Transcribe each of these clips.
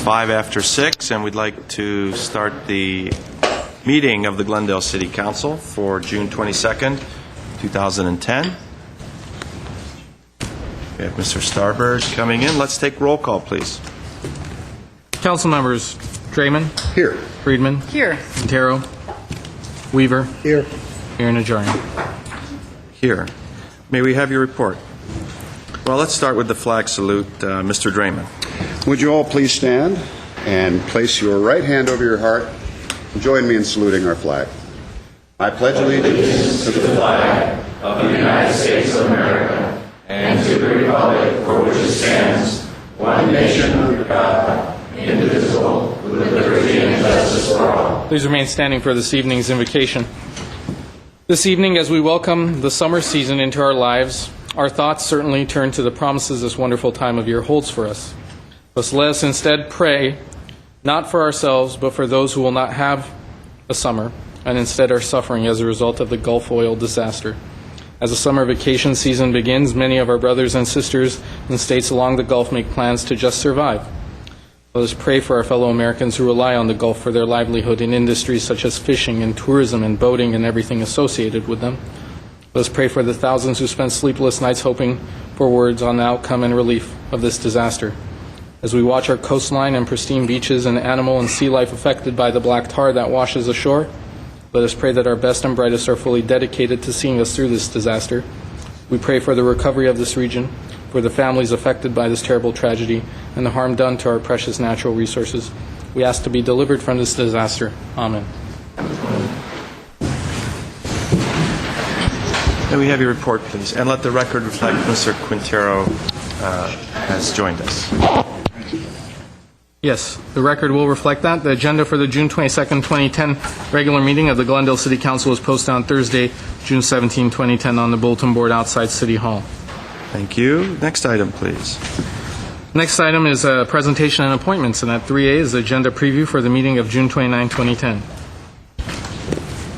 5 after 6, and we'd like to start the meeting of the Glendale City Council for June 22nd, 2010. We have Mr. Starbird coming in. Let's take roll call, please. Council members: Draymond. Here. Friedman. Here. Montero. Weaver. Here. Mayor Najarian. Here. May we have your report? Well, let's start with the flag salute. Mr. Draymond. Would you all please stand and place your right hand over your heart and join me in saluting our flag. I pledge allegiance to the flag of the United States of America and to the republic for which it stands, one nation under God, indivisible, with liberty and justice for all. Please remain standing for this evening's invocation. This evening, as we welcome the summer season into our lives, our thoughts certainly turn to the promises this wonderful time of year holds for us. But let us instead pray, not for ourselves, but for those who will not have a summer, and instead are suffering as a result of the Gulf oil disaster. As the summer vacation season begins, many of our brothers and sisters in states along the Gulf make plans to just survive. Let us pray for our fellow Americans who rely on the Gulf for their livelihood in industries such as fishing and tourism and boating and everything associated with them. Let us pray for the thousands who spent sleepless nights hoping for words on the outcome and relief of this disaster. As we watch our coastline and pristine beaches and animal and sea life affected by the black tar that washes ashore, let us pray that our best and brightest are fully dedicated to seeing us through this disaster. We pray for the recovery of this region, for the families affected by this terrible tragedy, and the harm done to our precious natural resources. We ask to be delivered from this disaster. Amen. May we have your report, please? And let the record reflect Mr. Quintero has joined us. Yes, the record will reflect that. The agenda for the June 22nd, 2010 regular meeting of the Glendale City Council was posted on Thursday, June 17, 2010 on the bulletin board outside City Hall. Thank you. Next item, please. Next item is presentation and appointments, and at 3A is the agenda preview for the meeting of June 29, 2010.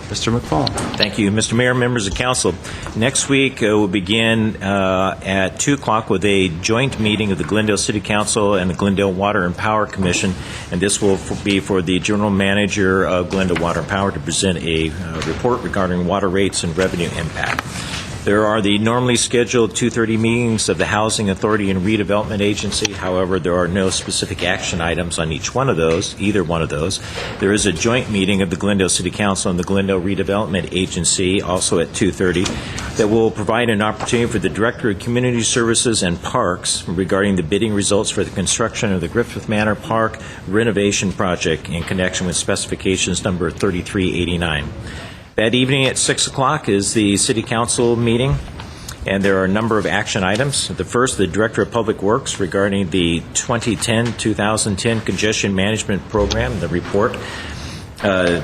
Mr. McFall. Thank you, Mr. Mayor, members of council. Next week we'll begin at 2 o'clock with a joint meeting of the Glendale City Council and the Glendale Water and Power Commission, and this will be for the General Manager of Glendale Water and Power to present a report regarding water rates and revenue impact. There are the normally scheduled 2:30 meetings of the Housing Authority and Redevelopment Agency. However, there are no specific action items on either one of those. There is a joint meeting of the Glendale City Council and the Glendale Redevelopment Agency, also at 2:30, that will provide an opportunity for the Director of Community Services and Parks regarding the bidding results for the construction of the Griffith Manor Park renovation project in connection with specifications number 3389. That evening at 6 o'clock is the City Council meeting, and there are a number of action items. The first, the Director of Public Works regarding the 2010 Congestion Management Program, the report.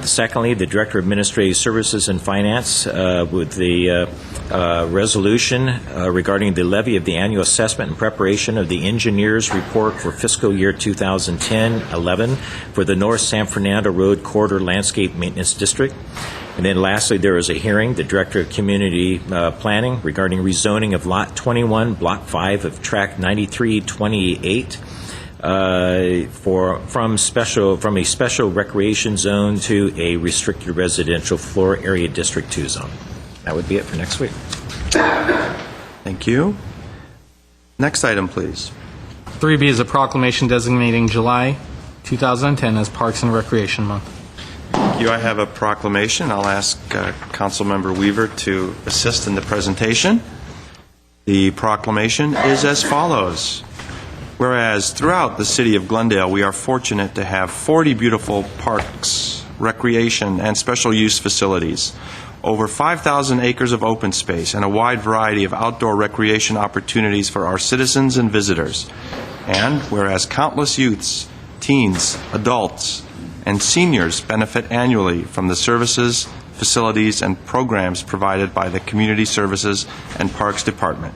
Secondly, the Director of Administrative Services and Finance with the resolution regarding the levy of the annual assessment and preparation of the engineer's report for fiscal year 2010-11 for the North San Fernando Road Corridor Landscape Maintenance District. And then lastly, there is a hearing, the Director of Community Planning regarding rezoning of Lot 21, Block 5 of Tract 9328 from a special recreation zone to a restricted residential floor area District 2 zone. That would be it for next week. Thank you. Next item, please. 3B is a proclamation designating July 2010 as Parks and Recreation Month. I have a proclamation. I'll ask Councilmember Weaver to assist in the presentation. The proclamation is as follows. Whereas throughout the city of Glendale, we are fortunate to have 40 beautiful parks, recreation, and special use facilities, over 5,000 acres of open space, and a wide variety of outdoor recreation opportunities for our citizens and visitors. And whereas countless youths, teens, adults, and seniors benefit annually from the services, facilities, and programs provided by the Community Services and Parks Department.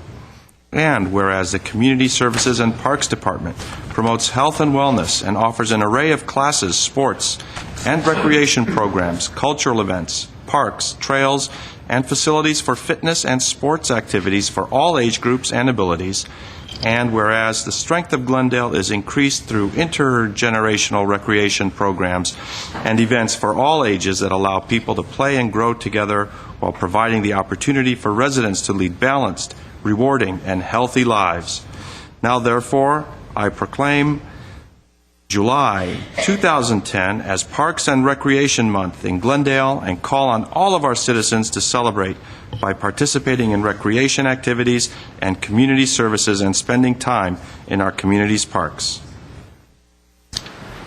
And whereas the Community Services and Parks Department promotes health and wellness and offers an array of classes, sports, and recreation programs, cultural events, parks, trails, and facilities for fitness and sports activities for all age groups and abilities. And whereas the strength of Glendale is increased through intergenerational recreation programs and events for all ages that allow people to play and grow together while providing the opportunity for residents to lead balanced, rewarding, and healthy lives. Now, therefore, I proclaim July 2010 as Parks and Recreation Month in Glendale and call on all of our citizens to celebrate by participating in recreation activities and community services and spending time in our community's parks.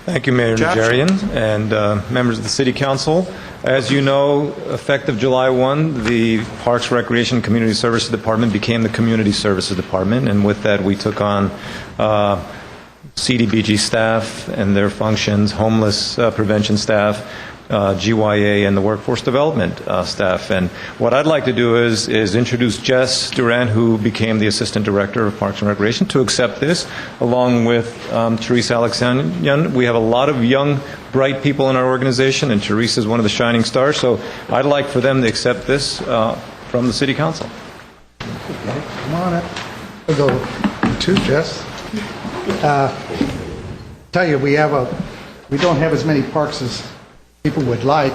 Thank you, Mayor Jeff? Najarian and members of the City Council. As you know, effective July 1, the Parks, Recreation, and Community Services Department became the Community Services Department, and with that we took on CDBG staff and their functions, homeless prevention staff, GYA, and the workforce development staff. And what I'd like to do is introduce Jess Duran, who became the Assistant Director of Parks and Recreation, to accept this, along with Teresa Alexandrian. We have a lot of young, bright people in our organization, and Teresa is one of the shining stars. So I'd like for them to accept this from the City Council. Come on up. We'll go to Jess. Tell you, we don't have as many parks as people would like,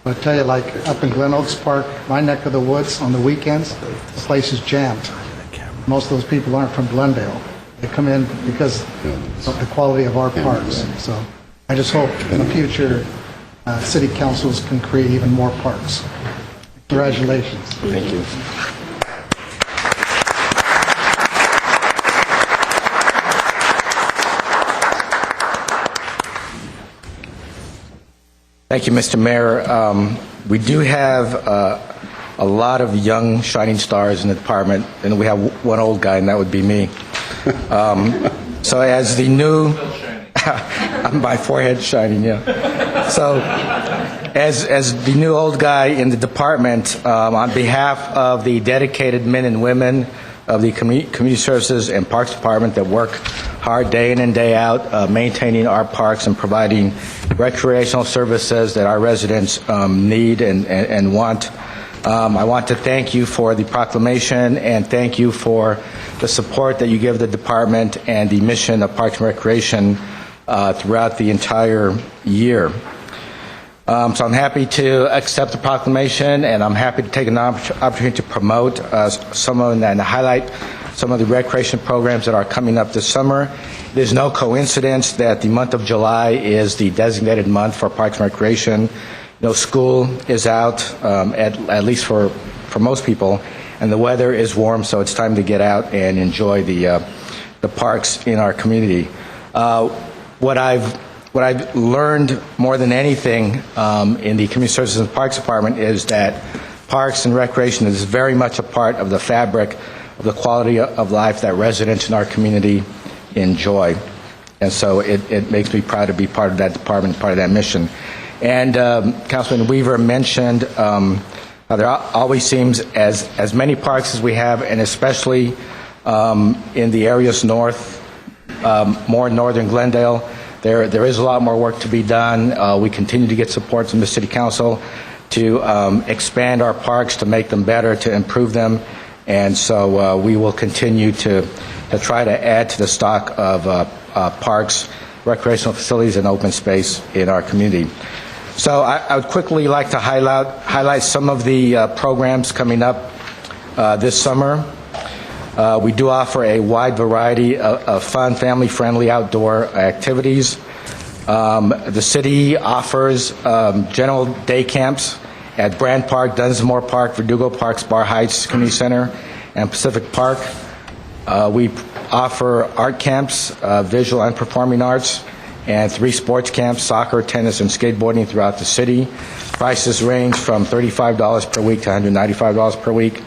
but I tell you, like up in Glen Oaks Park, my neck of the woods, on the weekends, this place is jammed. Most of those people aren't from Glendale. They come in because of the quality of our parks. So I just hope in the future city councils can create even more parks. Congratulations. Thank you. Thank you, Mr. Mayor. We do have a lot of young shining stars in the department, and we have one old guy, and that would be me. So as the new... my forehead's shining, yeah. So as the new old guy in the department, on behalf of the dedicated men and women of the Community Services and Parks Department that work hard day in and day out, maintaining our parks and providing recreational services that our residents need and want. I want to thank you for the proclamation and thank you for the support that you give the department and the mission of Parks and Recreation throughout the entire year. So I'm happy to accept the proclamation, and I'm happy to take an opportunity to promote some of and highlight some of the recreation programs that are coming up this summer. There's no coincidence that the month of July is the designated month for Parks and Recreation. You know, school is out, at least for most people, and the weather is warm, so it's time to get out and enjoy the parks in our community. What I've learned more than anything in the Community Services and Parks Department is that parks and recreation is very much a part of the fabric of the quality of life that residents in our community enjoy. And so it makes me proud to be part of that department, part of that mission. And Councilman Weaver mentioned there always seems as many parks as we have, and especially in the areas north, more northern Glendale, there is a lot more work to be done. We continue to get support from the City Council to expand our parks, to make them better, to improve them. And so we will continue to try to add to the stock of parks, recreational facilities, and open space in our community. So I would quickly like to highlight some of the programs coming up this summer. We do offer a wide variety of fun, family-friendly outdoor activities. The city offers general day camps at Brand Park, Dunsmore Park, Verdugo Park, Spar Heights Community Center, and Pacific Park. We offer art camps, visual and performing arts, and 3 sports camps, soccer, tennis, and skateboarding throughout the city. Prices range from $35 per week to $195 per week.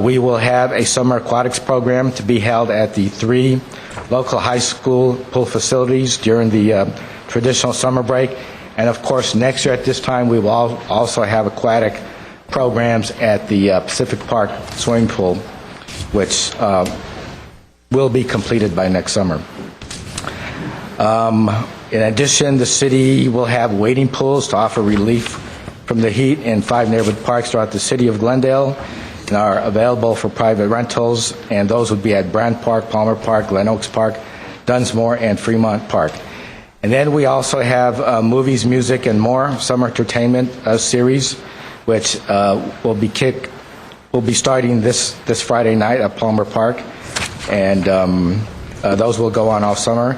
We will have a summer aquatics program to be held at the 3 local high school pool facilities during the traditional summer break. And of course, next year at this time, we will also have aquatic programs at the Pacific Park swimming pool, which will be completed by next summer. In addition, the city will have wading pools to offer relief from the heat in 5 neighborhood parks throughout the city of Glendale and are available for private rentals, and those would be at Brand Park, Palmer Park, Glen Oaks Park, Dunsmore, and Fremont Park. And then we also have movies, music, and more summer entertainment series, which will be starting this Friday night at Palmer Park, and those will go on all summer.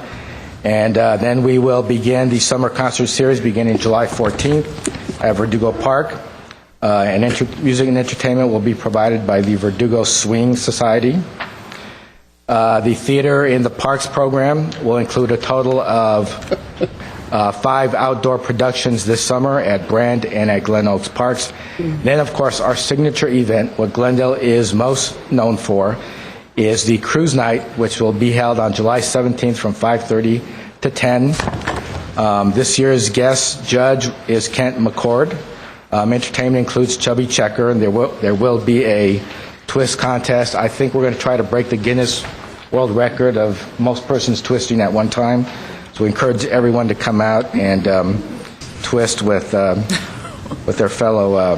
And then we will begin the summer concert series beginning July 14th at Verdugo Park. And music and entertainment will be provided by the Verdugo Swing Society. The Theater in the Parks program will include a total of 5 outdoor productions this summer at Brand and at Glen Oaks Parks. Then, of course, our signature event, what Glendale is most known for, is the Cruise Night, which will be held on July 17th from 5:30 to 10. This year's guest judge is Kent McCord. Entertainment includes Chubby Checker, and there will be a twist contest. I think we're going to try to break the Guinness World Record of most persons twisting at one time. So we encourage everyone to come out and twist with their fellow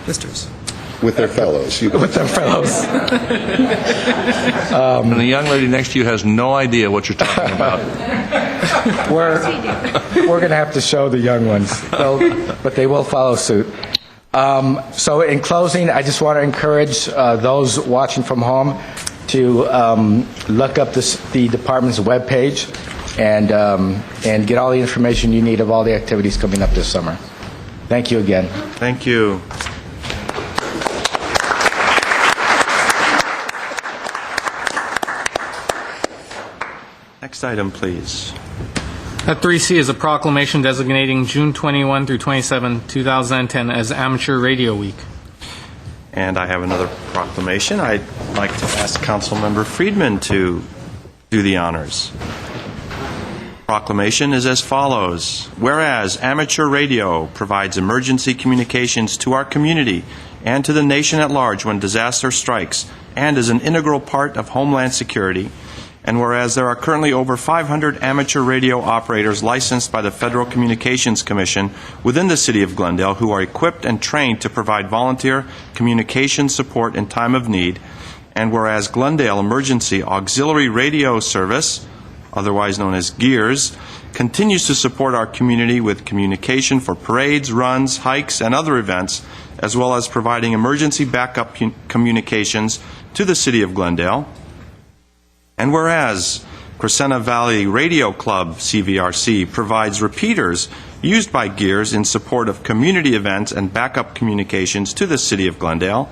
Twisters. With their fellows. with their fellows. And the young lady next to you has no idea what you're talking about. We're going to have to show the young ones, but they will follow suit. So in closing, I just want to encourage those watching from home to look up the department's webpage and get all the information you need of all the activities coming up this summer. Thank you again. Thank you. Next item, please. At 3C is a proclamation designating June 21 through 27, 2010 as Amateur Radio Week. And I have another proclamation. I'd like to ask Councilmember Friedman to do the honors. Proclamation is as follows. Whereas amateur radio provides emergency communications to our community and to the nation at large when disaster strikes and is an integral part of Homeland Security, and whereas there are currently over 500 amateur radio operators licensed by the Federal Communications Commission within the City of Glendale who are equipped and trained to provide volunteer communication support in time of need, and whereas Glendale Emergency Auxiliary Radio Service, otherwise known as GEARS, continues to support our community with communication for parades, runs, hikes, and other events, as well as providing emergency backup communications to the City of Glendale. And whereas Crescenta Valley Radio Club, CVRC, provides repeaters used by GEARS in support of community events and backup communications to the City of Glendale,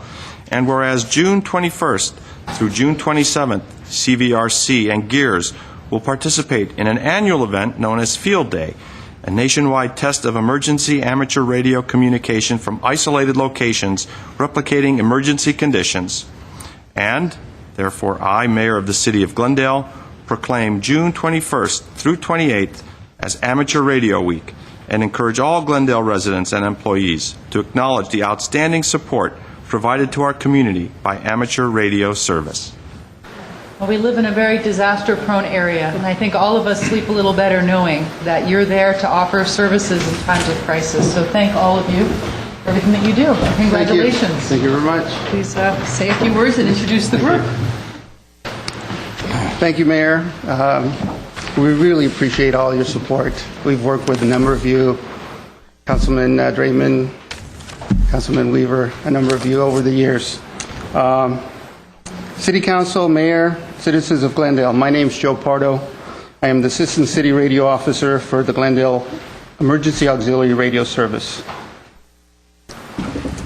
and whereas June 21st through June 27th, CVRC and GEARS will participate in an annual event known as Field Day, a nationwide test of emergency amateur radio communication from isolated locations replicating emergency conditions. And therefore, I, Mayor of the City of Glendale, proclaim June 21st through 28th as Amateur Radio Week and encourage all Glendale residents and employees to acknowledge the outstanding support provided to our community by amateur radio service. Well, we live in a very disaster-prone area, and I think all of us sleep a little better knowing that you're there to offer services in times of crisis. So thank all of you for everything that you do. Congratulations. Thank you very much. Please say a few words and introduce the group. Thank you, Mayor. We really appreciate all your support. We've worked with a number of you, Councilman Draymond, Councilman Weaver, a number of you over the years. City Council, Mayor, citizens of Glendale, my name is Joe Pardo. I am the Assistant City Radio Officer for the Glendale Emergency Auxiliary Radio Service.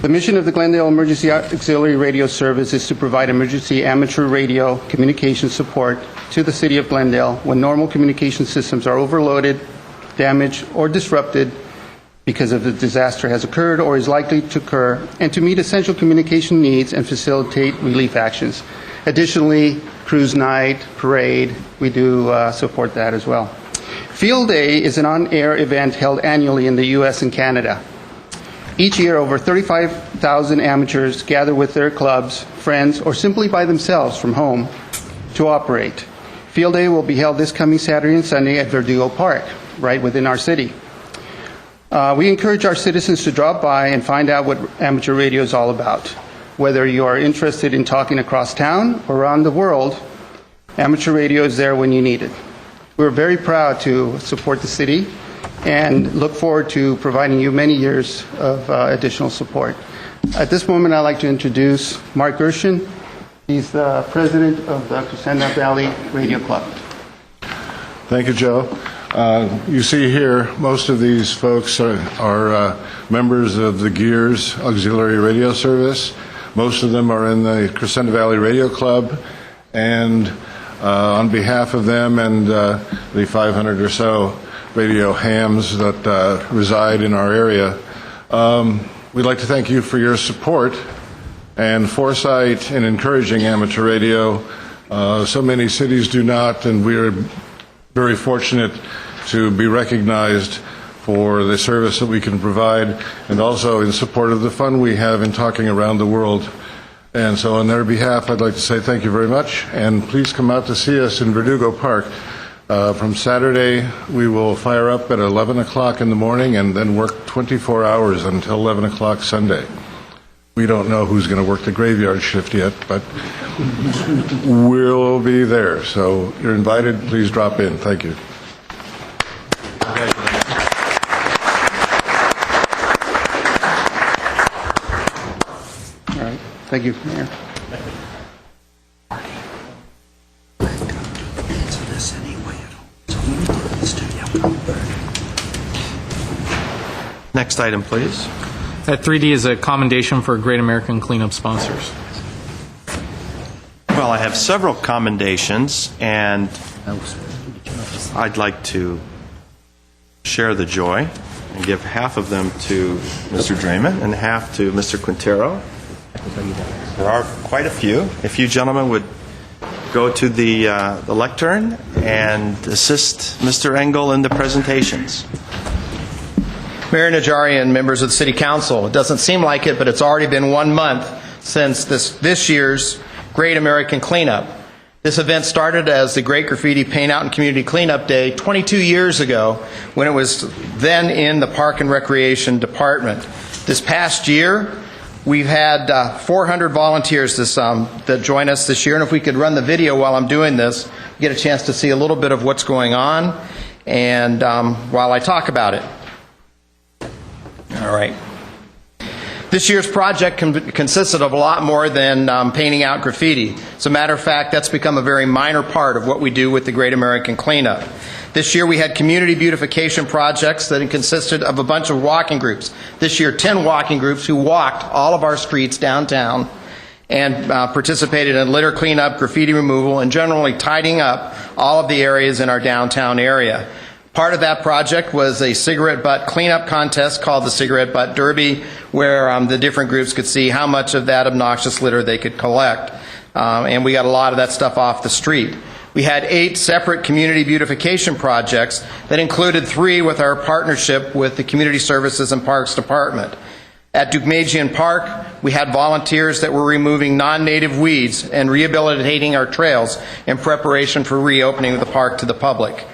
The mission of the Glendale Emergency Auxiliary Radio Service is to provide emergency amateur radio communication support to the City of Glendale when normal communication systems are overloaded, damaged, or disrupted because of the disaster has occurred or is likely to occur, and to meet essential communication needs and facilitate relief actions. Additionally, cruise night, parade, we do support that as well. Field Day is an on-air event held annually in the U.S. and Canada. Each year, over 35,000 amateurs gather with their clubs, friends, or simply by themselves from home to operate. Field Day will be held this coming Saturday and Sunday at Verdugo Park, right within our city. We encourage our citizens to drop by and find out what amateur radio is all about. Whether you are interested in talking across town or around the world, amateur radio is there when you need it. We're very proud to support the city and look forward to providing you many years of additional support. At this moment, I'd like to introduce Mark Gershon. He's the president of the Crescenta Valley Radio Club. Thank you, Joe. You see here, most of these folks are members of the Gears Auxiliary Radio Service. Most of them are in the Crescenta Valley Radio Club, and on behalf of them and the 500 or so radio hams that reside in our area, we'd like to thank you for your support and foresight in encouraging amateur radio. So many cities do not, and we're very fortunate to be recognized for the service that we can provide, and also in support of the fun we have in talking around the world. And so on their behalf, I'd like to say thank you very much, and please come out to see us in Verdugo Park. From Saturday, we will fire up at 11 o'clock in the morning and then work 24 hours until 11 o'clock Sunday. We don't know who's going to work the graveyard shift yet, but we'll be there. So you're invited. Please drop in. Thank you. All right. Thank you, Mayor. Next item, please. At 3D is a commendation for Great American Cleanup sponsors. Well, I have several commendations, and I'd like to share the joy and give half of them to Mr. Draymond and half to Mr. Quintero. There are quite a few. If you gentlemen would go to the lectern and assist Mr. Engel in the presentations. Mayor Najarian, members of the City Council, it doesn't seem like it, but it's already been 1 month since this year's Great American Cleanup. This event started as the Great Graffiti Paint Out and Community Cleanup Day 22 years ago, when it was then in the Park and Recreation Department. This past year, we've had 400 volunteers that join us this year, and if we could run the video while I'm doing this, get a chance to see a little bit of what's going on, and while I talk about it. All right. This year's project consisted of a lot more than painting out graffiti. As a matter of fact, that's become a very minor part of what we do with the Great American Cleanup. This year we had community beautification projects that consisted of a bunch of walking groups. This year, 10 walking groups who walked all of our streets downtown and participated in litter cleanup, graffiti removal, and generally tidying up all of the areas in our downtown area. Part of that project was a cigarette butt cleanup contest called the Cigarette Butt Derby, where the different groups could see how much of that obnoxious litter they could collect. And we got a lot of that stuff off the street. We had 8 separate community beautification projects that included 3 with our partnership with the Community Services and Parks Department. At Deukmejian Park, we had volunteers that were removing non-native weeds and rehabilitating our trails in preparation for reopening of the park to the public.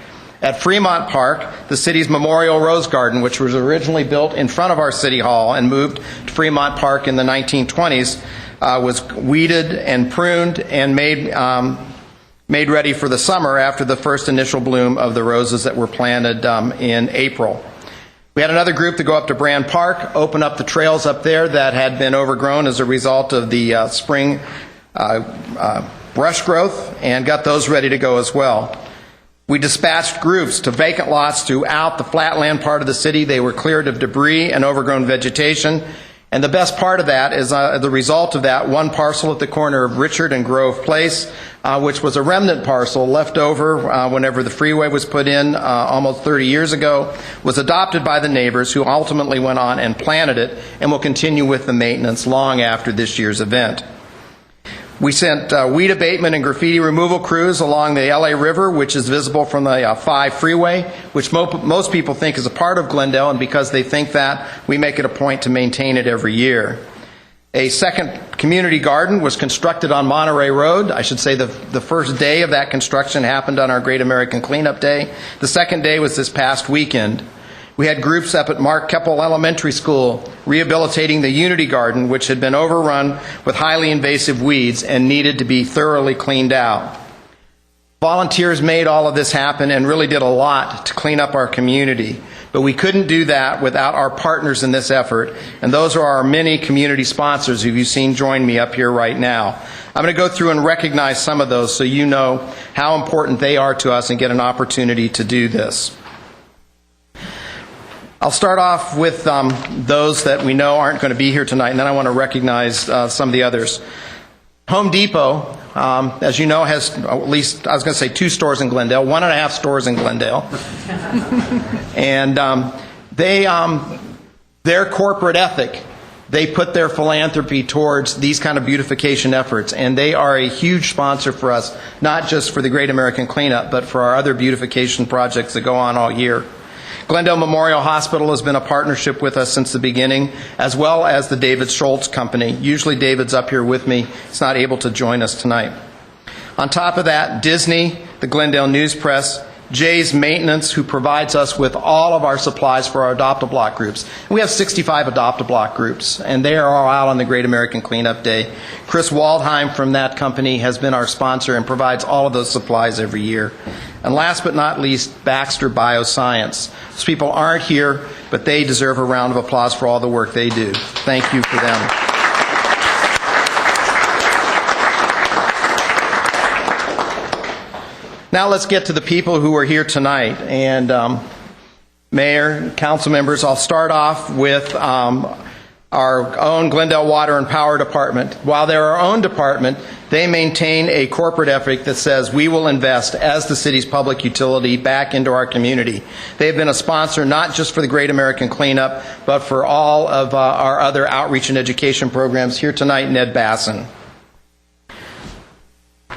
At Fremont Park, the city's Memorial Rose Garden, which was originally built in front of our City Hall and moved to Fremont Park in the 1920s, was weeded and pruned and made ready for the summer after the first initial bloom of the roses that were planted in April. We had another group to go up to Brand Park, open up the trails up there that had been overgrown as a result of the spring brush growth, and got those ready to go as well. We dispatched groups to vacant lots throughout the flatland part of the city. They were cleared of debris and overgrown vegetation. And the best part of that is the result of that, one parcel at the corner of Richard and Grove Place, which was a remnant parcel left over whenever the freeway was put in almost 30 years ago, was adopted by the neighbors, who ultimately went on and planted it and will continue with the maintenance long after this year's event. We sent weed abatement and graffiti removal crews along the LA River, which is visible from the 5 freeway, which most people think is a part of Glendale, and because they think that, we make it a point to maintain it every year. A second community garden was constructed on Monterey Road. I should say the first day of that construction happened on our Great American Cleanup Day. The second day was this past weekend. We had groups up at Mark Keppel Elementary School rehabilitating the Unity Garden, which had been overrun with highly invasive weeds and needed to be thoroughly cleaned out. Volunteers made all of this happen and really did a lot to clean up our community. But we couldn't do that without our partners in this effort, and those are our many community sponsors who you've seen join me up here right now. I'm going to go through and recognize some of those so you know how important they are to us and get an opportunity to do this. I'll start off with those that we know aren't going to be here tonight, and then I want to recognize some of the others. Home Depot, as you know, has at least, I was going to say 2 stores in Glendale, 1.5 stores in Glendale. And their corporate ethic, they put their philanthropy towards these kind of beautification efforts, and they are a huge sponsor for us, not just for the Great American Cleanup, but for our other beautification projects that go on all year. Glendale Memorial Hospital has been a partnership with us since the beginning, as well as the David Schultz Company. Usually David's up here with me. He's not able to join us tonight. On top of that, Disney, the Glendale News Press, Jay's Maintenance, who provides us with all of our supplies for our Adopt-A-Block groups. And we have 65 Adopt-A-Block groups, and they are all out on the Great American Cleanup Day. Chris Waldheim from that company has been our sponsor and provides all of those supplies every year. And last but not least, Baxter Bioscience. Those people aren't here, but they deserve a round of applause for all the work they do. Thank you for them. Now let's get to the people who are here tonight. And Mayor, council members, I'll start off with our own Glendale Water and Power Department. While they're our own department, they maintain a corporate ethic that says we will invest as the city's public utility back into our community. They've been a sponsor not just for the Great American Cleanup, but for all of our other outreach and education programs. Here tonight, Ned Basson.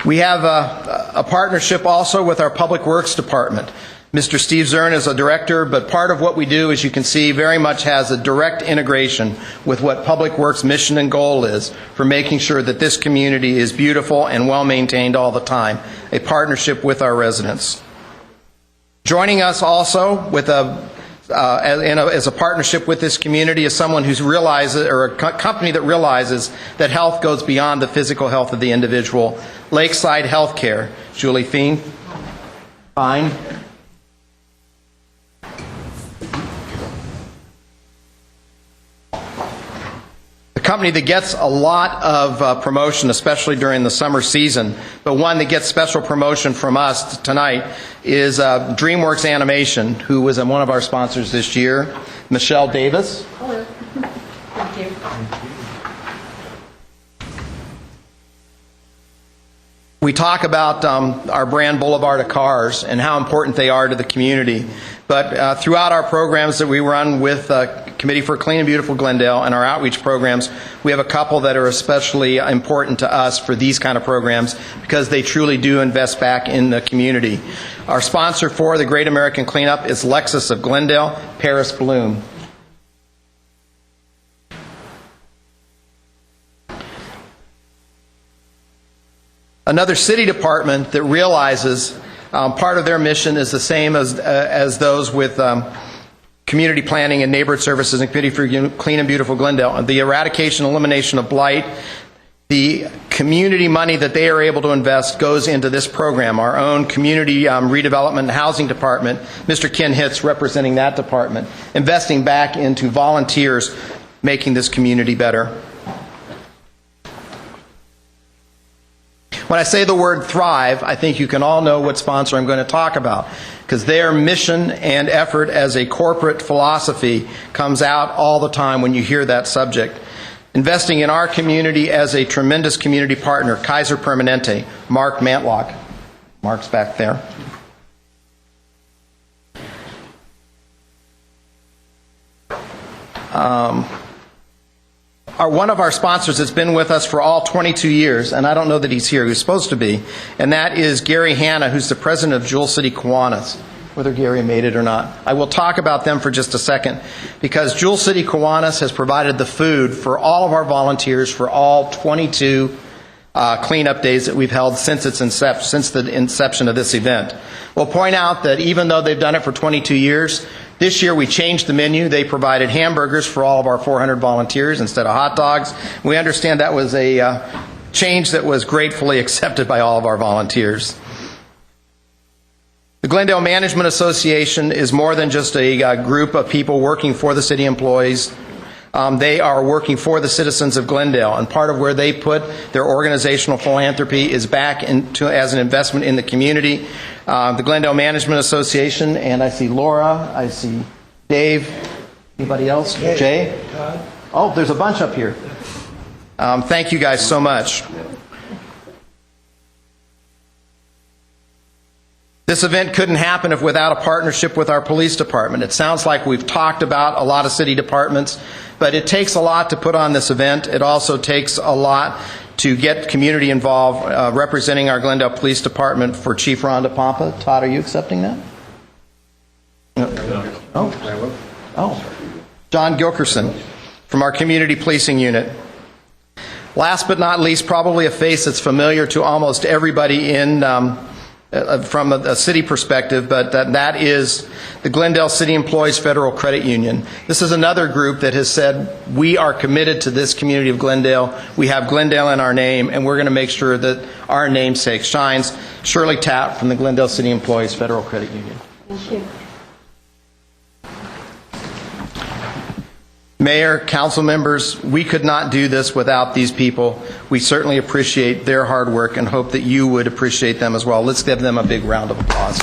We have a partnership also with our Public Works Department. Mr. Steve Zern is a director, but part of what we do, as you can see, very much has a direct integration with what Public Works' mission and goal is for making sure that this community is beautiful and well-maintained all the time, a partnership with our residents. Joining us also with as a partnership with this community is someone who realizes, or a company that realizes that health goes beyond the physical health of the individual. Lakeside Healthcare. Julie Fine. A company that gets a lot of promotion, especially during the summer season, but one that gets special promotion from us tonight is DreamWorks Animation, who was one of our sponsors this year. Michelle Davis. Hello. Thank you. We talk about our brand Boulevard of Cars and how important they are to the community. But throughout our programs that we run with Committee for Clean and Beautiful Glendale and our outreach programs, we have a couple that are especially important to us for these kind of programs because they truly do invest back in the community. Our sponsor for the Great American Cleanup is Lexus of Glendale, Paris Bloom. Another city department that realizes part of their mission is the same as those with community planning and neighborhood services and Committee for Clean and Beautiful Glendale. The eradication and elimination of blight, the community money that they are able to invest goes into this program. Our own community redevelopment and housing department, Mr. Ken Hitz representing that department, investing back into volunteers making this community better. When I say the word thrive, I think you can all know what sponsor I'm going to talk about, because their mission and effort as a corporate philosophy comes out all the time when you hear that subject. Investing in our community as a tremendous community partner, Kaiser Permanente, Mark Mantlock. Mark's back there. One of our sponsors has been with us for all 22 years, and I don't know that he's here. He's supposed to be, and that is Gary Hanna, who's the president of Jewel City Kiwanis, whether Gary made it or not. I will talk about them for just a second, because Jewel City Kiwanis has provided the food for all of our volunteers for all 22 cleanup days that we've held since the inception of this event. We'll point out that even though they've done it for 22 years, This year, we changed the menu. They provided hamburgers for all of our 400 volunteers instead of hot dogs. We understand that was a change that was gratefully accepted by all of our volunteers. The Glendale Management Association is more than just a group of people working for the city employees. They are working for the citizens of Glendale, and part of where they put their organizational philanthropy is back as an investment in the community. The Glendale Management Association, and I see Laura, I see Dave, anybody else? Jay? Oh, there's a bunch up here. Thank you guys so much. This event couldn't happen without a partnership with our police department. It sounds like we've talked about a lot of city departments, but it takes a lot to put on this event. It also takes a lot to get community involved. Representing our Glendale Police Department for Chief Rhonda Pompa. Todd, are you accepting that? No. Oh. John Gilkerson from our Community Policing Unit. Last but not least, probably a face that's familiar to almost everybody from a city perspective, but that is the Glendale City Employees Federal Credit Union. This is another group that has said, we are committed to this community of Glendale. We have Glendale in our name, and we're going to make sure that our namesake shines. Shirley Tapp from the Glendale City Employees Federal Credit Union. Thank you. Mayor, council members, we could not do this without these people. We certainly appreciate their hard work and hope that you would appreciate them as well. Let's give them a big round of applause.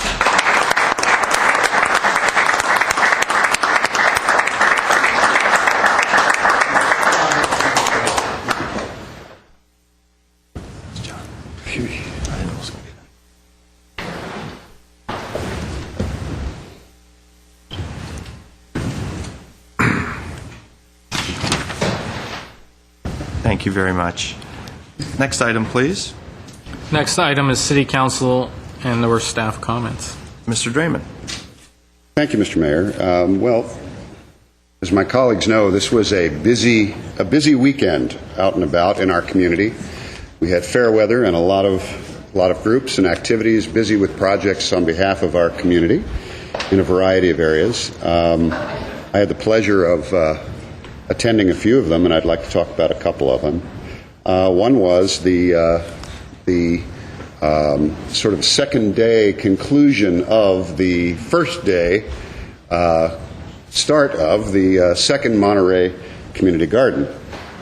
Thank you very much. Next item, please. Next item is City Council and or staff comments. Mr. Draymond. Thank you, Mr. Mayor. Well, as my colleagues know, this was a busy weekend out and about in our community. We had fair weather and a lot of groups and activities, busy with projects on behalf of our community in a variety of areas. I had the pleasure of attending a few of them, and I'd like to talk about a couple of them. One was the sort of second day conclusion of the first day start of the second Monterey Community Garden.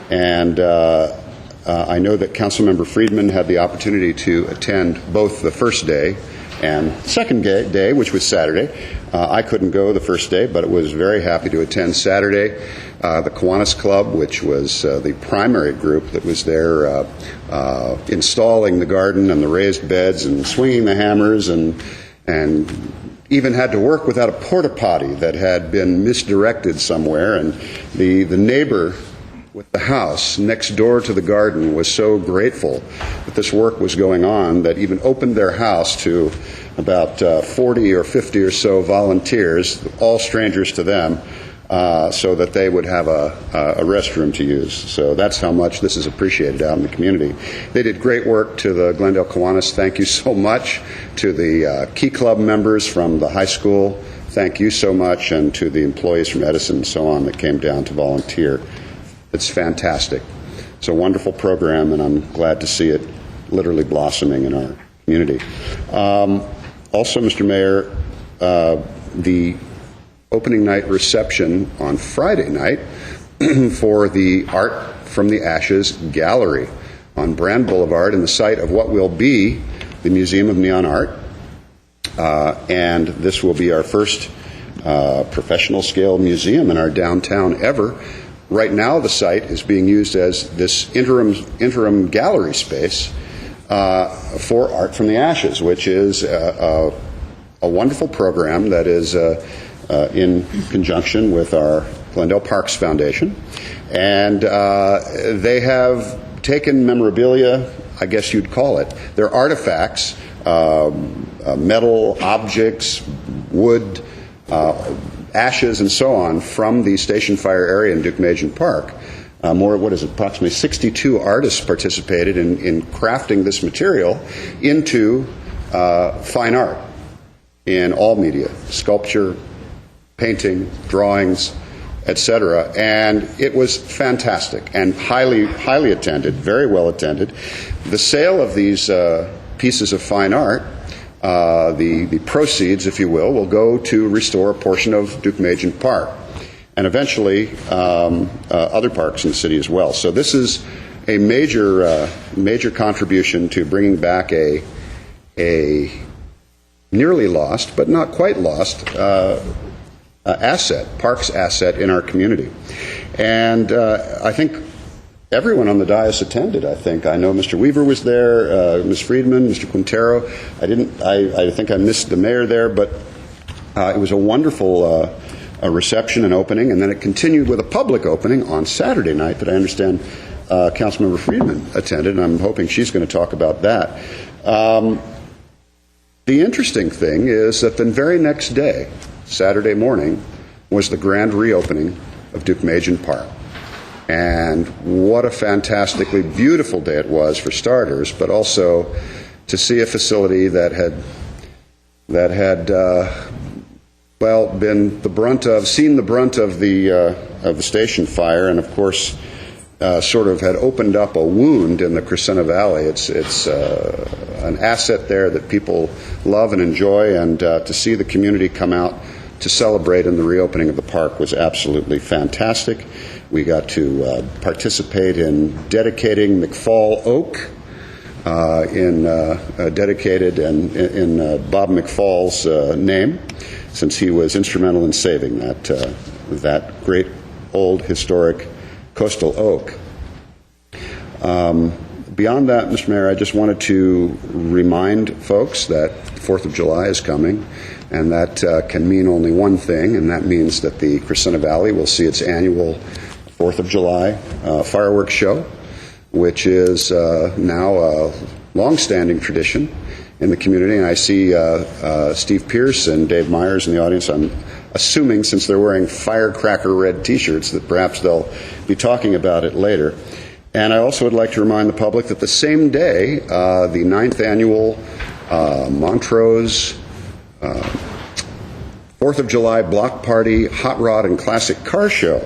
And I know that Councilmember Friedman had the opportunity to attend both the first day and second day, which was Saturday. I couldn't go the first day, but was very happy to attend Saturday. The Kiwanis Club, which was the primary group that was there installing the garden and the raised beds and swinging the hammers, and even had to work without a porta potty that had been misdirected somewhere. And the neighbor with the house next door to the garden was so grateful that this work was going on that even opened their house to about 40 or 50 or so volunteers, all strangers to them, so that they would have a restroom to use. So that's how much this is appreciated out in the community. They did great work. To the Glendale Kiwanis, thank you so much. To the Key Club members from the high school, thank you so much. And to the employees from Edison and so on that came down to volunteer. It's fantastic. It's a wonderful program, and I'm glad to see it literally blossoming in our community. Also, Mr. Mayor, the opening night reception on Friday night for the Art from the Ashes Gallery on Brand Boulevard in the site of what will be the Museum of Neon Art. And this will be our first professional scale museum in our downtown ever. Right now, the site is being used as this interim gallery space for Art from the Ashes, which is a wonderful program that is in conjunction with our Glendale Parks Foundation. And they have taken memorabilia, I guess you'd call it. They're artifacts, metal objects, wood, ashes, and so on from the Station Fire area in Duke-Majan Park. Approximately 62 artists participated in crafting this material into fine art in all media, sculpture, painting, drawings, etc. And it was fantastic and highly attended, very well attended. The sale of these pieces of fine art, the proceeds, if you will go to restore a portion of Duke-Majan Park, and eventually other parks in the city as well. So this is a major contribution to bringing back a nearly lost, but not quite lost, parks asset in our community. And I think everyone on the dais attended. I know Mr. Weaver was there, Ms. Friedman, Mr. Quintero. I think I missed the mayor there, but it was a wonderful reception and opening, and then it continued with a public opening on Saturday night that I understand Councilmember Friedman attended, and I'm hoping she's going to talk about that. The interesting thing is that the very next day, Saturday morning, was the grand reopening of Duke-Majan Park. And what a fantastically beautiful day it was, for starters, but also to see a facility that had been seen the brunt of the station fire, and of course sort of had opened up a wound in the Crescenta Valley. It's an asset there that people love and enjoy, and to see the community come out to celebrate in the reopening of the park was absolutely fantastic. We got to participate in dedicating McFall Oak, dedicated in Bob McFall's name, since he was instrumental in saving that great old historic coastal oak. Beyond that, Mr. Mayor, I just wanted to remind folks that 4th of July is coming, and that can mean only one thing, and that means that the Crescenta Valley will see its annual 4th of July fireworks show, which is now a long-standing tradition in the community. And I see Steve Pierce and Dave Myers in the audience. I'm assuming, since they're wearing firecracker red T-shirts, that perhaps they'll be talking about it later. And I also would like to remind the public that the same day, the 9th annual Montrose 4th of July Block Party Hot Rod and Classic Car Show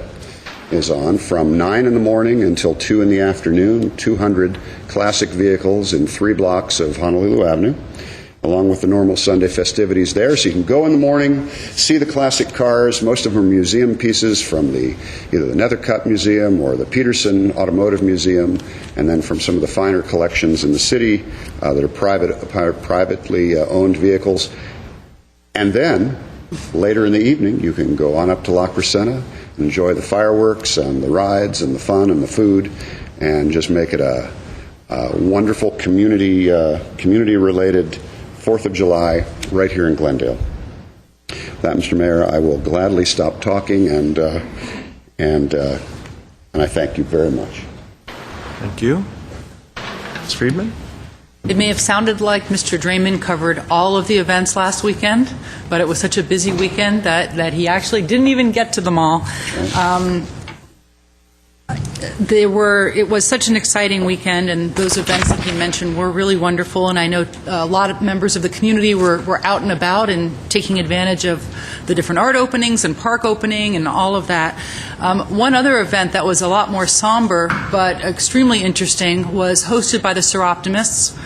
is on from 9 in the morning until 2 in the afternoon. 200 classic vehicles in 3 blocks of Honolulu Avenue, along with the normal Sunday festivities there. So you can go in the morning, see the classic cars. Most of them are museum pieces from either the Nethercutt Museum or the Peterson Automotive Museum, and then from some of the finer collections in the city that are privately owned vehicles. And then, later in the evening, you can go on up to La Crescenta and enjoy the fireworks and the rides and the fun and the food, and just make it a wonderful community-related 4th of July right here in Glendale. With that, Mr. Mayor, I will gladly stop talking, and I thank you very much. Thank you. Ms. Friedman? It may have sounded like Mr. Draymond covered all of the events last weekend, but it was such a busy weekend that he actually didn't even get to them all. It was such an exciting weekend, and those events that he mentioned were really wonderful, and I know a lot of members of the community were out and about and taking advantage of the different art openings and park opening and all of that. One other event that was a lot more somber but extremely interesting was hosted by the Seroptimists,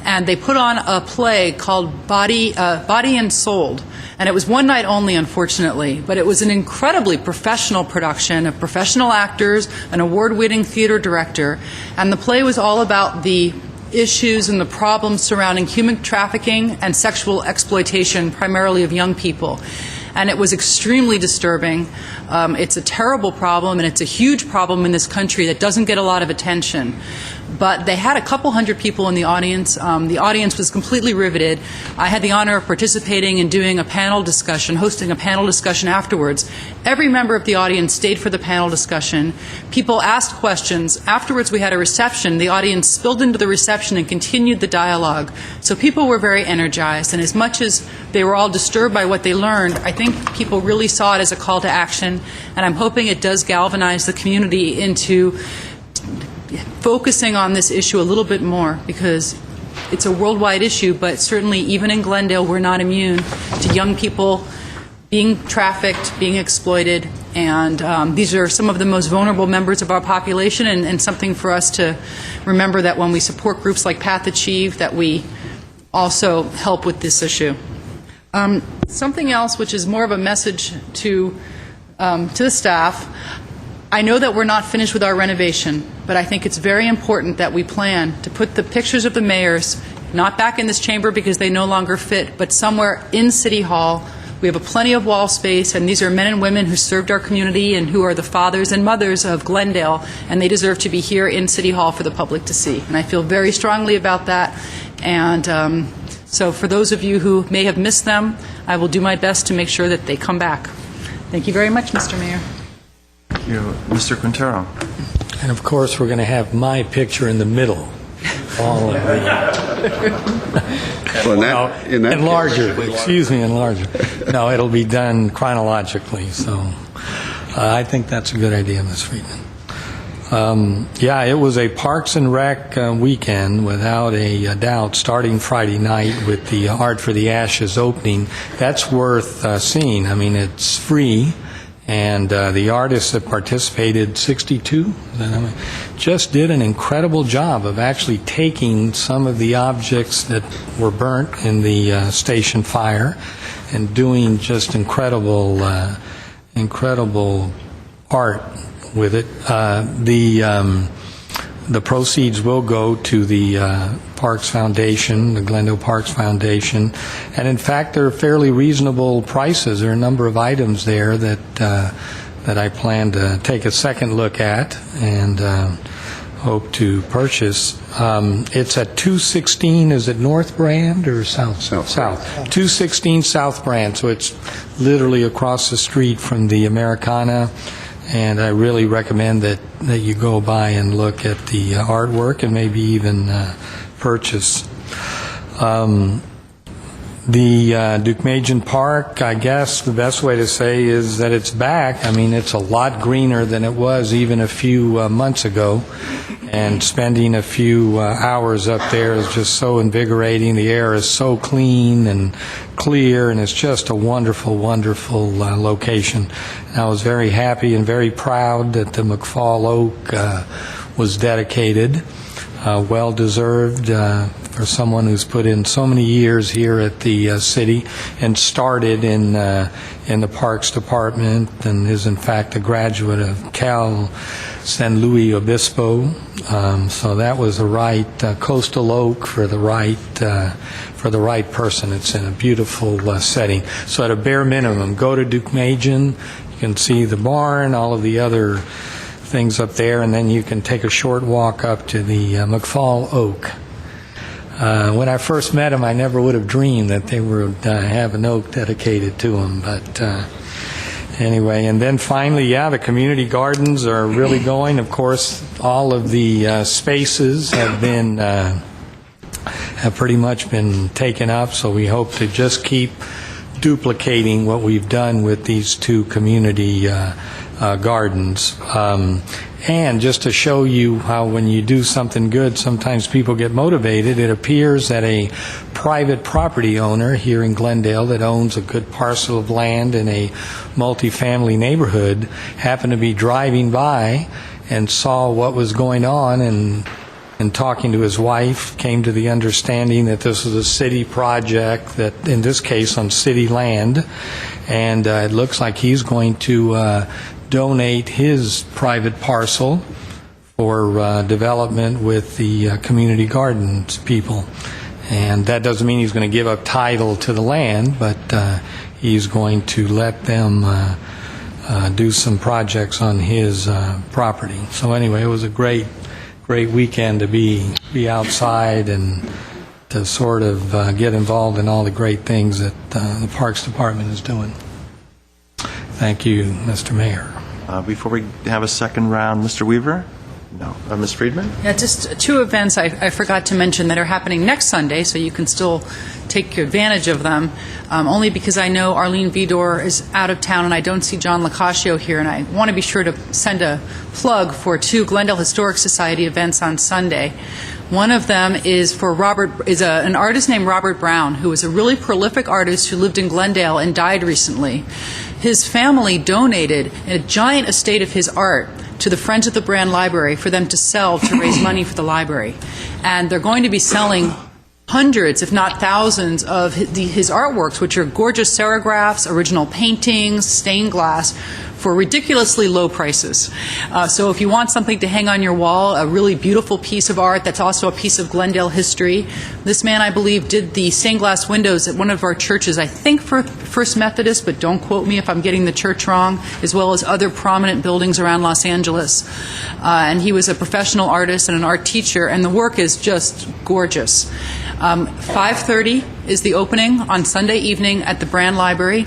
and they put on a play called Body and Soul. And it was one night only, unfortunately, but it was an incredibly professional production of professional actors, an award-winning theater director, and the play was all about the issues and the problems surrounding human trafficking and sexual exploitation, primarily of young people. And it was extremely disturbing. It's a terrible problem, and it's a huge problem in this country that doesn't get a lot of attention. But they had a couple hundred people in the audience. The audience was completely riveted. I had the honor of participating in doing a panel discussion, hosting a panel discussion afterwards. Every member of the audience stayed for the panel discussion. People asked questions. Afterwards, we had a reception. The audience spilled into the reception and continued the dialogue. So people were very energized, and as much as they were all disturbed by what they learned, I think people really saw it as a call to action, and I'm hoping it does galvanize the community into focusing on this issue a little bit more, because it's a worldwide issue, but certainly even in Glendale we're not immune to young people being trafficked, being exploited, and these are some of the most vulnerable members of our population, and something for us to remember that when we support groups like Path Achieve, that we also help with this issue. Something else, which is more of a message to the staff. I know that we're not finished with our renovation, but I think it's very important that we plan to put the pictures of the mayors not back in this chamber because they no longer fit, but somewhere in City Hall. We have plenty of wall space, and these are men and women who served our community and who are the fathers and mothers of Glendale, and they deserve to be here in City Hall for the public to see. And I feel very strongly about that. And so for those of you who may have missed them, I will do my best to make sure that they come back. Thank you very much, Mr. Mayor. Thank you. Mr. Quintero. And of course, we're going to have my picture in the middle. All of the larger. Excuse me, and larger. No, it'll be done chronologically. So I think that's a good idea, Ms. Friedman. Yeah, it was a Parks and Rec weekend without a doubt, starting Friday night with the Art for the Ashes opening. That's worth seeing. I mean, it's free, and the artists that participated, 62, just did an incredible job of actually taking some of the objects that were burnt in the station fire and doing just incredible art with it. The proceeds will go to the Parks Foundation, the Glendale Parks Foundation, and in fact, they're fairly reasonable prices. There are a number of items there that I plan to take a second look at and hope to purchase. It's at 216, is it North Brand or South? South. 216 South Brand, so it's literally across the street from the Americana. And I really recommend that you go by and look at the artwork and maybe even purchase. The Duke-Majan Park, I guess the best way to say is that it's back. I mean, it's a lot greener than it was even a few months ago. And spending a few hours up there is just so invigorating. The air is so clean and clear, and it's just a wonderful, wonderful location. And I was very happy and very proud that the McFall Oak was dedicated. Well-deserved for someone who's put in so many years here at the city and started in the Parks Department and is in fact a graduate of Cal San Luis Obispo. So that was the right coastal oak for the right person. It's in a beautiful setting. So at a bare minimum, go to Duke-Majan. You can see the barn, all of the other things up there, and then you can take a short walk up to the McFall Oak. When I first met him, I never would have dreamed that they would have an oak dedicated to him, but anyway, and then finally, the community gardens are really going. Of course, all of the spaces have pretty much been taken up, so we hope to just keep duplicating what we've done with these two community gardens. And just to show you how when you do something good, sometimes people get motivated, it appears that a private property owner here in Glendale that owns a good parcel of land in a multifamily neighborhood happened to be driving by and saw what was going on, and talking to his wife came to the understanding that this was a city project, that in this case on city land, and it looks like he's going to donate his private parcel for development with the community gardens people. And that doesn't mean he's going to give up title to the land, but he's going to let them do some projects on his property. So anyway, it was a great weekend to be outside and to sort of get involved in all the great things that the Parks Department is doing. Thank you, Mr. Mayor. Before we have a second round, Mr. Weaver? No. Ms. Friedman? Yeah, just two events I forgot to mention that are happening next Sunday, so you can still take advantage of them, only because I know Arlene Vidor is out of town and I don't see John Locascio here, and I want to be sure to send a plug for two Glendale Historic Society events on Sunday. One of them is for an artist named Robert Brown, who was a really prolific artist who lived in Glendale and died recently. His family donated a giant estate of his art to the Friends of the Brand Library for them to sell to raise money for the library. And they're going to be selling hundreds, if not thousands, of his artworks, which are gorgeous serigraphs, original paintings, stained glass, for ridiculously low prices. So if you want something to hang on your wall, a really beautiful piece of art that's also a piece of Glendale history, this man, I believe, did the stained glass windows at one of our churches, I think for First Methodist, but don't quote me if I'm getting the church wrong, as well as other prominent buildings around Los Angeles. And he was a professional artist and an art teacher, and the work is just gorgeous. 5:30 is the opening on Sunday evening at the Brand Library.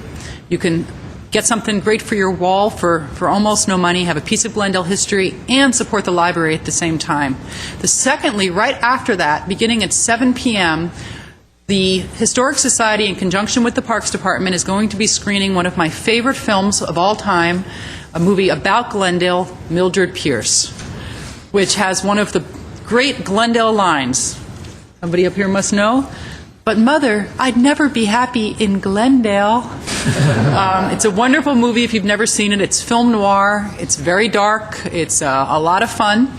You can get something great for your wall for almost no money, have a piece of Glendale history, and support the library at the same time. Secondly, right after that, beginning at 7 p.m., the Historic Society, in conjunction with the Parks Department, is going to be screening one of my favorite films of all time, a movie about Glendale, Mildred Pierce, which has one of the great Glendale lines. Somebody up here must know. But Mother, I'd never be happy in Glendale. It's a wonderful movie if you've never seen it. It's film noir. It's very dark. It's a lot of fun.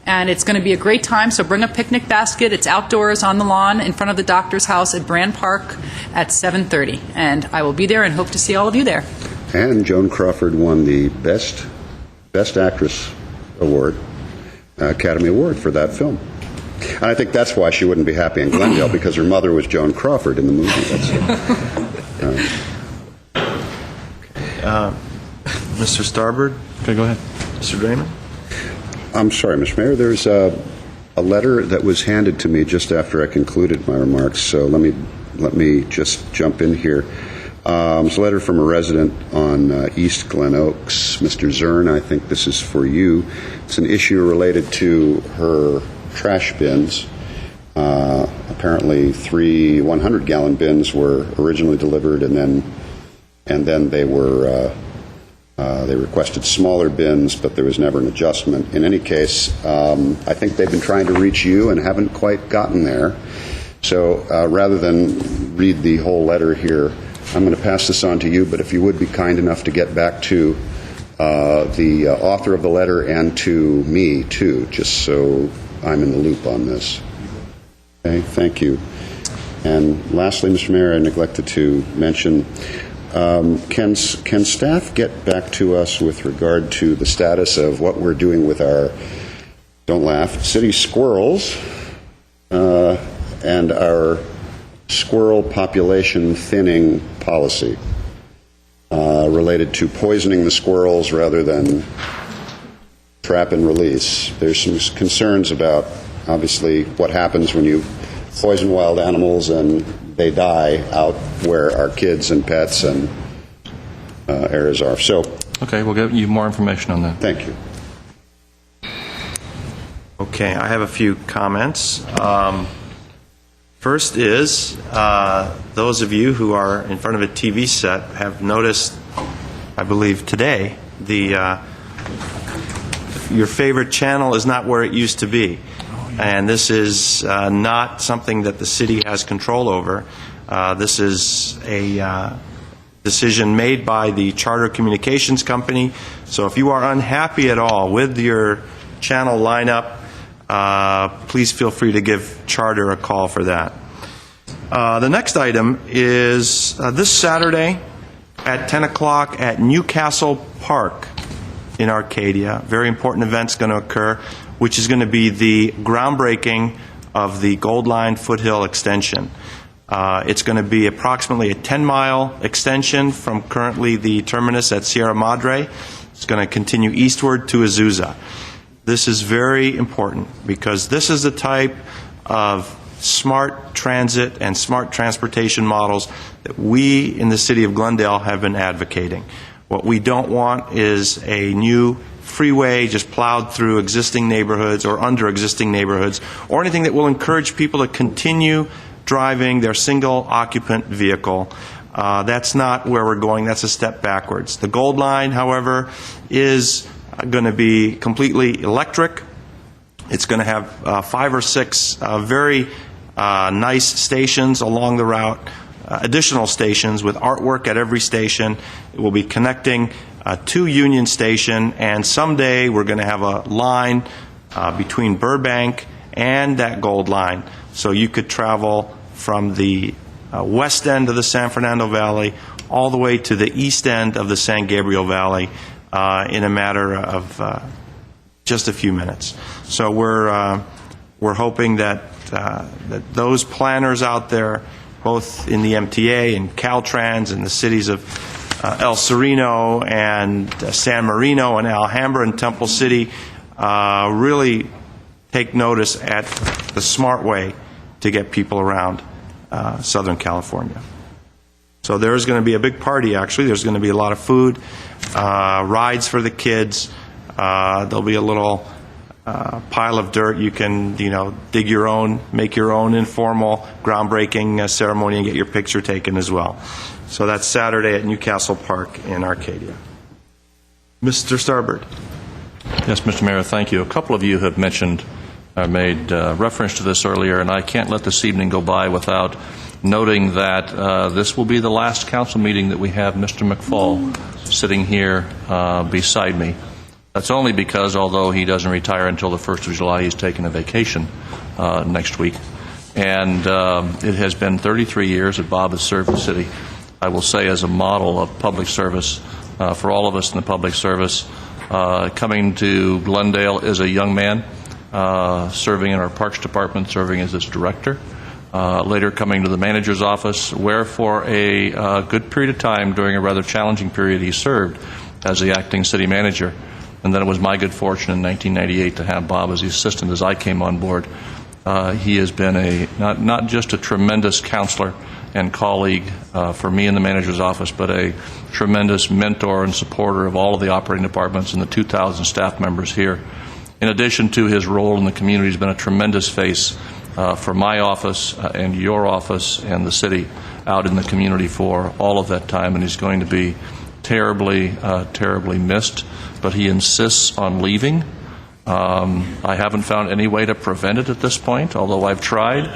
And it's going to be a great time, so bring a picnic basket. It's outdoors on the lawn in front of the doctor's house at Brand Park at 7:30. And I will be there and hope to see all of you there. And Joan Crawford won the Best Actress Award, Academy Award for that film. And I think that's why she wouldn't be happy in Glendale, because her mother was Joan Crawford in the movie. Mr. Starbird? Okay, go ahead. Mr. Draymond? I'm sorry, Mr. Mayor. There's a letter that was handed to me just after I concluded my remarks, so let me just jump in here. It's a letter from a resident on East Glen Oaks, Mr. Zern. I think this is for you. It's an issue related to her trash bins. Apparently 3 100-gallon bins were originally delivered, and then they requested smaller bins, but there was never an adjustment. In any case, I think they've been trying to reach you and haven't quite gotten there. So rather than read the whole letter here, I'm going to pass this on to you, but if you would be kind enough to get back to the author of the letter and to me, too, just so I'm in the loop on this. Okay, thank you. And lastly, Mr. Mayor, I neglected to mention, can staff get back to us with regard to the status of what we're doing with our, don't laugh, city squirrels and our squirrel population thinning policy related to poisoning the squirrels rather than trap and release? There's some concerns about, obviously, what happens when you poison wild animals and they die out where our kids and pets and areas are. So, Okay, we'll give you more information on that. thank you. Okay, I have a few comments. First is, those of you who are in front of a TV set have noticed, I believe today, your favorite channel is not where it used to be. And this is not something that the city has control over. This is a decision made by the Charter Communications Company. So if you are unhappy at all with your channel lineup, please feel free to give Charter a call for that. The next item is this Saturday at 10 o'clock at Newcastle Park in Arcadia. Very important event's going to occur, which is going to be the groundbreaking of the Gold Line Foothill extension. It's going to be approximately a 10-mile extension from currently the terminus at Sierra Madre. It's going to continue eastward to Azusa. This is very important because this is the type of smart transit and smart transportation models that we in the city of Glendale have been advocating. What we don't want is a new freeway just plowed through existing neighborhoods or under existing neighborhoods, or anything that will encourage people to continue driving their single occupant vehicle. That's not where we're going. That's a step backwards. The Gold Line, however, is going to be completely electric. It's going to have 5 or 6 very nice stations along the route, additional stations with artwork at every station. It will be connecting to Union Station, and someday we're going to have a line between Burbank and that Gold Line. So you could travel from the west end of the San Fernando Valley all the way to the east end of the San Gabriel Valley in a matter of just a few minutes. So we're hoping that those planners out there, both in the MTA and Caltrans and the cities of El Sereno and San Marino and Alhambra and Temple City, really take notice at the smart way to get people around Southern California. So there's going to be a big party, actually. There's going to be a lot of food, rides for the kids. There'll be a little pile of dirt. You can, dig your own, make your own informal groundbreaking ceremony and get your picture taken as well. So that's Saturday at Newcastle Park in Arcadia. Mr. Starbird. Yes, Mr. Mayor, thank you. A couple of you have mentioned, made reference to this earlier, and I can't let this evening go by without noting that this will be the last council meeting that we have Mr. McFall sitting here beside me. That's only because, although he doesn't retire until the 1st of July, he's taking a vacation next week. And it has been 33 years that Bob has served the city, I will say, as a model of public service for all of us in the public service. Coming to Glendale as a young man, serving in our Parks Department, serving as its director. Later coming to the manager's office, where for a good period of time during a rather challenging period he served as the acting city manager. And then it was my good fortune in 1998 to have Bob as the assistant as I came on board. He has been not just a tremendous counselor and colleague for me in the manager's office, but a tremendous mentor and supporter of all of the operating departments and the 2,000 staff members here. In addition to his role in the community, he's been a tremendous face for my office and your office and the city out in the community for all of that time, and he's going to be terribly, terribly missed, but he insists on leaving. I haven't found any way to prevent it at this point, although I've tried.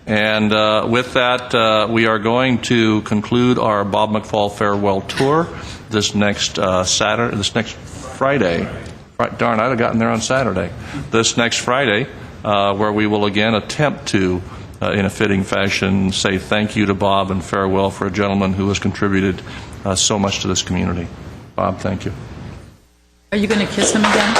And with that, we are going to conclude our Bob McFall farewell tour this next Friday. Darn, I'd have gotten there on Saturday. This next Friday, where we will again attempt to, in a fitting fashion, say thank you to Bob and farewell for a gentleman who has contributed so much to this community. Bob, thank you. Are you going to kiss him again?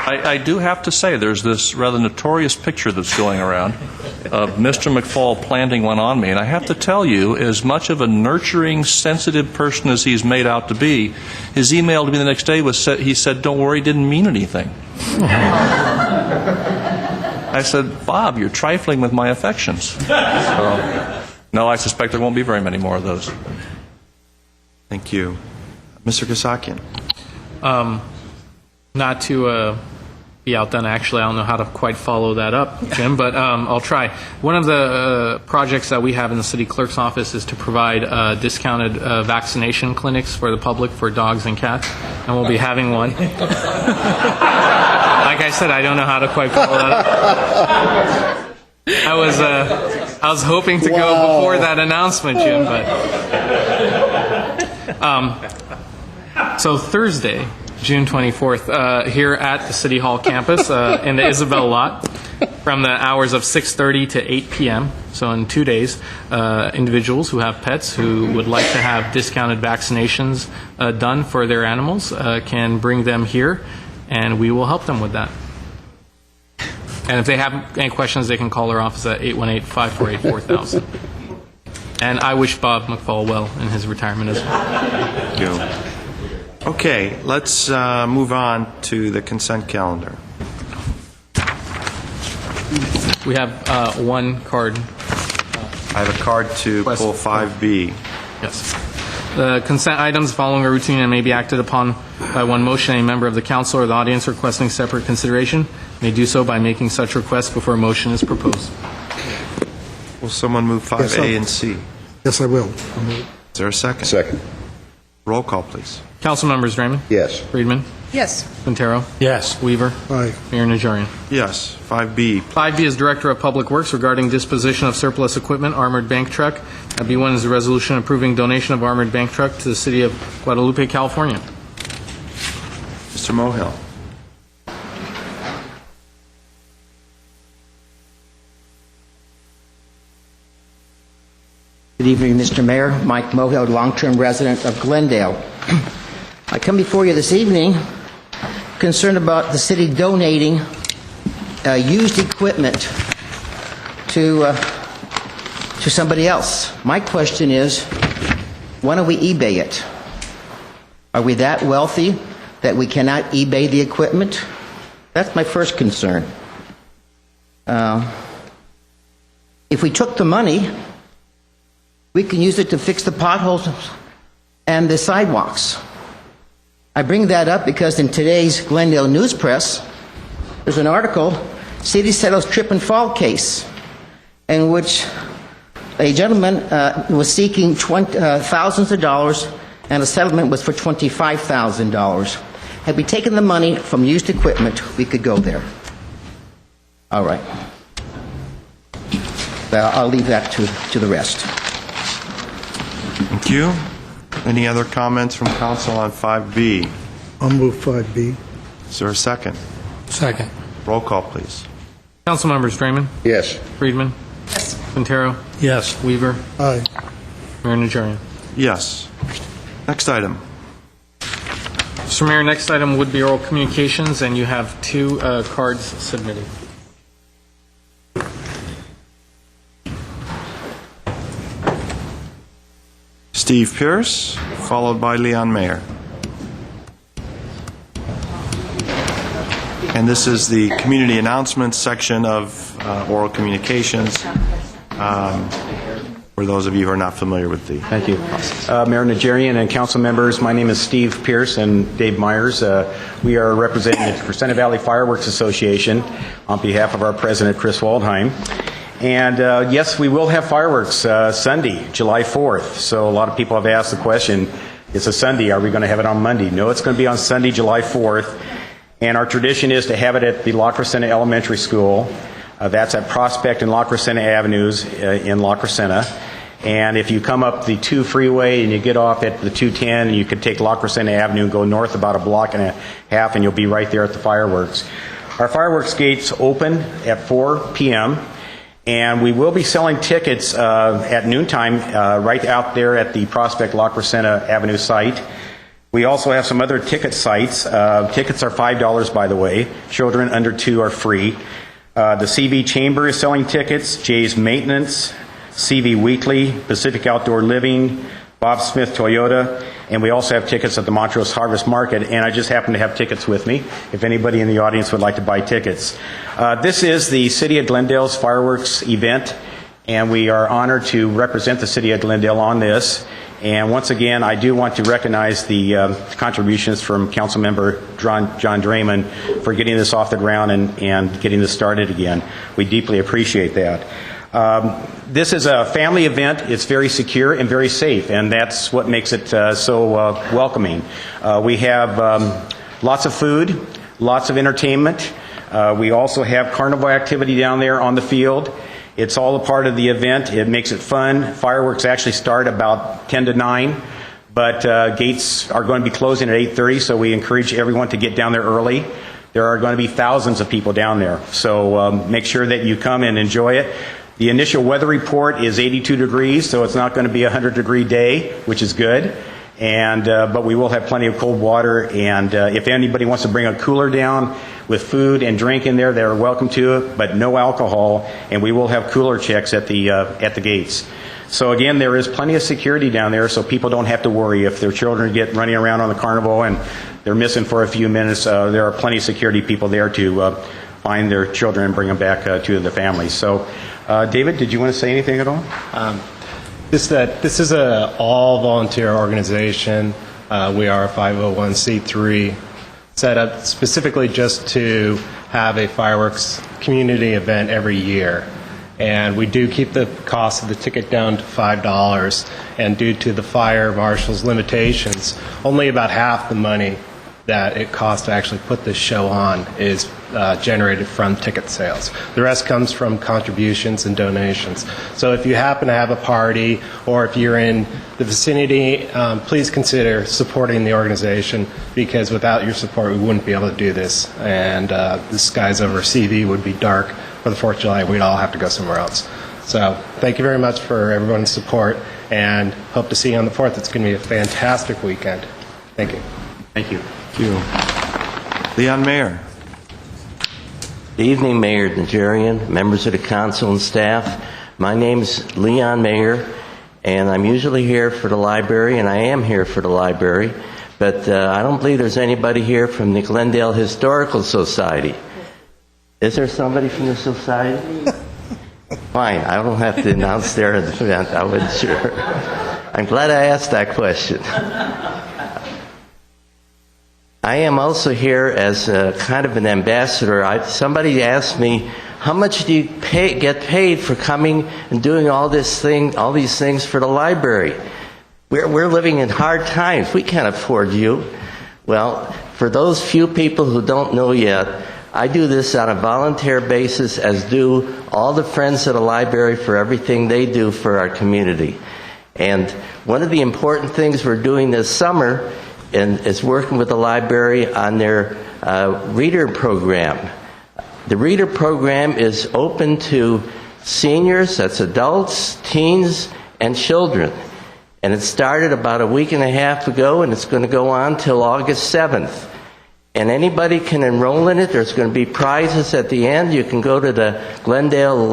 I do have to say, there's this rather notorious picture that's going around of Mr. McFall planting one on me. And I have to tell you, as much of a nurturing, sensitive person as he's made out to be, his email to me the next day he said, "Don't worry, didn't mean anything." I said, "Bob, you're trifling with my affections." So, no, I suspect there won't be very many more of those. Thank you. Mr. Kasakian. Not to be outdone, actually, I don't know how to quite follow that up, Jim, but I'll try. One of the projects that we have in the city clerk's office is to provide discounted vaccination clinics for the public for dogs and cats, and we'll be having one. Like I said, I don't know how to quite follow that up. I was hoping to go before that announcement, Jim, but so Thursday, June 24th, here at the City Hall campus in the Isabel lot from the hours of 6:30 to 8 p.m. So in 2 days, individuals who have pets who would like to have discounted vaccinations done for their animals can bring them here, and we will help them with that. And if they have any questions, they can call our office at 818-548-4000. And I wish Bob McFall well in his retirement as well. Thank you. Okay, let's move on to the consent calendar. We have one card. I have a card to pull 5B. Yes. The consent items following a routine and may be acted upon by one motion. Any member of the council or the audience requesting separate consideration may do so by making such request before a motion is proposed. Will someone move 5A and C? Yes, I will. Is there a second? Second. Roll call, please. Council members Draymond? Yes. Friedman? Yes. Quintero? Yes. Weaver? Aye. Mayor Najarian. Yes. 5B. 5B is Director of Public Works regarding disposition of surplus equipment, armored bank truck. B1 is a resolution approving donation of armored bank truck to the city of Guadalupe, California. Mr. Mohill. Good evening, Mr. Mayor. Mike Mohill, long-term resident of Glendale. I come before you this evening concerned about the city donating used equipment to somebody else. My question is, why don't we eBay it? Are we that wealthy that we cannot eBay the equipment? That's my first concern. If we took the money, we can use it to fix the potholes and the sidewalks. I bring that up because in today's Glendale News Press, there's an article, City Settles Trip and Fall Case, in which a gentleman was seeking thousands of dollars, and the settlement was for $25,000. Had we taken the money from used equipment, we could go there. All right. I'll leave that to the rest. Thank you. Any other comments from council on 5B? I'll move 5B. Is there a second? Second. Roll call, please. Council members Draymond? Yes. Friedman? Yes. Quintero? Yes. Weaver? Aye. Mayor Najarian. Yes. Next item. Mr. Mayor, next item would be oral communications, and you have two cards submitted. Steve Pierce, followed by Leon Mayer. And this is the community announcements section of oral communications. For those of you who are not familiar with the Thank you. Mayor Najarian and council members, my name is Steve Pierce and Dave Myers. We are representing the Crescenta Valley Fireworks Association on behalf of our president, Chris Waldheim. And yes, we will have fireworks Sunday, July 4th. So a lot of people have asked the question, it's a Sunday, are we going to have it on Monday? No, it's going to be on Sunday, July 4th. And our tradition is to have it at the La Crescenta Elementary School. That's at Prospect and La Crescenta Avenues in La Crescenta. And if you come up the 2 freeway and you get off at the 210, you could take La Crescenta Avenue and go north about a block and a half, and you'll be right there at the fireworks. Our fireworks gates open at 4 p.m., and we will be selling tickets at noontime right out there at the Prospect La Crescenta Avenue site. We also have some other ticket sites. Tickets are $5, by the way. Children under 2 are free. The CV Chamber is selling tickets, Jay's Maintenance, CV Weekly, Pacific Outdoor Living, Bob Smith Toyota, and we also have tickets at the Montrose Harvest Market, and I just happen to have tickets with me if anybody in the audience would like to buy tickets. This is the City of Glendale's fireworks event, and we are honored to represent the City of Glendale on this. And once again, I do want to recognize the contributions from Councilmember John Draymond for getting this off the ground and getting this started again. We deeply appreciate that. This is a family event. It's very secure and very safe, and that's what makes it so welcoming. We have lots of food, lots of entertainment. We also have carnival activity down there on the field. It's all a part of the event. It makes it fun. Fireworks actually start about 10 to 9, but gates are going to be closing at 8:30, so we encourage everyone to get down there early. There are going to be thousands of people down there, so make sure that you come and enjoy it. The initial weather report is 82 degrees, so it's not going to be a 100-degree day, which is good. And but we will have plenty of cold water, and if anybody wants to bring a cooler down with food and drink in there, they're welcome to it, but no alcohol, and we will have cooler checks at the gates. So again, there is plenty of security down there, so people don't have to worry if their children get running around on the carnival and they're missing for a few minutes. There are plenty of security people there to find their children and bring them back to the families. So, David, did you want to say anything at all? This is an all-volunteer organization. We are a 501c3 set up specifically just to have a fireworks community event every year. And we do keep the cost of the ticket down to $5, and due to the fire marshal's limitations, only about half the money that it costs to actually put this show on is generated from ticket sales. The rest comes from contributions and donations. So if you happen to have a party, or if you're in the vicinity, please consider supporting the organization, because without your support we wouldn't be able to do this, and the skies over CV would be dark for the 4th of July. We'd all have to go somewhere else. So thank you very much for everyone's support, and hope to see you on the 4th. It's going to be a fantastic weekend. Thank you. Thank you. Thank you. Leon Mayer. Good evening, Mayor Najarian, members of the council and staff. My name is Leon Mayer, and I'm usually here for the library, and I am here for the library, but I don't believe there's anybody here from the Glendale Historical Society. Is there somebody from the society? Fine, I don't have to announce their event. I wasn't sure. I'm glad I asked that question. I am also here as a kind of an ambassador. Somebody asked me, how much do you get paid for coming and doing all these things for the library? We're living in hard times. We can't afford you. Well, for those few people who don't know yet, I do this on a volunteer basis, as do all the friends of the library for everything they do for our community. And one of the important things we're doing this summer is working with the library on their reader program. The reader program is open to seniors, that's adults, teens, and children. And it started about a week and a half ago, and it's going to go on till August 7th. And anybody can enroll in it. There's going to be prizes at the end. You can go to the Glendale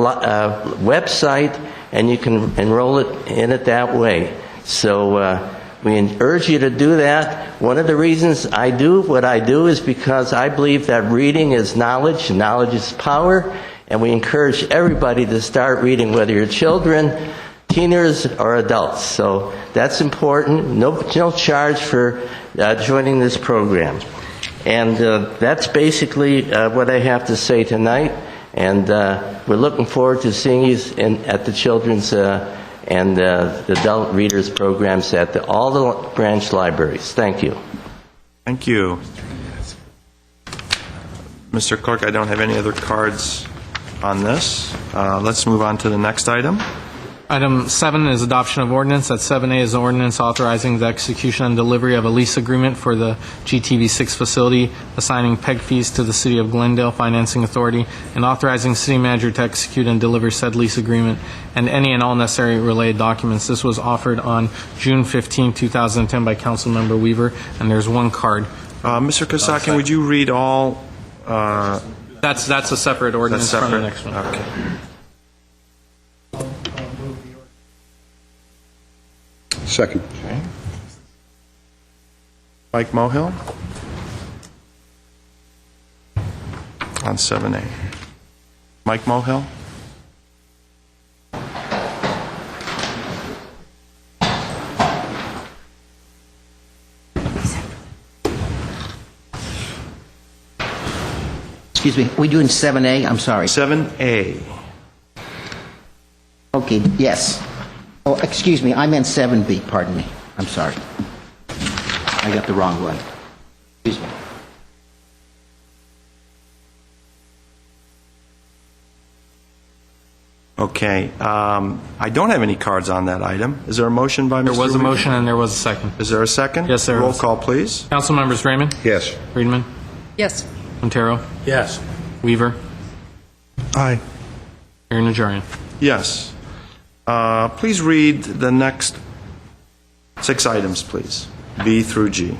website, and you can enroll in it that way. So we urge you to do that. One of the reasons I do what I do is because I believe that reading is knowledge, and knowledge is power, and we encourage everybody to start reading, whether you're children, teenagers, or adults. So that's important. No charge for joining this program. And that's basically what I have to say tonight. And we're looking forward to seeing you at the children's and the adult readers programs at all the branch libraries. Thank you. Thank you. Mr. Clerk, I don't have any other cards on this. Let's move on to the next item. Item 7 is adoption of ordinance. At 7A is the ordinance authorizing the execution and delivery of a lease agreement for the GTV6 facility, assigning PEG fees to the City of Glendale Financing Authority, and authorizing city manager to execute and deliver said lease agreement and any and all necessary related documents. This was offered on June 15, 2010 by Councilmember Weaver, and there's one card. Mr. Kosakian, would you read all? That's a separate ordinance from the next one. Okay. Second. Okay. Mike Mohill on 7A. Mike Mohill. Excuse me, we doing 7A? I'm sorry. 7A. Okay, yes. Oh, excuse me, I meant 7B, pardon me. I'm sorry. I got the wrong one. Excuse me. Okay. I don't have any cards on that item. Is there a motion by Mr. There was a Weaver? motion and there was a second. Is there a second? Yes, there Roll is. call, please. Council members Raymond? Yes. Friedman? Yes. Montero? Yes. Weaver? Aye. Mayor Najarian? Yes. Please read the next 6 items, please. B through G.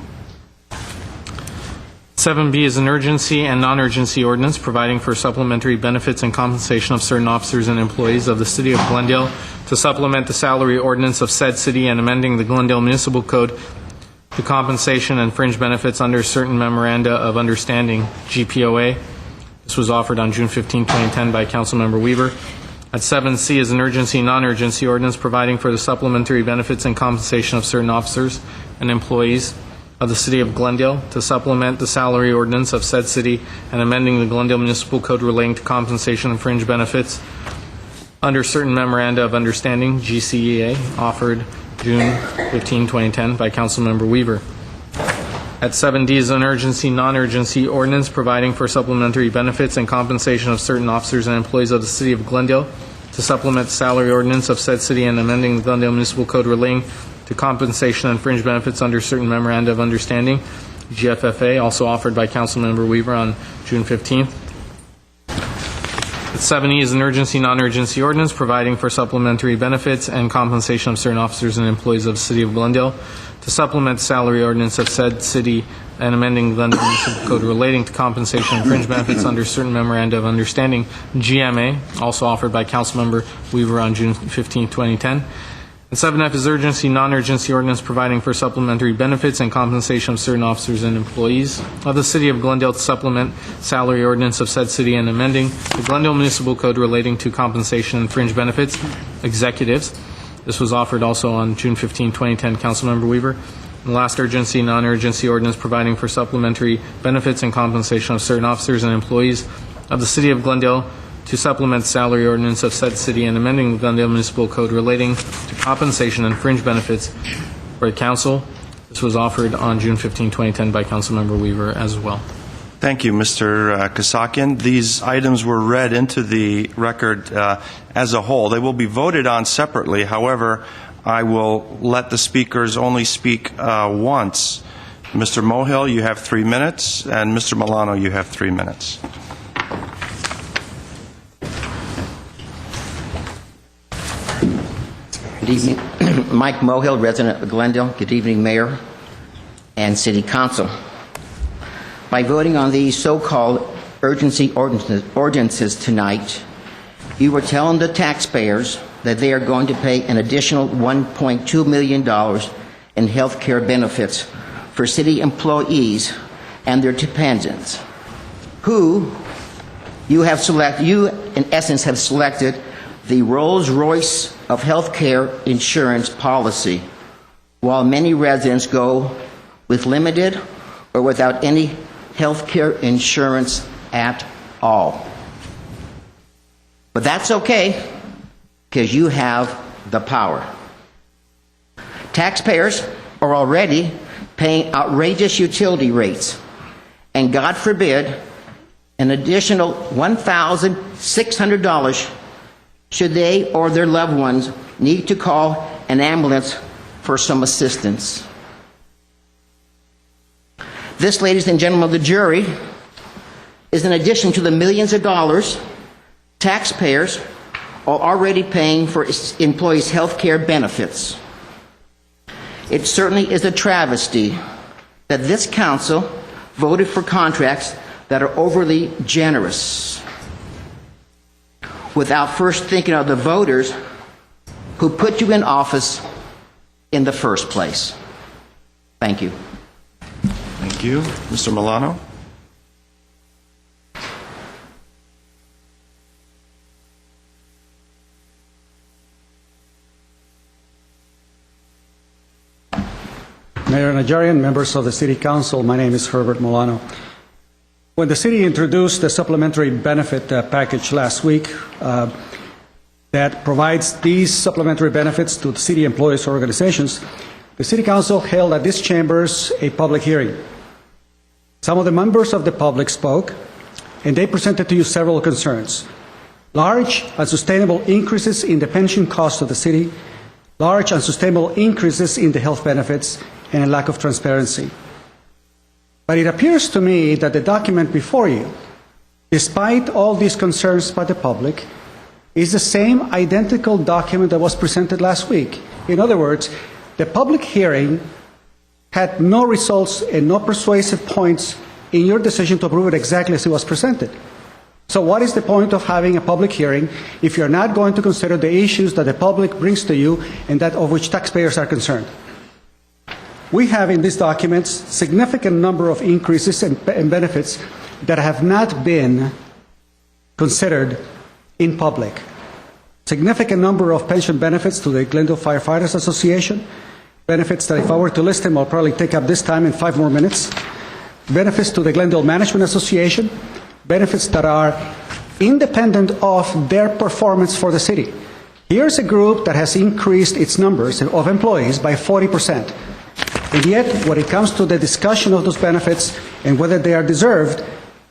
7B is an urgency and non-urgency ordinance providing for supplementary benefits and compensation of certain officers and employees of the City of Glendale to supplement the salary ordinance of said city and amending the Glendale Municipal Code to compensation and fringe benefits under certain memoranda of understanding, GPOA. This was offered on June 15, 2010 by Councilmember Weaver. At 7C is an urgency, non-urgency ordinance providing for the supplementary benefits and compensation of certain officers and employees of the City of Glendale to supplement the salary ordinance of said city and amending the Glendale Municipal Code relating to compensation and fringe benefits under certain memoranda of understanding, GCEA, offered June 15, 2010, by Councilmember Weaver. At 7D is an urgency, non-urgency ordinance providing for supplementary benefits and compensation of certain officers and employees of the City of Glendale to supplement the salary ordinance of said city and amending the Glendale Municipal Code relating to compensation and fringe benefits under certain memoranda of understanding, GFFA, also offered by Councilmember Weaver on June 15th. At 7E is an urgency, non-urgency ordinance providing for supplementary benefits and compensation of certain officers and employees of the City of Glendale to supplement the salary ordinance of said city and amending the Glendale Municipal Code relating to compensation and fringe benefits under certain memoranda of understanding, GMA, also offered by Councilmember Weaver on June 15, 2010. And 7F is urgency, non-urgency ordinance providing for supplementary benefits and compensation of certain officers and employees of the City of Glendale to supplement salary ordinance of said city and amending the Glendale Municipal Code relating to compensation and fringe benefits, executives. This was offered also on June 15, 2010, Councilmember Weaver. And the last urgency, non-urgency ordinance providing for supplementary benefits and compensation of certain officers and employees of the City of Glendale to supplement salary ordinance of said city and amending the Glendale Municipal Code relating to compensation and fringe benefits for the council. This was offered on June 15, 2010 by Councilmember Weaver as well. Thank you, Mr. Kasakian. These items were read into the record as a whole. They will be voted on separately. However, I will let the speakers only speak once. Mr. Mohill, you have 3 minutes, and Mr. Milano, you have 3 minutes. Good evening. Mike Mohill, resident of Glendale. Good evening, Mayor and City Council. By voting on these so-called urgency ordinances tonight, you were telling the taxpayers that they are going to pay an additional $1.2 million in health care benefits for city employees and their dependents, who you in essence have selected the Rolls-Royce of health care insurance policy, while many residents go with limited or without any health care insurance at all. But that's okay, because you have the power. Taxpayers are already paying outrageous utility rates, and God forbid, an additional $1,600 should they or their loved ones need to call an ambulance for some assistance. This, ladies and gentlemen of the jury, is in addition to the millions of dollars taxpayers are already paying for employees' health care benefits. It certainly is a travesty that this council voted for contracts that are overly generous without first thinking of the voters who put you in office in the first place. Thank you. Thank you. Mr. Milano? Mayor Najarian, members of the City Council, my name is Herbert Milano. When the city introduced the supplementary benefit package last week that provides these supplementary benefits to the city employees or organizations, the City Council held at these chambers a public hearing. Some of the members of the public spoke, and they presented to you several concerns. Large, unsustainable increases in the pension cost of the city, large, unsustainable increases in the health benefits, and a lack of transparency. But it appears to me that the document before you, despite all these concerns by the public, is the same identical document that was presented last week. In other words, the public hearing had no results and no persuasive points in your decision to approve it exactly as it was presented. So what is the point of having a public hearing if you're not going to consider the issues that the public brings to you and that of which taxpayers are concerned? We have in these documents significant number of increases and benefits that have not been considered in public. Significant number of pension benefits to the Glendale Firefighters Association, benefits that if I were to list them, I'll probably take up this time in 5 more minutes. Benefits to the Glendale Management Association, benefits that are independent of their performance for the city. Here's a group that has increased its numbers of employees by 40%. And yet, when it comes to the discussion of those benefits and whether they are deserved,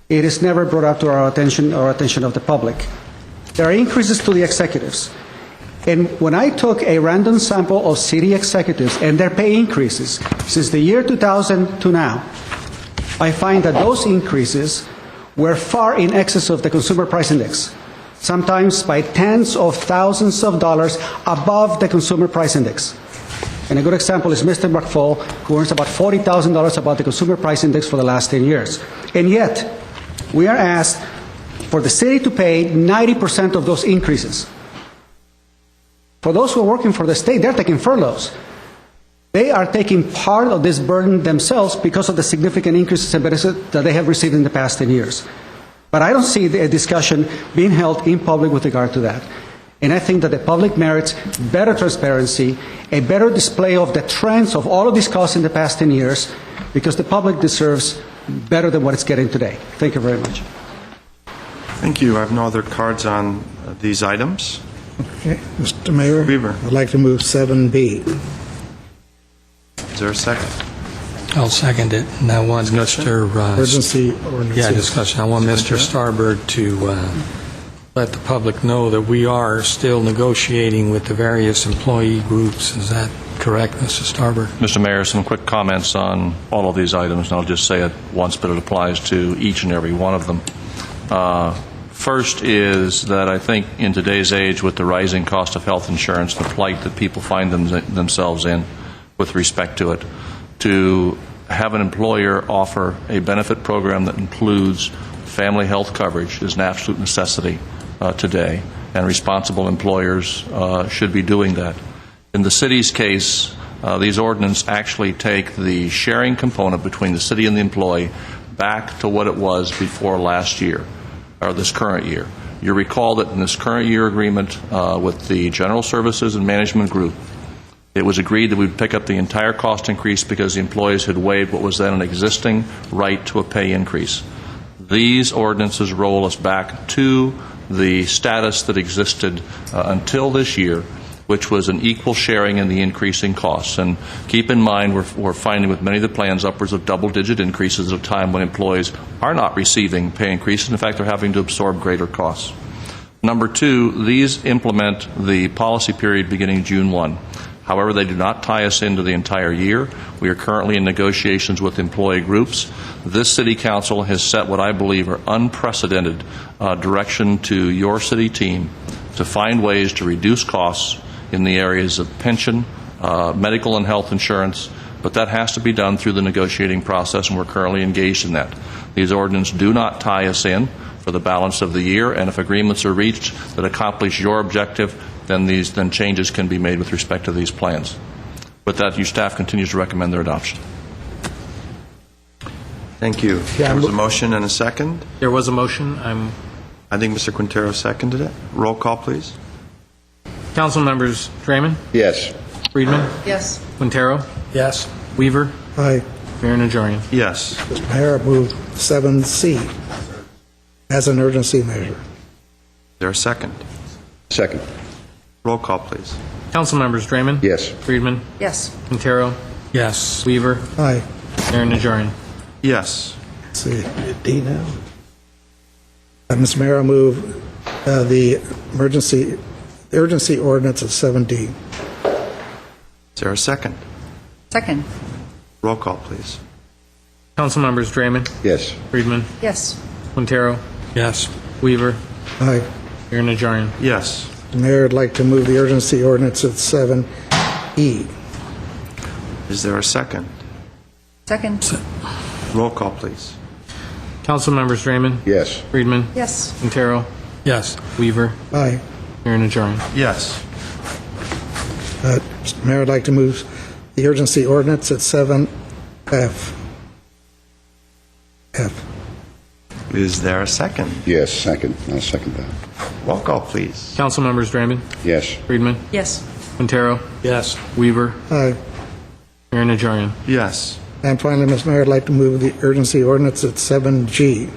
it is never brought up to our attention or attention of the public. There are increases to the executives. And when I took a random sample of city executives and their pay increases since the year 2000 to now, I find that those increases were far in excess of the consumer price index, sometimes by tens of thousands of dollars above the consumer price index. And a good example is Mr. McFall, who earns about $40,000 above the consumer price index for the last 10 years. And yet, we are asked for the city to pay 90% of those increases. For those who are working for the state, they're taking furloughs. They are taking part of this burden themselves because of the significant increases in benefits that they have received in the past 10 years. But I don't see a discussion being held in public with regard to that. And I think that the public merits better transparency, a better display of the trends of all of these costs in the past 10 years, because the public deserves better than what it's getting today. Thank you very much. Thank you. I have no other cards on these items. Okay, Mr. Mayor, Weaver. I'd like to move 7B. Is there a second? I'll second it. And I want Mr. Emergency ordinance. Yeah, discussion. I want Mr. Starbird to let the public know that we are still negotiating with the various employee groups. Is that correct, Mr. Starbird? Mr. Mayor, some quick comments on all of these items, and I'll just say it once, but it applies to each and every one of them. First is that I think in today's age, with the rising cost of health insurance, the plight that people find themselves in with respect to it, to have an employer offer a benefit program that includes family health coverage is an absolute necessity today, and responsible employers should be doing that. In the city's case, these ordinances actually take the sharing component between the city and the employee back to what it was before last year, or this current year. You recall that in this current year agreement with the General Services and Management Group, it was agreed that we would pick up the entire cost increase because the employees had waived what was then an existing right to a pay increase. These ordinances roll us back to the status that existed until this year, which was an equal sharing in the increasing costs. And keep in mind, we're finding with many of the plans upwards of double-digit increases at a time when employees are not receiving pay increases. In fact, they're having to absorb greater costs. Number two, these implement the policy period beginning June 1. However, they do not tie us into the entire year. We are currently in negotiations with employee groups. This City Council has set what I believe are unprecedented direction to your city team to find ways to reduce costs in the areas of pension, medical and health insurance, but that has to be done through the negotiating process, and we're currently engaged in that. These ordinances do not tie us in for the balance of the year, and if agreements are reached that accomplish your objective, then changes can be made with respect to these plans. With that, your staff continues to recommend their adoption. Thank you. There was a motion and a second. There was a motion. I think Mr. Quintero seconded it. Roll call, please. Council members Draymond? Yes. Friedman? Yes. Quintero? Yes. Weaver? Aye. Mayor Najarian? Yes. Mr. Mayor, I move 7C as an urgency measure. Is there a second? Second. Roll call, please. Council members Draymond? Yes. Friedman? Yes. Quintero? Yes. Weaver? Aye. Mayor Najarian? Yes. Let's see, D now. Mr. Mayor, I move the urgency ordinance of 7D. Is there a second? Second. Roll call, please. Council members Draymond? Yes. Friedman? Yes. Quintero? Yes. Weaver? Aye. Mayor Najarian? Yes. Mayor, I'd like to move the urgency ordinance at 7E. Is there a second? Second. Roll call, please. Council members Draymond? Yes. Friedman? Yes. Quintero? Yes. Weaver? Aye. Mayor Najarian? Yes. Mr. Mayor, I'd like to move the urgency ordinance at 7F. F. Is there a second? Yes, second. I'll second that. Roll call, please. Council members Draymond? Yes. Friedman? Yes. Quintero? Yes. Weaver? Aye. Mayor Najarian? Yes. And finally, Mr. Mayor, I'd like to move the urgency ordinance at 7G.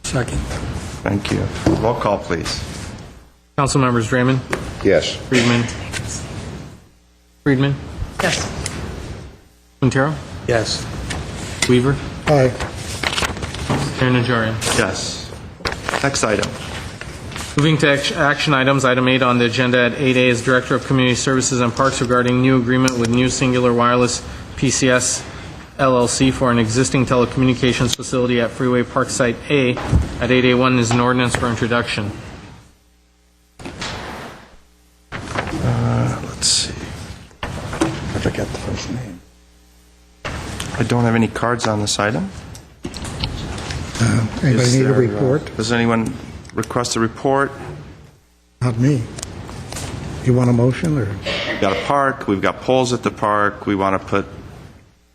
Second. Thank you. Roll call, please. Council members Draymond, Yes. Friedman, Yes. Quintero, Yes. Weaver, Aye. Mayor Najarian. Yes. Next item. Moving to action items, item 8 on the agenda at 8A is Director of Community Services and Parks regarding new agreement with New Singular Wireless PCS LLC for an existing telecommunications facility at Freeway Park Site A at 8A1 is an ordinance for introduction. Let's see. I forget the first name. I don't have any cards on this item. Anybody Is need a there, report? Does anyone request a report? Not me. You want a motion, or? We've got a park, we've got poles at the park, we want to put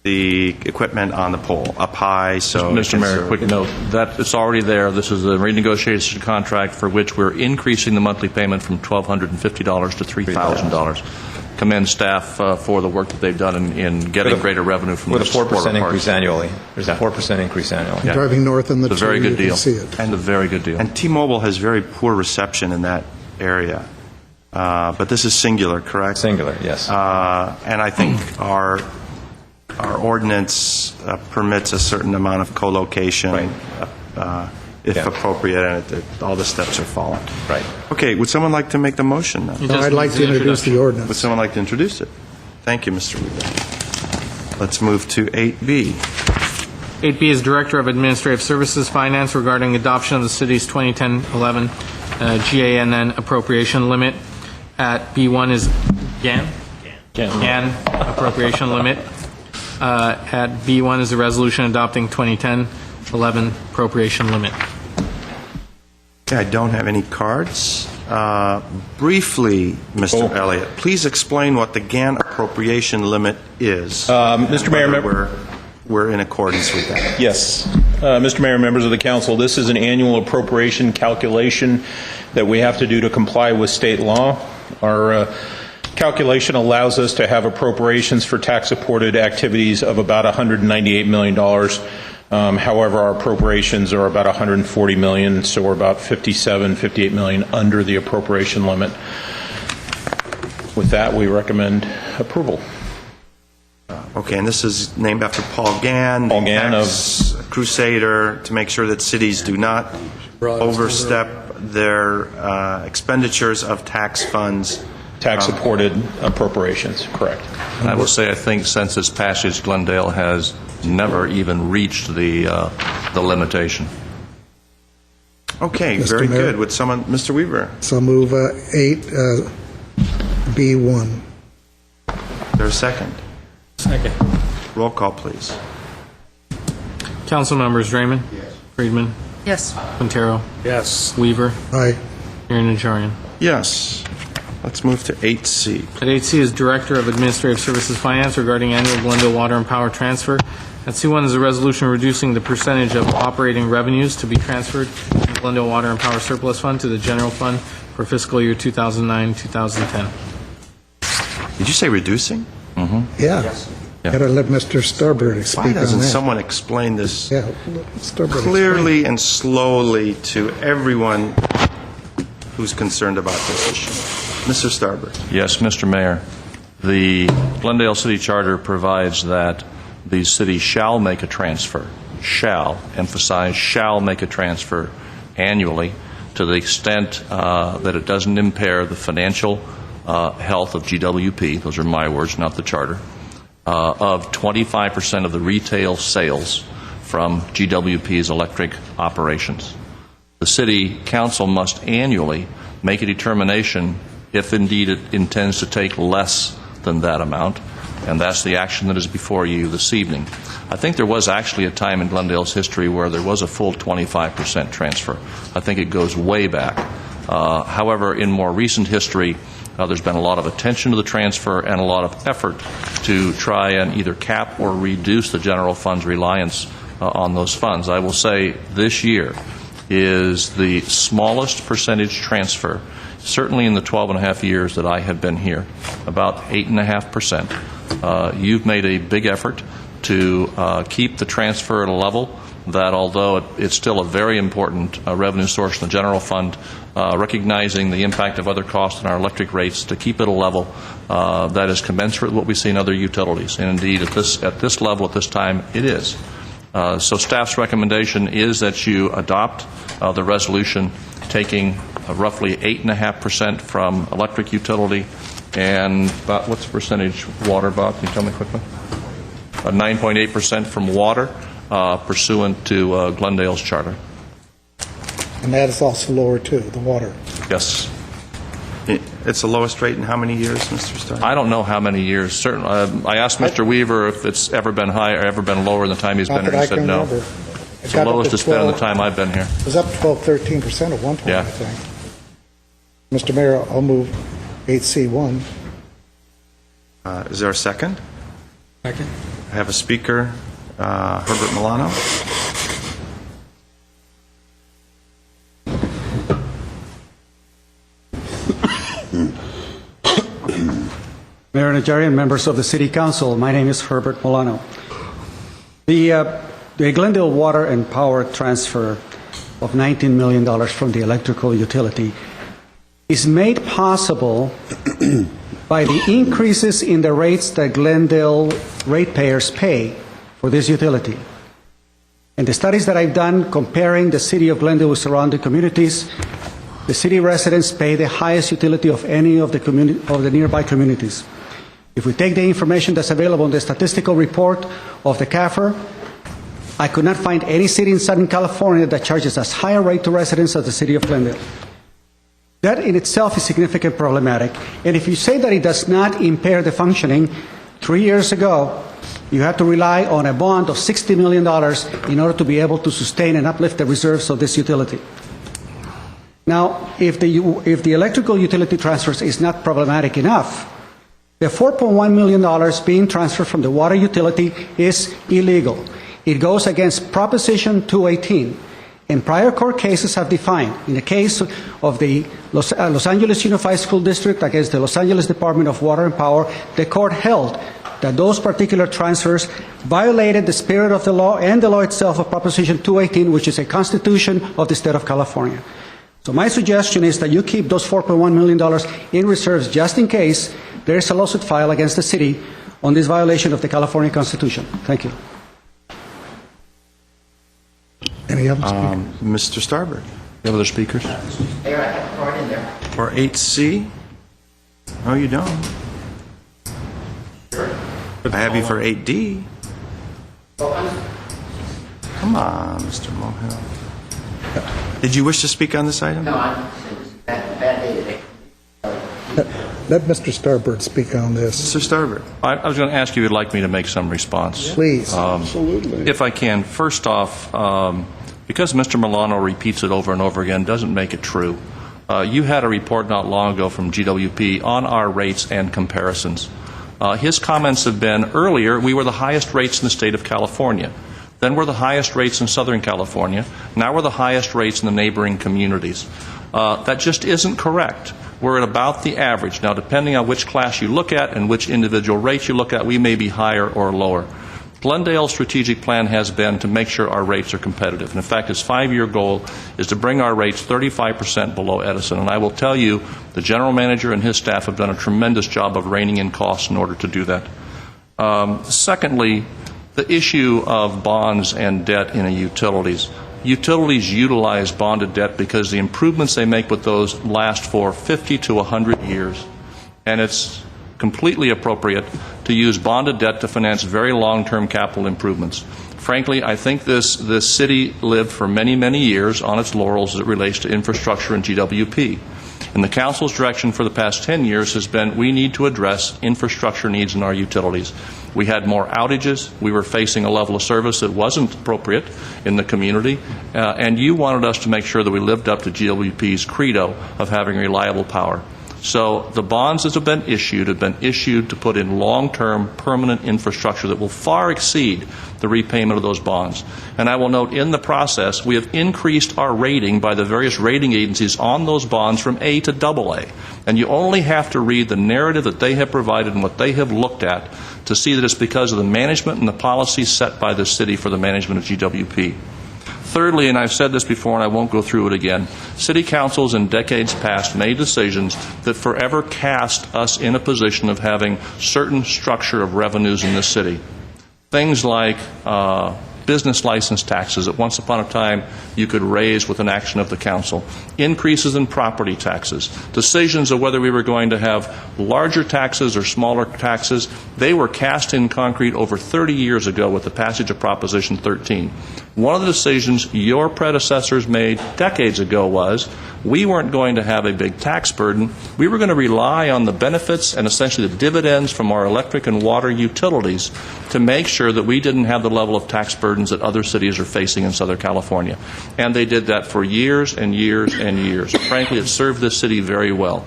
the equipment on the pole up high, so... Mr. Mayor, quick note, that it's already there. This is a renegotiation contract for which we're increasing the monthly payment from $1,250 to $3,000. Commend staff for the work that they've done in getting greater revenue from With a the support 4% of increase parks. annually. There's a 4% increase annually. Yeah. Driving north in the It's a very tree, good you deal. can see it. And a very good deal. And T-Mobile has very poor reception in that area. But this is singular, correct? Singular, yes. And I think our ordinance permits a certain amount of co-location, if appropriate, and all the steps are followed. Right. Okay, would someone like to make the motion then? No, I'd like to introduce the Would ordinance. someone like to introduce it? Thank you, Mr. Weaver. Let's move to 8B. 8B is Director of Administrative Services Finance regarding adoption of the city's 2010-11 GANN appropriation limit. At B1 is GAN appropriation limit. At B1 is the resolution adopting 2010-11 appropriation limit. Okay, I don't have any cards. Briefly, Mr. Elliott, please explain what the GAN appropriation limit is. Mr. Mayor, whether we're in accordance with that. Yes. Mr. Mayor, members of the council, this is an annual appropriation calculation that we have to do to comply with state law. Our calculation allows us to have appropriations for tax-supported activities of about $198 million. However, our appropriations are about $140 million, so we're about $58 million under the appropriation limit. With that, we recommend approval. Okay, and this is named after Paul Gann, the tax crusader, to make sure that cities do not overstep their expenditures of tax funds. Tax-supported appropriations, correct. And I will say, I think since its passage, Glendale has never even reached the limitation. Okay, Mr. very Mayor? good. Would someone, Mr. Weaver, So move 8B1. is there a second? Second. Roll call, please. Council members Draymond, Friedman, Yes. Quintero, Yes. Weaver, Aye. Mayor Najarian. Yes. Let's move to 8C. At 8C is Director of Administrative Services Finance regarding annual Glendale water and power transfer. At C1 is a resolution reducing the percentage of operating revenues to be transferred from the Glendale Water and Power Surplus Fund to the General Fund for fiscal year 2009-2010. Did you say reducing? Yeah. Got to let Mr. Starbird speak Why on doesn't that. someone explain this Yeah, Starbird clearly and slowly to everyone who's concerned about this issue? Mr. Starbird. Yes, Mr. Mayor. The Glendale City Charter provides that the city shall make a transfer, shall, emphasize, shall make a transfer annually to the extent that it doesn't impair the financial health of GWP, those are my words, not the charter, of 25% of the retail sales from GWP's electric operations. The City Council must annually make a determination if indeed it intends to take less than that amount, and that's the action that is before you this evening. I think there was actually a time in Glendale's history where there was a full 25% transfer. I think it goes way back. However, in more recent history, there's been a lot of attention to the transfer and a lot of effort to try and either cap or reduce the general fund's reliance on those funds. I will say this year is the smallest percentage transfer, certainly in the 12 and a half years that I have been here, about 8.5%. You've made a big effort to keep the transfer at a level that although it's still a very important revenue source in the general fund, recognizing the impact of other costs on our electric rates, to keep it a level that is commensurate with what we see in other utilities. And indeed, at this level, at this time, it is. So staff's recommendation is that you adopt the resolution taking roughly 8.5% from electric utility and about, what's the percentage water, Bob? Can you tell me quickly? 9.8% from water pursuant to Glendale's charter. And that is also lower too, the water. Yes. It's the lowest rate in how many years, Mr. Starr? I don't know how many years. Certainly, I asked Mr. Weaver if it's ever been higher, ever been lower in the time he's been here. He said no. It's the lowest it's been in the time I've been here. It was up 12-13% at one point, I think. Mr. Mayor, I'll move 8C1. Is there a second? Second. I have a speaker, Herbert Milano. Mayor Najarian, members of the City Council, my name is Herbert Milano. The Glendale water and power transfer of $19 million from the electrical utility is made possible by the increases in the rates that Glendale ratepayers pay for this utility. And the studies that I've done comparing the city of Glendale with surrounding communities, the city residents pay the highest utility of any of the nearby communities. If we take the information that's available in the statistical report of the CAFR, I could not find any city in Southern California that charges as high a rate to residents as the city of Glendale. That in itself is significantly problematic. And if you say that it does not impair the functioning, 3 years ago, you had to rely on a bond of $60 million in order to be able to sustain and uplift the reserves of this utility. Now, if the electrical utility transfers is not problematic enough, the $4.1 million being transferred from the water utility is illegal. It goes against Proposition 218. And prior court cases have defined, in the case of the Los Angeles Unified School District against the Los Angeles Department of Water and Power, the court held that those particular transfers violated the spirit of the law and the law itself of Proposition 218, which is a constitution of the state of California. So my suggestion is that you keep those $4.1 million in reserves just in case there is a lawsuit filed against the city on this violation of the California Constitution. Thank you. Any other speakers? Mr. Starbird. You have other speakers? Mayor, I have a card in there. For 8C? No, you don't. I have you for 8D. Come on, Mr. Mohill. Did you wish to speak on this item? No, I'm bad day today. Let Mr. Starbird speak on this. Mr. Starbird. I was going to ask you if you'd like me to make some response. Please. Absolutely. If I can. First off, because Mr. Milano repeats it over and over again, doesn't make it true. You had a report not long ago from GWP on our rates and comparisons. His comments have been, earlier, we were the highest rates in the state of California. Then we're the highest rates in Southern California. Now we're the highest rates in the neighboring communities. That just isn't correct. We're at about the average. Now, depending on which class you look at and which individual rate you look at, we may be higher or lower. Glendale's strategic plan has been to make sure our rates are competitive. And in fact, his 5-year goal is to bring our rates 35% below Edison. And I will tell you, the general manager and his staff have done a tremendous job of reining in costs in order to do that. Secondly, the issue of bonds and debt in utilities. Utilities utilize bonded debt because the improvements they make with those last for 50 to 100 years. And it's completely appropriate to use bonded debt to finance very long-term capital improvements. Frankly, I think this city lived for many, many years on its laurels as it relates to infrastructure and GWP. And the Council's direction for the past 10 years has been we need to address infrastructure needs in our utilities. We had more outages. We were facing a level of service that wasn't appropriate in the community. And you wanted us to make sure that we lived up to GWP's credo of having reliable power. So the bonds that have been issued to put in long-term permanent infrastructure that will far exceed the repayment of those bonds. And I will note in the process, we have increased our rating by the various rating agencies on those bonds from A to AA. And you only have to read the narrative that they have provided and what they have looked at to see that it's because of the management and the policies set by the city for the management of GWP. Thirdly, and I've said this before and I won't go through it again, city councils in decades past made decisions that forever cast us in a position of having certain structure of revenues in this city. Things like business license taxes that once upon a time you could raise with an action of the council, increases in property taxes, decisions of whether we were going to have larger taxes or smaller taxes, they were cast in concrete over 30 years ago with the passage of Proposition 13. One of the decisions your predecessors made decades ago was we weren't going to have a big tax burden. We were going to rely on the benefits and essentially the dividends from our electric and water utilities to make sure that we didn't have the level of tax burdens that other cities are facing in Southern California. And they did that for years and years and years. Frankly, it served this city very well.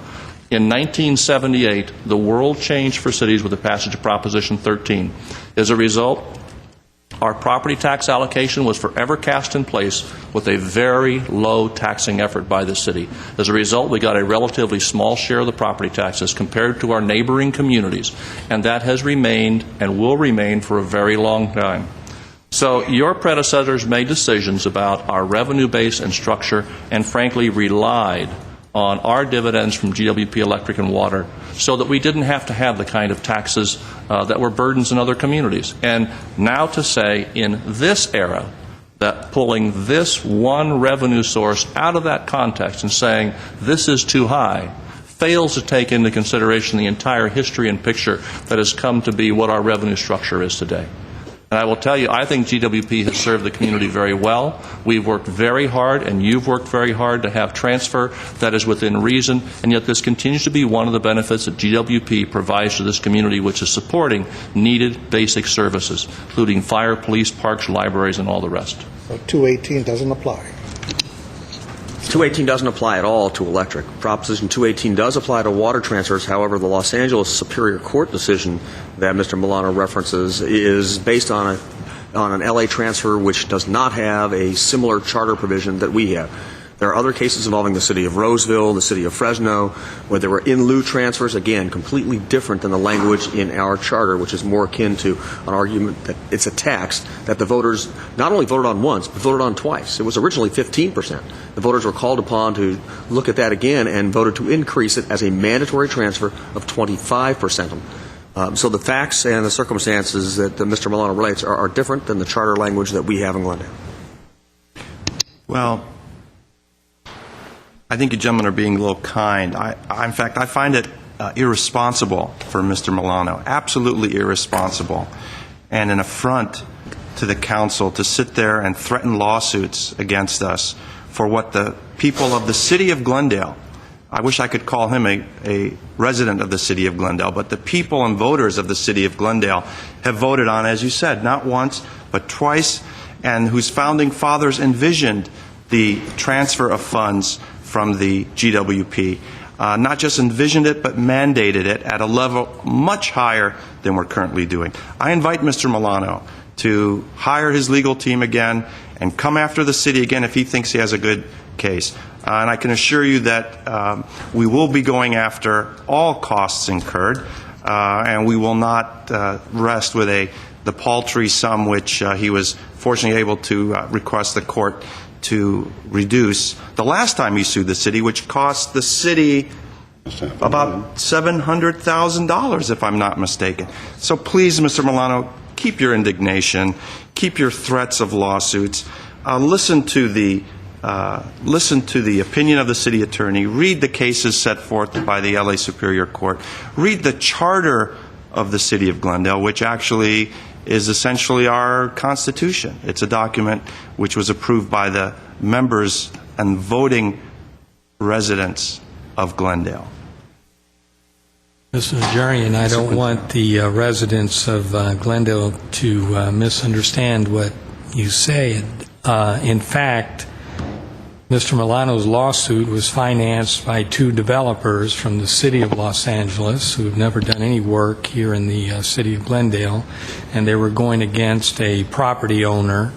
In 1978, the world changed for cities with the passage of Proposition 13. As a result, our property tax allocation was forever cast in place with a very low taxing effort by the city. As a result, we got a relatively small share of the property taxes compared to our neighboring communities, and that has remained and will remain for a very long time. So your predecessors made decisions about our revenue base and structure and frankly relied on our dividends from GWP Electric and Water so that we didn't have to have the kind of taxes that were burdens in other communities. And now to say in this era that pulling this one revenue source out of that context and saying this is too high fails to take into consideration the entire history and picture that has come to be what our revenue structure is today. And I will tell you, I think GWP has served the community very well. We've worked very hard, and you've worked very hard to have transfer that is within reason, and yet this continues to be one of the benefits that GWP provides to this community, which is supporting needed basic services, including fire, police, parks, libraries, and all the rest. So 218 doesn't apply. 218 doesn't apply at all to electric. Proposition 218 does apply to water transfers. However, the Los Angeles Superior Court decision that Mr. Milano references is based on an LA transfer which does not have a similar charter provision that we have. There are other cases involving the city of Roseville, the city of Fresno, where there were in lieu transfers, again, completely different than the language in our charter, which is more akin to an argument that it's a tax that the voters not only voted on once, but voted on twice. It was originally 15%. The voters were called upon to look at that again and voted to increase it as a mandatory transfer of 25%. So the facts and the circumstances that Mr. Milano relates are different than the charter language that we have in Glendale. Well, I think you gentlemen are being a little kind. In fact, I find it irresponsible for Mr. Milano, absolutely irresponsible, and an affront to the council to sit there and threaten lawsuits against us for what the people of the city of Glendale, I wish I could call him a resident of the city of Glendale, but the people and voters of the city of Glendale have voted on, as you said, not once, but twice, and whose founding fathers envisioned the transfer of funds from the GWP. Not just envisioned it, but mandated it at a level much higher than we're currently doing. I invite Mr. Milano to hire his legal team again and come after the city again if he thinks he has a good case. And I can assure you that we will be going after all costs incurred, and we will not rest with the paltry sum which he was fortunately able to request the court to reduce the last time he sued the city, which cost the city about $700,000, if I'm not mistaken. So please, Mr. Milano, keep your indignation, keep your threats of lawsuits, listen to the opinion of the city attorney, read the cases set forth by the LA Superior Court, read the charter of the city of Glendale, which actually is essentially our Constitution. It's a document which was approved by the members and voting residents of Glendale. Mr. Najarian, I don't want the residents of Glendale to misunderstand what you say. In fact, Mr. Milano's lawsuit was financed by two developers from the city of Los Angeles who have never done any work here in the city of Glendale, and they were going against a property owner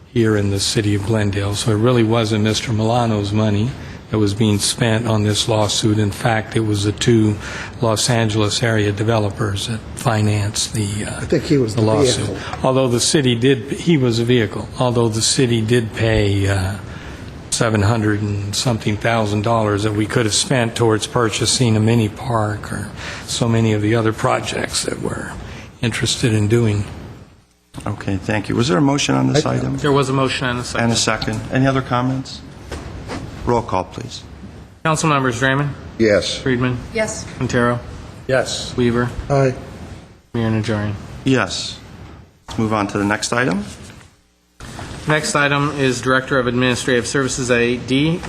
here in the city of Glendale. So it really wasn't Mr. Milano's money. that was being spent on this lawsuit. In fact, it was the two Los Angeles area developers that financed the I think he was the lawsuit. vehicle. Although the city did, he was a vehicle. Although the city did pay $700 and something thousand that we could have spent towards purchasing a mini park or so many of the other projects that we're interested in doing. Okay, thank you. Was there a motion on this item? There was a motion and a second. And a second. Any other comments? Roll call, please. Council members: Draymond, Yes. Friedman, Yes. Quintero, Yes. Weaver, Aye. Mayor Najarian. Yes. Let's move on to the next item. Next item is Director of Administrative Services at 8D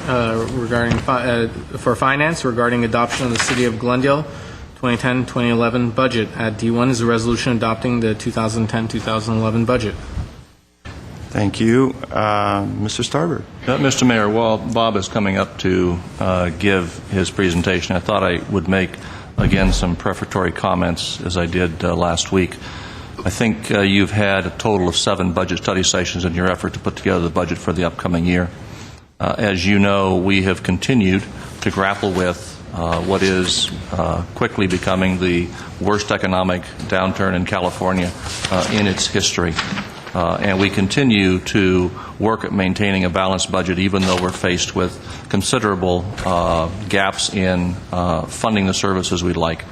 regarding for Finance regarding adoption of the City of Glendale 2010-2011 budget. At D1 is a resolution adopting the 2010-2011 budget. Thank you. Mr. Starbird. Mr. Mayor, while Bob is coming up to give his presentation, I thought I would make, again, some prefatory comments as I did last week. I think you've had a total of 7 budget study sessions in your effort to put together the budget for the upcoming year. As you know, we have continued to grapple with what is quickly becoming the worst economic downturn in California in its history. And we continue to work at maintaining a balanced budget even though we're faced with considerable gaps in funding the services we'd like.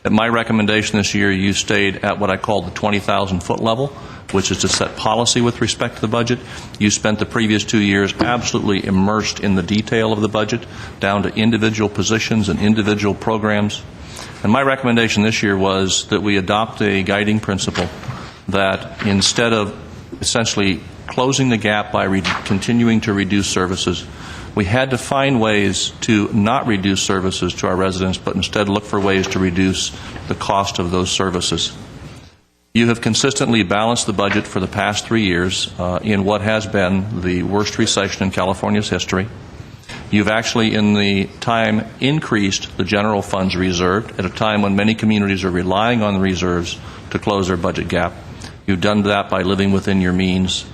At my recommendation this year, you stayed at what I call the 20,000-foot level, which is to set policy with respect to the budget. You spent the previous 2 years absolutely immersed in the detail of the budget, down to individual positions and individual programs. And my recommendation this year was that we adopt a guiding principle that instead of essentially closing the gap by continuing to reduce services, we had to find ways to not reduce services to our residents, but instead look for ways to reduce the cost of those services. You have consistently balanced the budget for the past 3 years in what has been the worst recession in California's history. You've actually, in the time, increased the general funds reserved at a time when many communities are relying on the reserves to close their budget gap. You've done that by living within your means.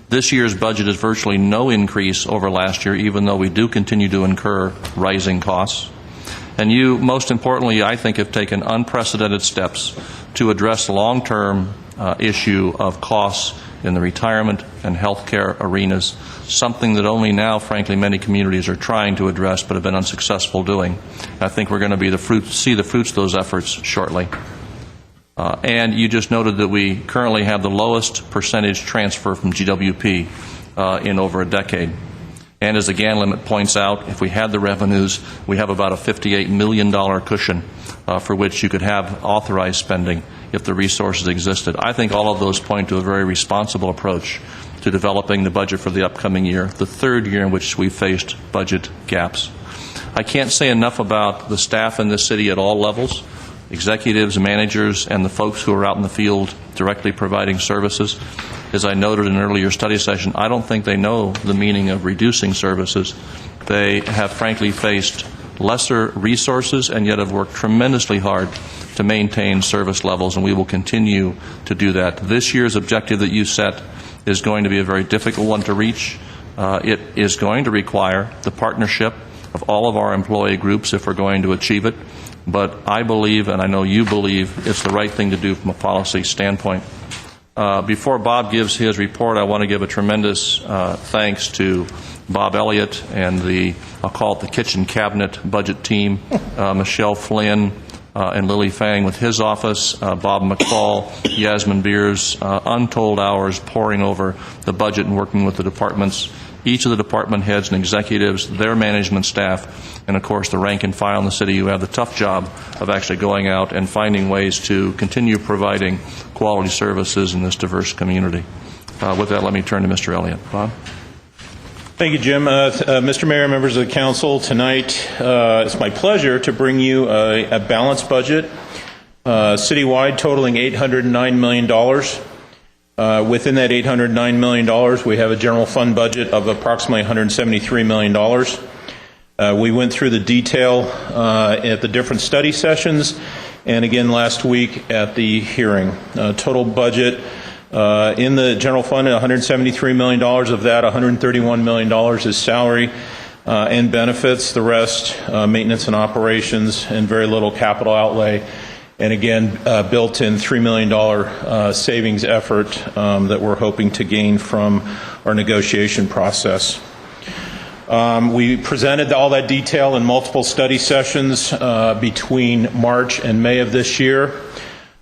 This year's budget is virtually no increase over last year, even though we do continue to incur rising costs. And you, most importantly, I think, have taken unprecedented steps to address the long-term issue of costs in the retirement and health care arenas, something that only now, frankly, many communities are trying to address but have been unsuccessful doing. I think we're going to see the fruits of those efforts shortly. And you just noted that we currently have the lowest percentage transfer from GWP in over a decade. And as the GAN limit points out, if we had the revenues, we have about a $58 million cushion for which you could have authorized spending if the resources existed. I think all of those point to a very responsible approach to developing the budget for the upcoming year, the 3rd year in which we faced budget gaps. I can't say enough about the staff in this city at all levels, executives, managers, and the folks who are out in the field directly providing services. As I noted in an earlier study session, I don't think they know the meaning of reducing services. They have frankly faced lesser resources and yet have worked tremendously hard to maintain service levels, and we will continue to do that. This year's objective that you set is going to be a very difficult one to reach. It is going to require the partnership of all of our employee groups if we're going to achieve it. But I believe, and I know you believe, it's the right thing to do from a policy standpoint. Before Bob gives his report, I want to give a tremendous thanks to Bob Elliott and I'll call it the kitchen cabinet budget team, Michelle Flynn and Lily Fang with his office, Bob McCall, Yasmin Beers, untold hours poring over the budget and working with the departments. Each of the department heads and executives, their management staff, and of course the rank and file in the city who have the tough job of actually going out and finding ways to continue providing quality services in this diverse community. With that, let me turn to Mr. Elliott. Bob? Thank you, Jim. Mr. Mayor, members of the council, tonight it's my pleasure to bring you a balanced budget, citywide totaling $809 million. Within that $809 million, we have a general fund budget of approximately $173 million. We went through the detail at the different study sessions and again last week at the hearing. Total budget in the general fund, $173 million. Of that, $131 million is salary. and benefits. The rest, maintenance and operations, and very little capital outlay. And again, built-in $3 million savings effort that we're hoping to gain from our negotiation process. We presented all that detail in multiple study sessions between March and May of this year.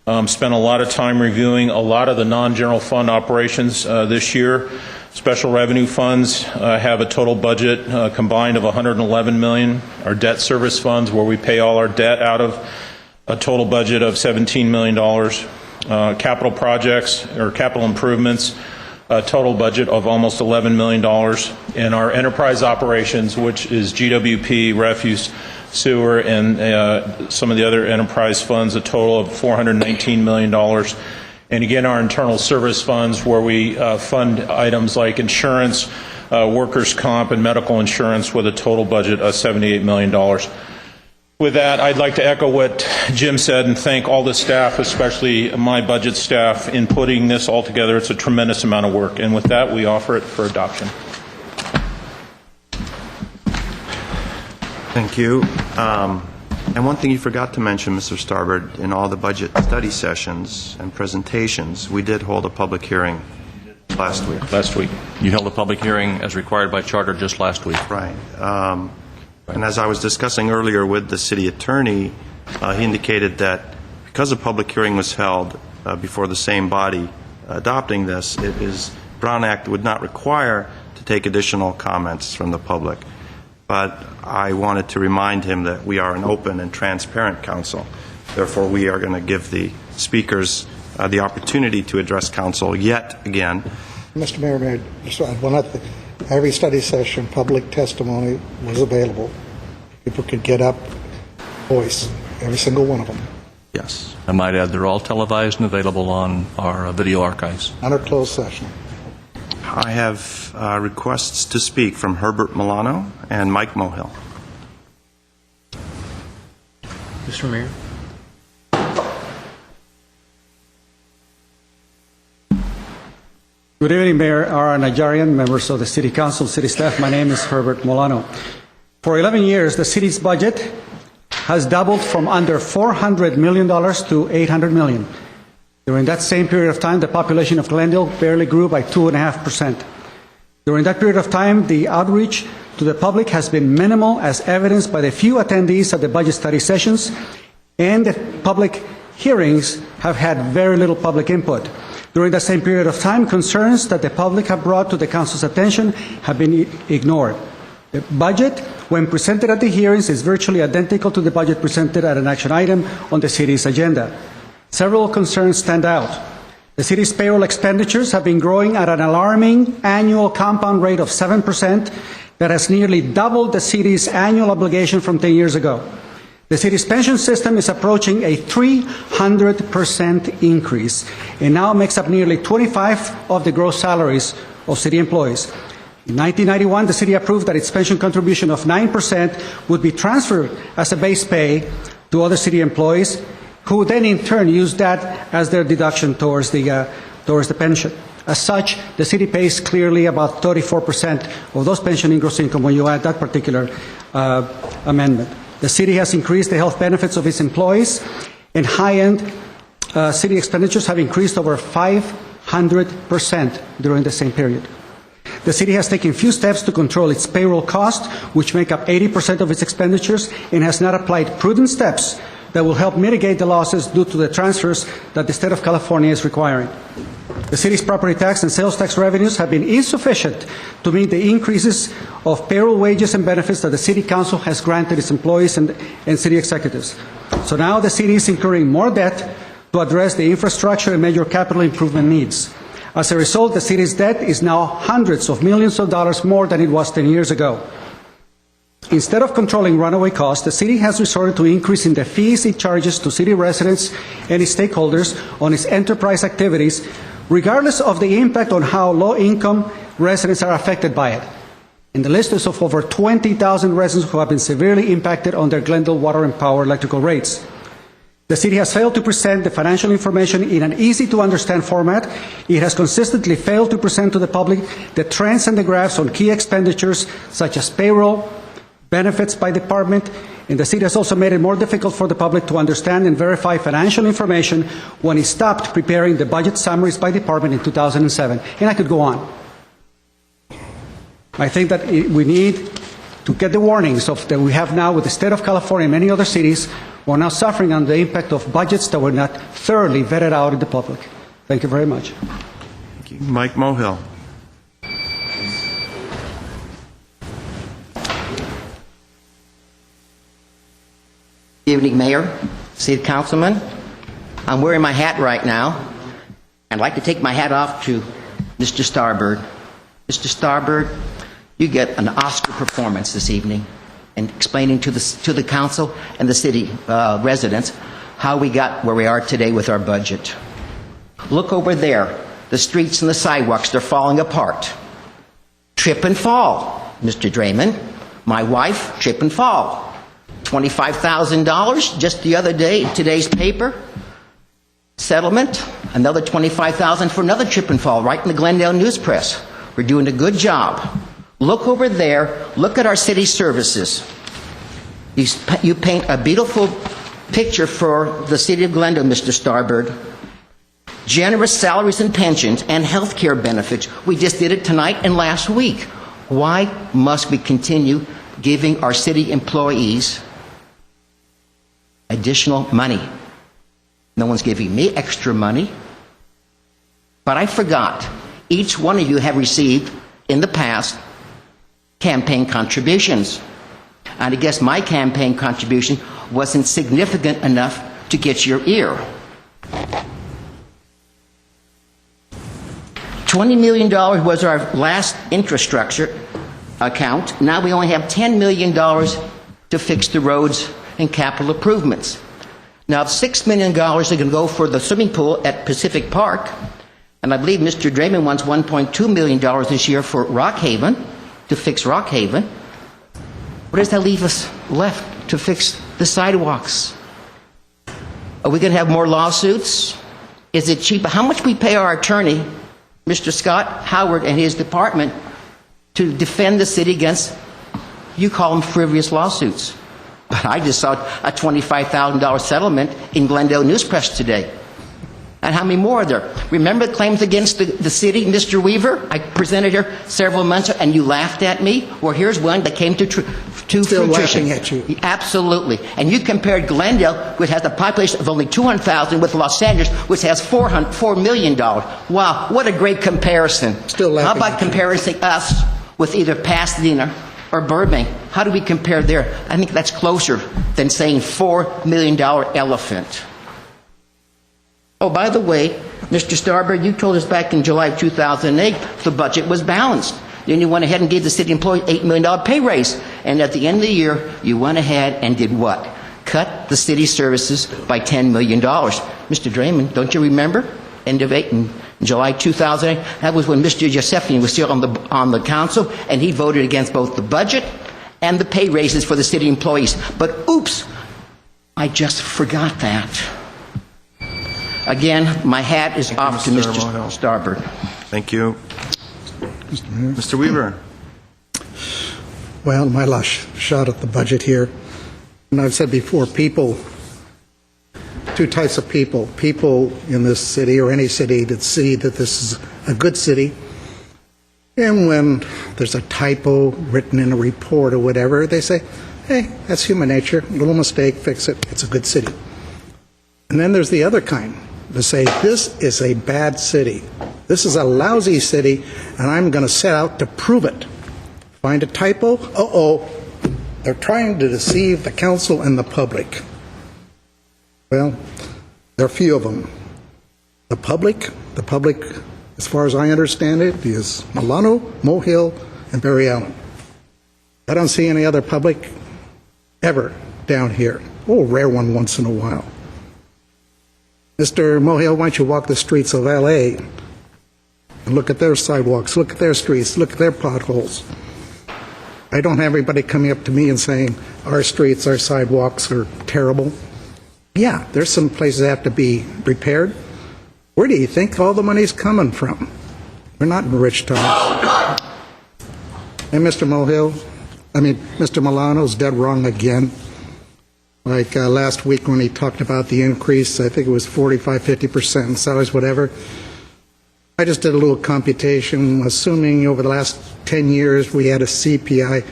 Spent a lot of time reviewing a lot of the non-general fund operations this year. Special revenue funds have a total budget combined of $111 million. Our debt service funds, where we pay all our debt out of, a total budget of $17 million. Capital projects or capital improvements, a total budget of almost $11 million. And our enterprise operations, which is GWP, refuse, sewer, and some of the other enterprise funds, a total of $419 million. And again, our internal service funds, where we fund items like insurance, workers' comp, and medical insurance, with a total budget of $78 million. With that, I'd like to echo what Jim said and thank all the staff, especially my budget staff, in putting this all together. It's a tremendous amount of work. And with that, we offer it for adoption. Thank you. And one thing you forgot to mention, Mr. Starbird, in all the budget study sessions and presentations, we did hold a public hearing last week. Last week. You held a public hearing as required by charter just last week. Right. And as I was discussing earlier with the city attorney, he indicated that because a public hearing was held before the same body adopting this, Brown Act would not require to take additional comments from the public. But I wanted to remind him that we are an open and transparent council. Therefore, we are going to give the speakers the opportunity to address council yet again. Mr. Mayor, may I just add one other thing? Every study session, public testimony was available. People could get up, voice, every single one of them. Yes. I might add, they're all televised and available on our video archives. Under closed session. I have requests to speak from Herbert Milano and Mike Mohill. Mr. Mayor. Good evening, Mayor R. Najarian, members of the City Council, City staff. My name is Herbert Molano. For 11 years, the city's budget has doubled from under $400 million to $800 million. During that same period of time, the population of Glendale barely grew by 2.5%. During that period of time, the outreach to the public has been minimal, as evidenced by the few attendees at the budget study sessions, and the public hearings have had very little public input. During that same period of time, concerns that the public have brought to the council's attention have been ignored. The budget, when presented at the hearings, is virtually identical to the budget presented at an action item on the city's agenda. Several concerns stand out. The city's payroll expenditures have been growing at an alarming annual compound rate of 7% that has nearly doubled the city's annual obligation from 10 years ago. The city's pension system is approaching a 300% increase and now makes up nearly 25% of the gross salaries of city employees. In 1991, the city approved that its pension contribution of 9% would be transferred as a base pay to other city employees, who then in turn used that as their deduction towards the pension. As such, the city pays clearly about 34% of those pension in gross income when you add that particular amendment. The city has increased the health benefits of its employees, and high-end city expenditures have increased over 500% during the same period. The city has taken few steps to control its payroll costs, which make up 80% of its expenditures, and has not applied prudent steps that will help mitigate the losses due to the transfers that the state of California is requiring. The city's property tax and sales tax revenues have been insufficient to meet the increases of payroll wages and benefits that the city council has granted its employees and city executives. So now the city is incurring more debt to address the infrastructure and major capital improvement needs. As a result, the city's debt is now hundreds of millions of dollars more than it was 10 years ago. Instead of controlling runaway costs, the city has resorted to increasing the fees it charges to city residents and its stakeholders on its enterprise activities, regardless of the impact on how low-income residents are affected by it. And the list is of over 20,000 residents who have been severely impacted on their Glendale water and power electrical rates. The city has failed to present the financial information in an easy-to-understand format. It has consistently failed to present to the public the trends and the graphs on key expenditures such as payroll, benefits by department, and the city has also made it more difficult for the public to understand and verify financial information when it stopped preparing the budget summaries by department in 2007. And I could go on. I think that we need to get the warnings that we have now with the state of California and many other cities who are now suffering under the impact of budgets that were not thoroughly vetted out in the public. Thank you very much. Thank you. Mike Mohill. Good evening, Mayor, City Councilman. I'm wearing my hat right now. I'd like to take my hat off to Mr. Starbird. Mr. Starbird, you get an Oscar performance this evening in explaining to the council and the city residents how we got where we are today with our budget. Look over there. The streets and the sidewalks, they're falling apart. Trip and fall, Mr. Draymond. My wife, trip and fall. $25,000 just the other day in today's paper. Settlement, another $25,000 for another trip and fall right in the Glendale News Press. We're doing a good job. Look over there. Look at our city services. You paint a beautiful picture for the city of Glendale, Mr. Starbird. Generous salaries and pensions and health care benefits. We just did it tonight and last week. Why must we continue giving our city employees additional money? No one's giving me extra money. But I forgot, each one of you have received, in the past, campaign contributions. And I guess my campaign contribution wasn't significant enough to get your ear. $20 million was our last infrastructure account. Now we only have $10 million to fix the roads and capital improvements. Now, $6 million are going to go for the swimming pool at Pacific Park, and I believe Mr. Draymond wants $1.2 million this year for Rockhaven, to fix Rockhaven. What does that leave us left to fix the sidewalks? Are we going to have more lawsuits? Is it cheap? How much we pay our attorney, Mr. Scott Howard, and his department to defend the city against, you call them frivolous lawsuits. But I just saw a $25,000 settlement in Glendale News Press today. And how many more are there? Remember the claims against the city, Mr. Weaver? I presented here several months ago, and you laughed at me. Well, here's one that came to fruition. Still laughing at you. Absolutely. And you compared Glendale, which has a population of only 200,000, with Los Angeles, which has $4 million. Wow, what a great comparison. Still laughing. How about comparing us with either Pasadena or Burbank? How do we compare there? I think that's closer than saying $4 million elephant. Oh, by the way, Mr. Starbird, you told us back in July of 2008 the budget was balanced. Then you went ahead and gave the city employees $8 million pay raise. And at the end of the year, you went ahead and did what? Cut the city services by $10 million. Mr. Draymond, don't you remember? End of in July 2008, that was when Mr. Giuseppe was still on the council, and he voted against both the budget and the pay raises for the city employees. But oops, I just forgot that. Again, my hat is off to Mr. Starbird. Thank you. Mr. Weaver. Well, my last shot at the budget here. And I've said before, people, two types of people. People in this city or any city that see that this is a good city. And when there's a typo written in a report or whatever, they say, hey, that's human nature. A little mistake, fix it. It's a good city. And then there's the other kind. To say, this is a bad city. This is a lousy city, and I'm going to set out to prove it. Find a typo? Uh-oh. They're trying to deceive the council and the public. Well, there are a few of them. The public, as far as I understand it, is Milano, Mohill, and Barry Allen. I don't see any other public ever down here. Oh, a rare one once in a while. Mr. Mohill, why don't you walk the streets of L.A. and look at their sidewalks, look at their streets, look at their potholes. I don't have everybody coming up to me and saying, our streets, our sidewalks are terrible. Yeah, there's some places that have to be repaired. Where do you think all the money's coming from? We're not in rich times. And Mr. Milano's dead wrong again. Like last week when he talked about the increase, I think it was 45, 50% in salaries, whatever. I just did a little computation, assuming over the last 10 years we had a CPI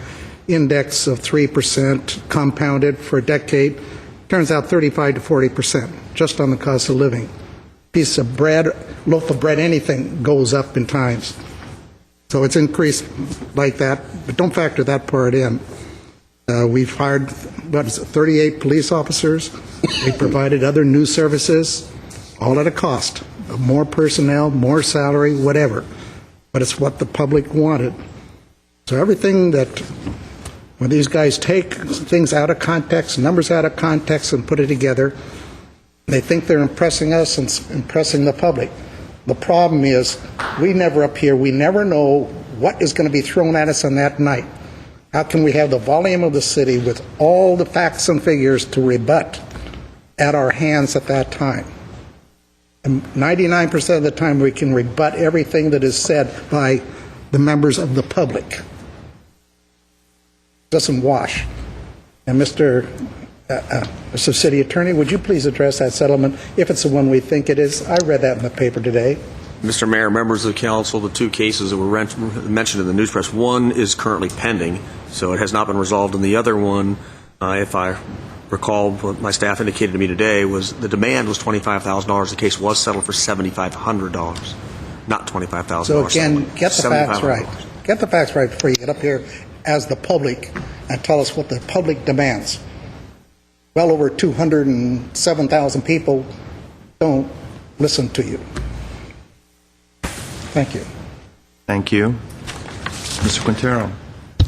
index of 3% compounded for a decade. Turns out 35 to 40% just on the cost of living. Piece of bread, loaf of bread, anything goes up in times. So it's increased like that, but don't factor that part in. We've hired, 38 police officers. We provided other new services, all at a cost. More personnel, more salary, whatever. But it's what the public wanted. So everything that, when these guys take things out of context, numbers out of context, and put it together, they think they're impressing us and impressing the public. The problem is, we never up here, we never know what is going to be thrown at us on that night. How can we have the volume of the city with all the facts and figures to rebut at our hands at that time? And 99% of the time we can rebut everything that is said by the members of the public. Doesn't wash. And Mr. City Attorney, would you please address that settlement if it's the one we think it is? I read that in the paper today. Mr. Mayor, members of the council, the two cases that were mentioned in the news press, one is currently pending, so it has not been resolved, and the other one, if I recall what my staff indicated to me today, was the demand was $25,000. The case was settled for $7,500, not $25,000. So again, get the facts right. Get the facts right before you get up here as the public and tell us what the public demands. Well over 207,000 people don't listen to you. Thank you. Thank you. Mr. Quintero.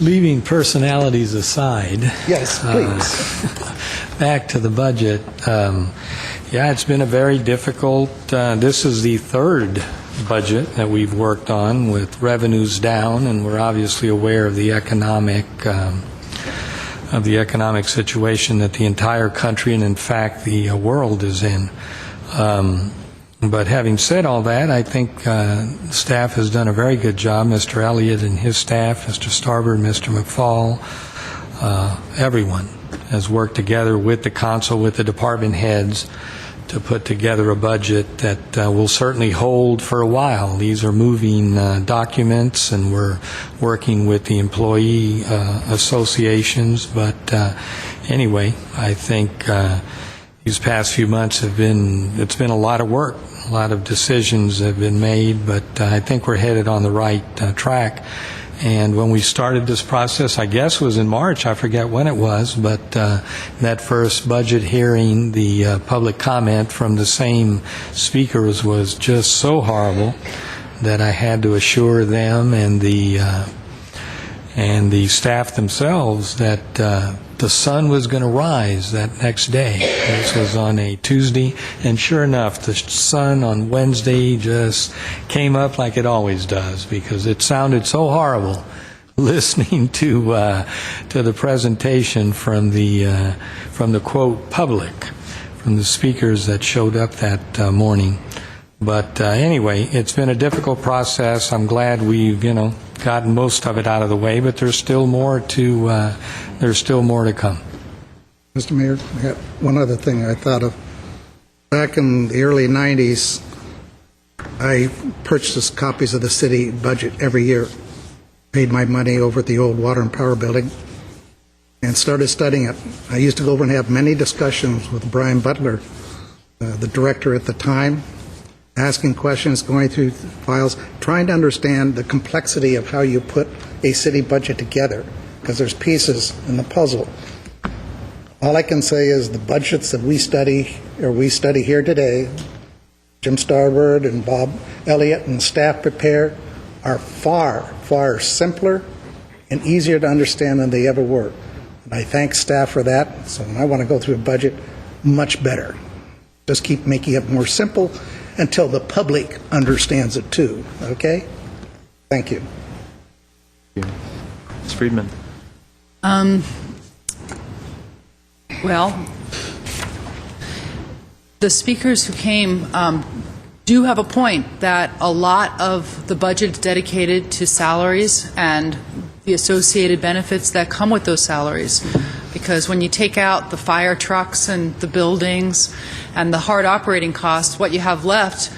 Leaving personalities aside. Yes, please. Back to the budget. Yeah, it's been a very difficult, this is the third budget that we've worked on with revenues down, and we're obviously aware of the economic situation that the entire country and in fact the world is in. But having said all that, I think staff has done a very good job. Mr. Elliott and his staff, Mr. Starbird, Mr. McFall, everyone has worked together with the council, with the department heads to put together a budget that will certainly hold for a while. These are moving documents, and we're working with the employee associations. But anyway, I think these past few months it's been a lot of work. A lot of decisions have been made, but I think we're headed on the right track. And when we started this process, I guess it was in March, I forget when it was, but that first budget hearing, the public comment from the same speakers was just so horrible that I had to assure them and the staff themselves that the sun was going to rise that next day. This was on a Tuesday, and sure enough, the sun on Wednesday just came up like it always does, because it sounded so horrible listening to the presentation from the quote public, from the speakers that showed up that morning. But anyway, it's been a difficult process. I'm glad we've gotten most of it out of the way, but there's still more to come. Mr. Mayor, I got one other thing I thought of. Back in the early 90s, I purchased copies of the city budget every year, paid my money over at the old Water and Power Building, and started studying it. I used to go over and have many discussions with Brian Butler, the director at the time, asking questions, going through files, trying to understand the complexity of how you put a city budget together, because there's pieces in the puzzle. All I can say is the budgets that we study here today, Jim Starbird and Bob Elliott and staff prepare, are far, far simpler and easier to understand than they ever were. And I thank staff for that. So when I want to go through a budget, much better. Just keep making it more simple until the public understands it too. Okay? Thank you. Ms. Friedman. Well, the speakers who came do have a point that a lot of the budget is dedicated to salaries and the associated benefits that come with those salaries. Because when you take out the fire trucks and the buildings and the hard operating costs, what you have left,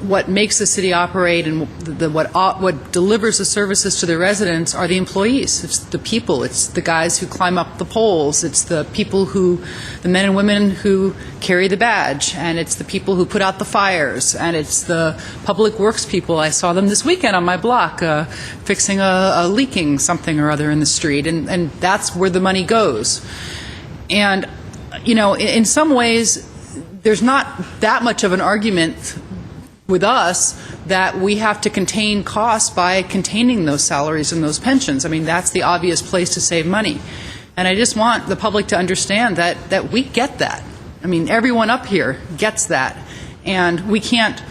what makes the city operate and what delivers the services to the residents are the employees. It's the people. It's the guys who climb up the poles. It's the people the men and women who carry the badge. And it's the people who put out the fires. And it's the public works people. I saw them this weekend on my block fixing a leaking something or other in the street. And that's where the money goes. And, you know, in some ways, there's not that much of an argument with us that we have to contain costs by containing those salaries and those pensions. I mean, that's the obvious place to save money. And I just want the public to understand that we get that. I mean, everyone up here gets that. And we can't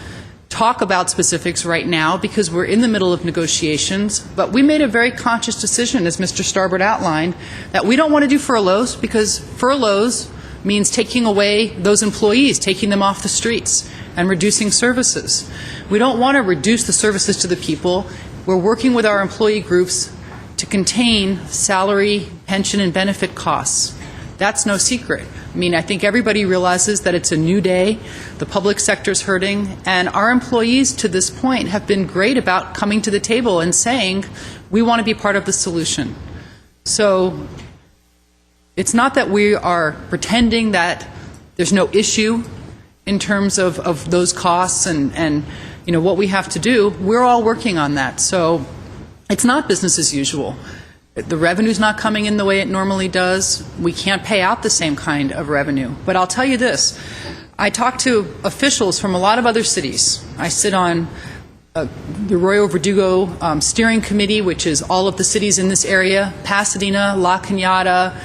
talk about specifics right now because we're in the middle of negotiations, but we made a very conscious decision, as Mr. Starbird outlined, that we don't want to do furloughs because furloughs means taking away those employees, taking them off the streets, and reducing services. We don't want to reduce the services to the people. We're working with our employee groups to contain salary, pension, and benefit costs. That's no secret. I mean, I think everybody realizes that it's a new day, the public sector's hurting, and our employees to this point have been great about coming to the table and saying, we want to be part of the solution. So it's not that we are pretending that there's no issue in terms of those costs and you know what we have to do. We're all working on that. So it's not business as usual. The revenue's not coming in the way it normally does. We can't pay out the same kind of revenue. But I'll tell you this. I talk to officials from a lot of other cities. I sit on the Arroyo Verdugo Steering Committee, which is all of the cities in this area, Pasadena, La Cañada,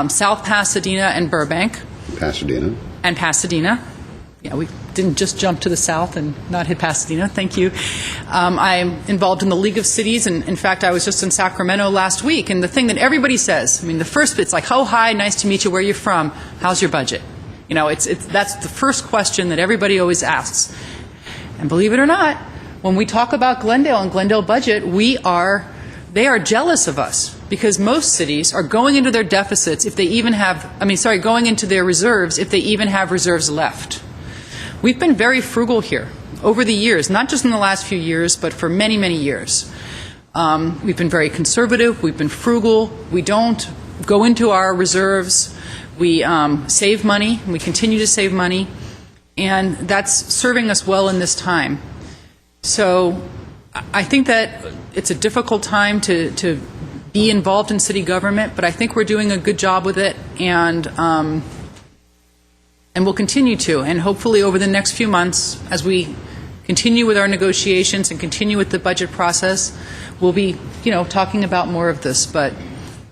South Pasadena, and Burbank. Pasadena. Yeah, we didn't just jump to the south and not hit Pasadena. Thank you. I'm involved in the League of Cities, and in fact, I was just in Sacramento last week, and the thing that everybody says, I mean, the first bit's like, oh, hi, nice to meet you, where are you from, how's your budget? You know, that's the first question that everybody always asks. And believe it or not, when we talk about Glendale and Glendale budget, they are jealous of us because most cities are going into their deficits if they even have, going into their reserves if they even have reserves left. We've been very frugal here over the years, not just in the last few years, but for many, many years. We've been very conservative. We've been frugal. We don't go into our reserves. We save money. We continue to save money. And that's serving us well in this time. So I think that it's a difficult time to be involved in city government, but I think we're doing a good job with it, and we'll continue to. And hopefully over the next few months, as we continue with our negotiations and continue with the budget process, we'll be, talking about more of this. But,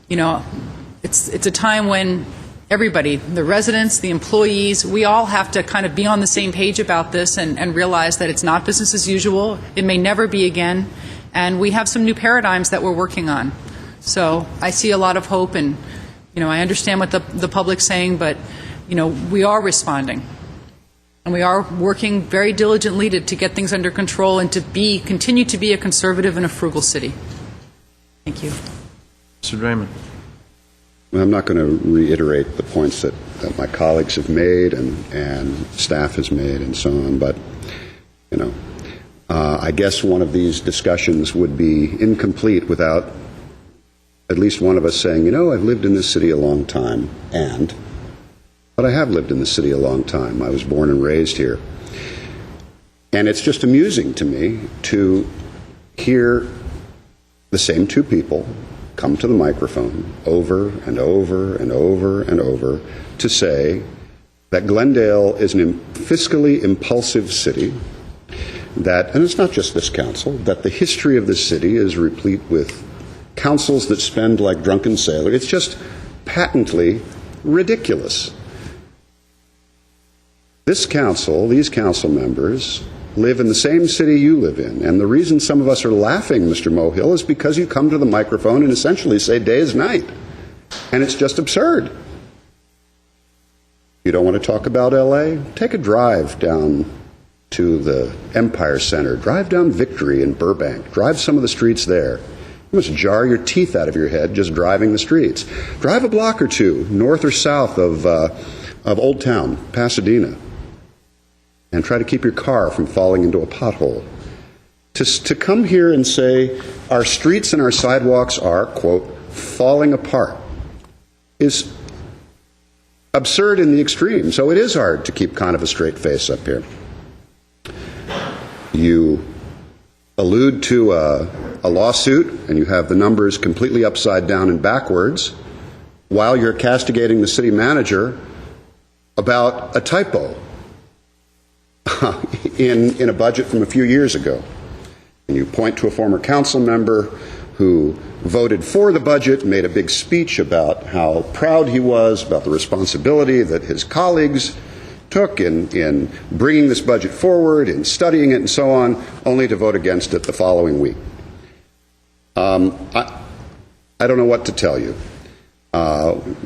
it's a time when everybody, the residents, the employees, we all have to kind of be on the same page about this and realize that it's not business as usual. It may never be again. And we have some new paradigms that we're working on. So I see a lot of hope, and, I understand what the public's saying, but, we are responding. And we are working very diligently to get things under control and to continue to be a conservative and a frugal city. Thank you. Mr. Draymond. Well, I'm not going to reiterate the points that my colleagues have made and staff has made and so on, but, I guess one of these discussions would be incomplete without at least one of us saying, I've lived in this city a long time, but I have lived in this city a long time. I was born and raised here. And it's just amusing to me to hear the same two people come to the microphone over and over and over and over to say that Glendale is a fiscally impulsive city, and it's not just this council, that the history of this city is replete with councils that spend like drunken sailors. It's just patently ridiculous. This council, these council members, live in the same city you live in. And the reason some of us are laughing, Mr. Mohill, is because you come to the microphone and essentially say day is night. And it's just absurd. You don't want to talk about LA? Take a drive down to the Empire Center. Drive down Victory in Burbank. Drive some of the streets there. You must jar your teeth out of your head just driving the streets. Drive a block or two north or south of Old Town, Pasadena, and try to keep your car from falling into a pothole. To come here and say our streets and our sidewalks are, quote, falling apart is absurd in the extreme. So it is hard to keep kind of a straight face up here. You allude to a lawsuit, and you have the numbers completely upside down and backwards, while you're castigating the city manager about a typo in a budget from a few years ago. And you point to a former council member who voted for the budget, made a big speech about how proud he was about the responsibility that his colleagues took in bringing this budget forward, in studying it, and so on, only to vote against it the following week. I don't know what to tell you.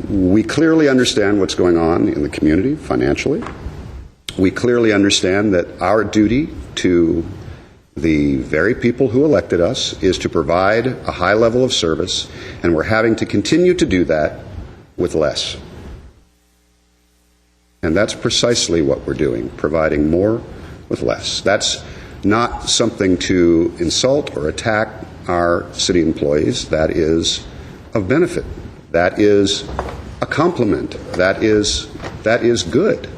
We clearly understand what's going on in the community financially. We clearly understand that our duty to the very people who elected us is to provide a high level of service, and we're having to continue to do that with less. And that's precisely what we're doing, providing more with less. That's not something to insult or attack our city employees. That is of benefit. That is a compliment. That is good.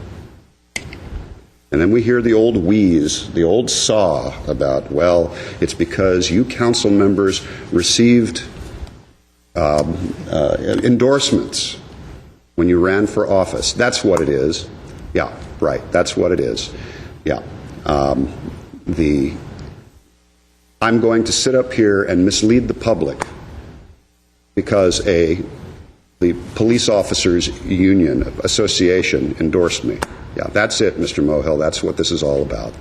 And then we hear the old wheeze, the old saw about, well, it's because you council members received endorsements when you ran for office. That's what it is. Yeah, right. That's what it is. Yeah. I'm going to sit up here and mislead the public because the Police Officers Union Association endorsed me. Yeah, that's it, Mr. Mohill. That's what this is all about.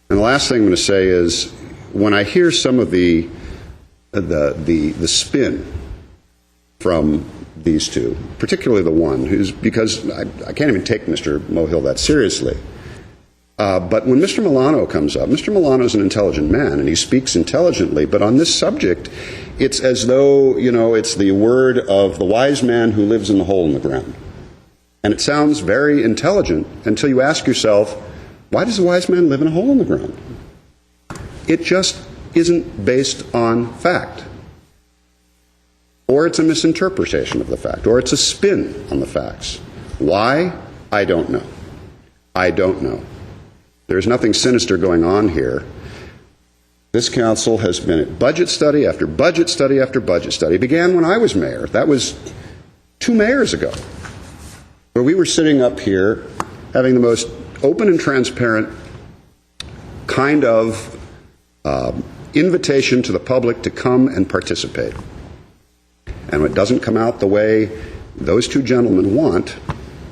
And the last thing I'm going to say is, when I hear some of the spin from these two, particularly the one who's, because I can't even take Mr. Mohill that seriously. But when Mr. Milano comes up, Mr. Milano's an intelligent man, and he speaks intelligently, but on this subject, it's as though, it's the word of the wise man who lives in the hole in the ground. And it sounds very intelligent until you ask yourself, why does a wise man live in a hole in the ground? It just isn't based on fact. Or it's a misinterpretation of the fact, or it's a spin on the facts. Why? I don't know. I don't know. There's nothing sinister going on here. This council has been at budget study after budget study after budget study. It began when I was mayor. That was 2 mayors ago, where we were sitting up here having the most open and transparent kind of invitation to the public to come and participate. And when it doesn't come out the way those two gentlemen want,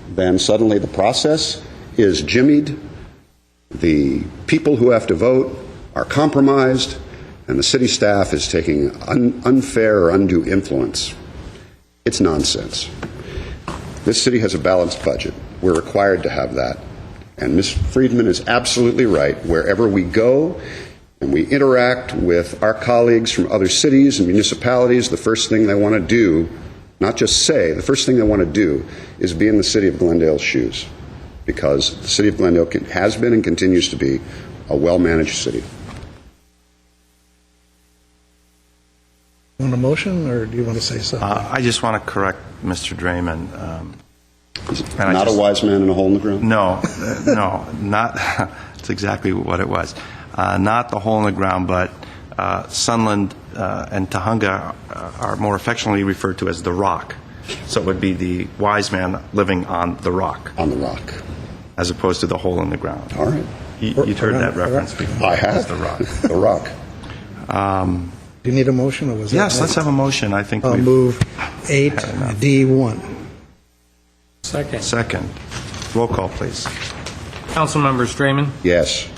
then suddenly the process is jimmied, the people who have to vote are compromised, and the city staff is taking unfair or undue influence. It's nonsense. This city has a balanced budget. We're required to have that. And Ms. Friedman is absolutely right. Wherever we go and we interact with our colleagues from other cities and municipalities, the first thing they want to do, not just say, the first thing they want to do is be in the city of Glendale's shoes, because the city of Glendale has been and continues to be a well-managed city. You want a motion, or do you want to say something? I just want to correct Mr. Draymond. Not a wise man in a hole in the ground? No, not. That's exactly what it was. Not the hole in the ground, but Sunland and Tahunga are more affectionately referred to as the rock. So it would be the wise man living on the rock. On the rock. As opposed to the hole in the ground. All right. You've heard that reference before. I have. The rock. The rock. Do you need a motion, or was yes, that let's have a motion. I think I'll move 8D1. Second. Roll call, please. Council members Draymond, Yes.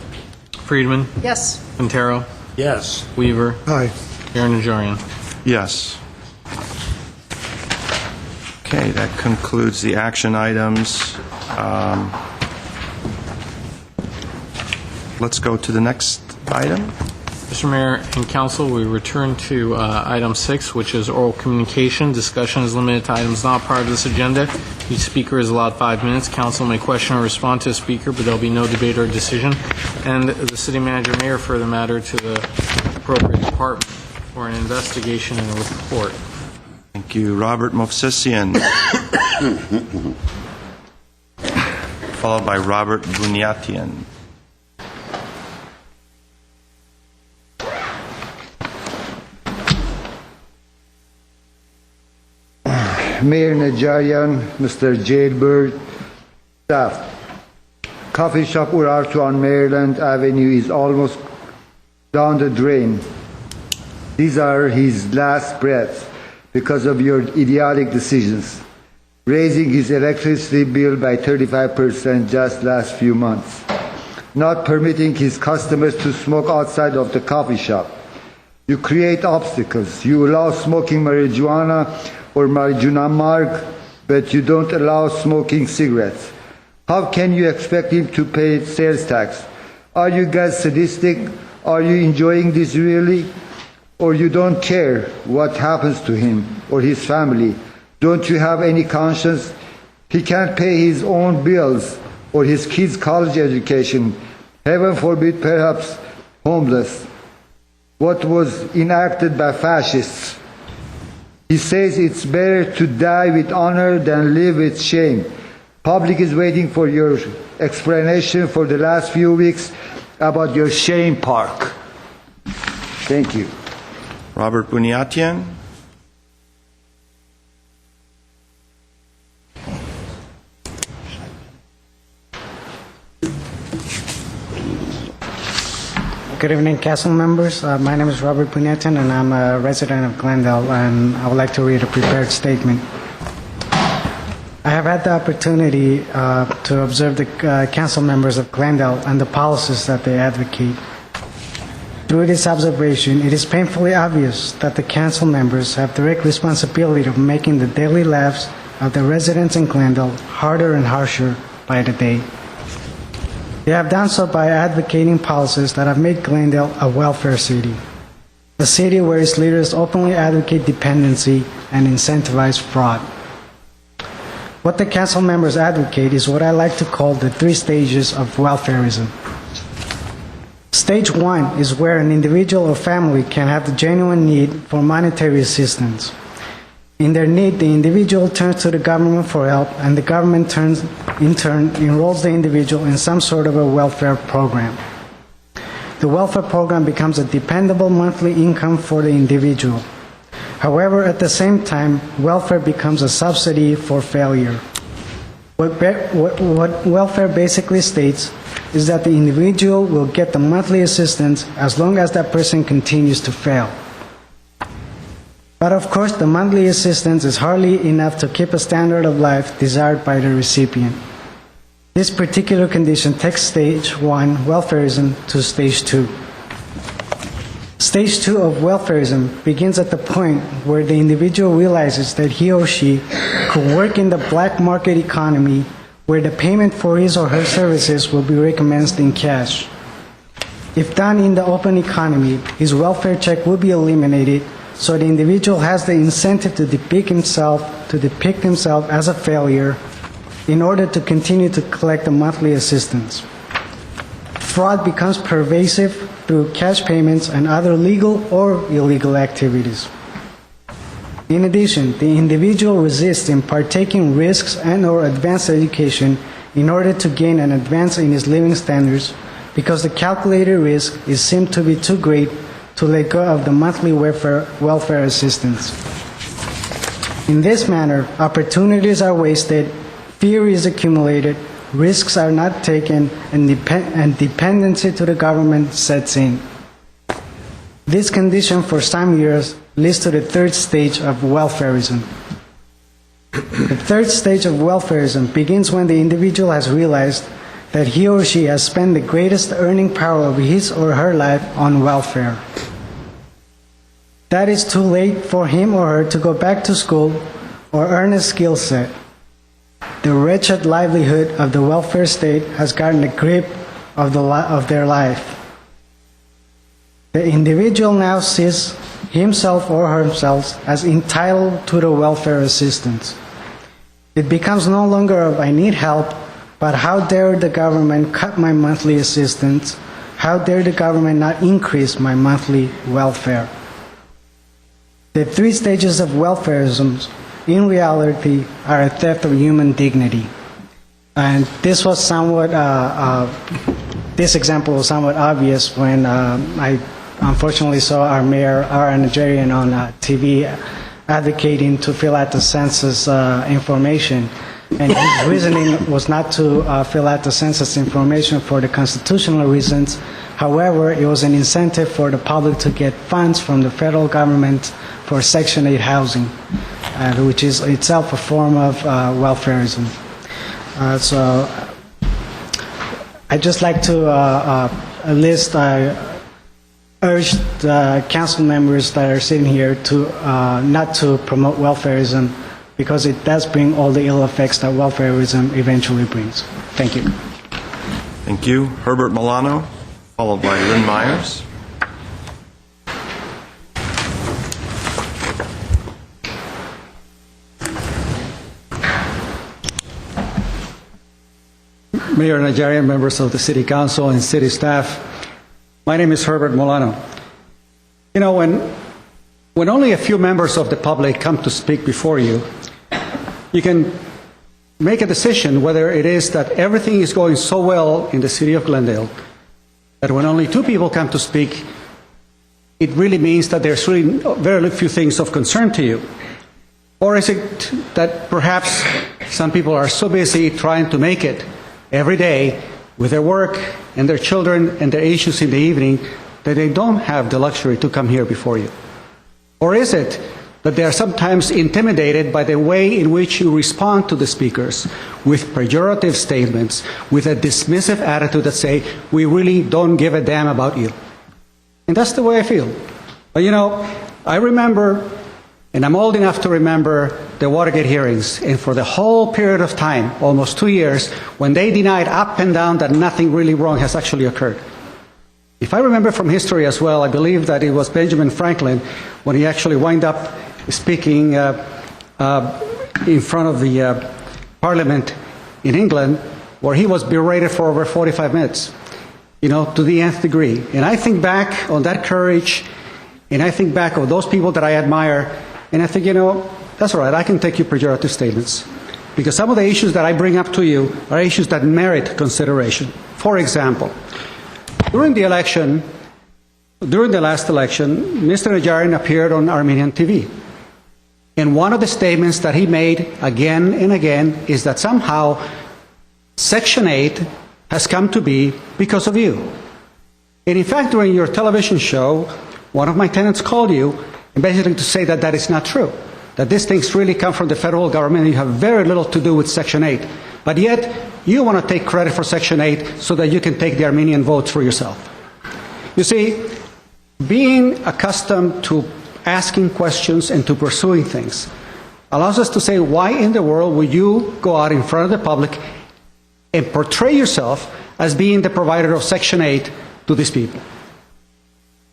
Friedman, Yes. Quintero, Yes. Weaver, Aye. Mayor Najarian. Yes. Okay, that concludes the action items. Let's go to the next item. Mr. Mayor and Council, we return to item 6, which is oral communication. Discussion is limited to items not part of this agenda. Each speaker is allowed 5 minutes. Council may question or respond to a speaker, but there will be no debate or decision. And the city manager may refer the matter to the appropriate department for an investigation and a report. Thank you. Robert Movsesian. Followed by Robert Bunyatian. Mayor Najarian, Mr. Jailbird, staff. Coffee shop Urartu on Maryland Avenue is almost down the drain. These are his last breaths because of your idiotic decisions, raising his electricity bill by 35% just last few months, not permitting his customers to smoke outside of the coffee shop. You create obstacles. You allow smoking marijuana or marijuana mark, but you don't allow smoking cigarettes. How can you expect him to pay sales tax? Are you guys sadistic? Are you enjoying this really? Or you don't care what happens to him or his family? Don't you have any conscience? He can't pay his own bills or his kids' college education. Heaven forbid, perhaps homeless. What was enacted by fascists. He says it's better to die with honor than live with shame. Public is waiting for your explanation for the last few weeks about your shame park. Thank you. Robert Bunyatian. Good evening, council members. My name is Robert Punetan, and I'm a resident of Glendale, and I would like to read a prepared statement. I have had the opportunity to observe the council members of Glendale and the policies that they advocate. Through this observation, it is painfully obvious that the council members have direct responsibility of making the daily lives of the residents in Glendale harder and harsher by the day. They have done so by advocating policies that have made Glendale a welfare city, a city where its leaders openly advocate dependency and incentivize fraud. What the council members advocate is what I like to call the 3 stages of welfarism. Stage 1 is where an individual or family can have the genuine need for monetary assistance. In their need, the individual turns to the government for help, and the government in turn enrolls the individual in some sort of a welfare program. The welfare program becomes a dependable monthly income for the individual. However, at the same time, welfare becomes a subsidy for failure. What welfare basically states is that the individual will get the monthly assistance as long as that person continues to fail. But of course, the monthly assistance is hardly enough to keep a standard of life desired by the recipient. This particular condition takes stage 1, welfarism, to stage 2. Stage 2 of welfarism begins at the point where the individual realizes that he or she could work in the black market economy where the payment for his or her services will be recompensed in cash. If done in the open economy, his welfare check will be eliminated, so the individual has the incentive to depict himself as a failure in order to continue to collect the monthly assistance. Fraud becomes pervasive through cash payments and other legal or illegal activities. In addition, the individual resists in partaking risks and/or advanced education in order to gain an advance in his living standards because the calculated risk is seen to be too great to let go of the monthly welfare assistance. In this manner, opportunities are wasted, fear is accumulated, risks are not taken, and dependency to the government sets in. This condition for some years leads to the 3rd stage of welfarism. The 3rd stage of welfarism begins when the individual has realized that he or she has spent the greatest earning power of his or her life on welfare. That is too late for him or her to go back to school or earn a skill set. The wretched livelihood of the welfare state has gotten a grip of their life. The individual now sees himself or herself as entitled to the welfare assistance. It becomes no longer of I need help, but how dare the government cut my monthly assistance? How dare the government not increase my monthly welfare? The three stages of welfarism in reality are a theft of human dignity. And this was somewhat, this example was somewhat obvious when I unfortunately saw our mayor, our Nigerian on TV advocating to fill out the census information. And his reasoning was not to fill out the census information for the constitutional reasons. However, it was an incentive for the public to get funds from the federal government for Section 8 housing, which is itself a form of welfarism. So I'd just like to urge the council members that are sitting here to not to promote welfarism, because it does bring all the ill effects that welfarism eventually brings. Thank you. Thank you. Herbert Milano, followed by Lynn Myers. Mayor Najarian, members of the City Council and City staff, my name is Herbert Milano. You know, when only a few members of the public come to speak before you, you can make a decision whether it is that everything is going so well in the city of Glendale that when only two people come to speak, it really means that there's really very few things of concern to you. Or is it that perhaps some people are so busy trying to make it every day with their work and their children and their issues in the evening that they don't have the luxury to come here before you? Or is it that they are sometimes intimidated by the way in which you respond to the speakers with pejorative statements, with a dismissive attitude that say, we really don't give a damn about you? And that's the way I feel. But you know, I remember, and I'm old enough to remember, the Watergate hearings, and for the whole period of time, almost 2 years, when they denied up and down that nothing really wrong has actually occurred. If I remember from history as well, I believe that it was Benjamin Franklin when he actually wound up speaking in front of the Parliament in England, where he was berated for over 45 minutes, you know, to the nth degree. And I think back on that courage, and I think back of those people that I admire, and I think, you know, that's all right, I can take your pejorative statements. Because some of the issues that I bring up to you are issues that merit consideration. For example, during the last election, Mr. Najarian appeared on Armenian TV. And one of the statements that he made again and again is that somehow Section 8 has come to be because of you. And in fact, during your television show, one of my tenants called you and basically to say that that is not true, that these things really come from the federal government and you have very little to do with Section 8. But yet, you want to take credit for Section 8 so that you can take the Armenian votes for yourself. You see, being accustomed to asking questions and to pursuing things allows us to say, why in the world would you go out in front of the public and portray yourself as being the provider of Section 8 to these people?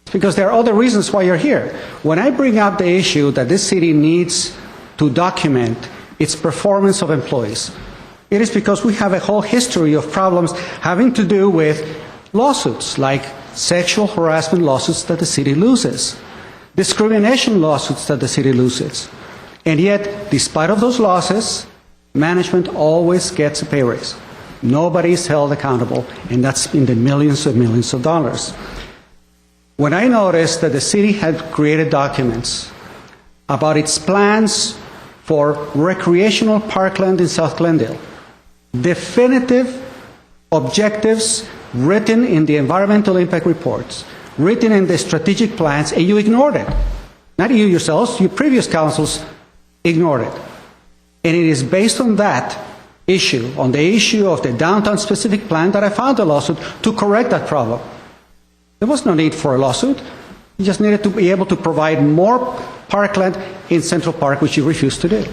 It's because there are other reasons why you're here. When I bring up the issue that this city needs to document its performance of employees, it is because we have a whole history of problems having to do with lawsuits, like sexual harassment lawsuits that the city loses, discrimination lawsuits that the city loses. And yet, despite of those losses, management always gets a pay raise. Nobody is held accountable, and that's in the millions of dollars. When I noticed that the city had created documents about its plans for recreational parkland in South Glendale, definitive objectives written in the environmental impact reports, written in the strategic plans, and you ignored it. Not you yourselves, your previous councils ignored it. And it is based on that issue, on the issue of the downtown specific plan, that I filed a lawsuit to correct that problem. There was no need for a lawsuit. You just needed to be able to provide more parkland in Central Park, which you refused to do.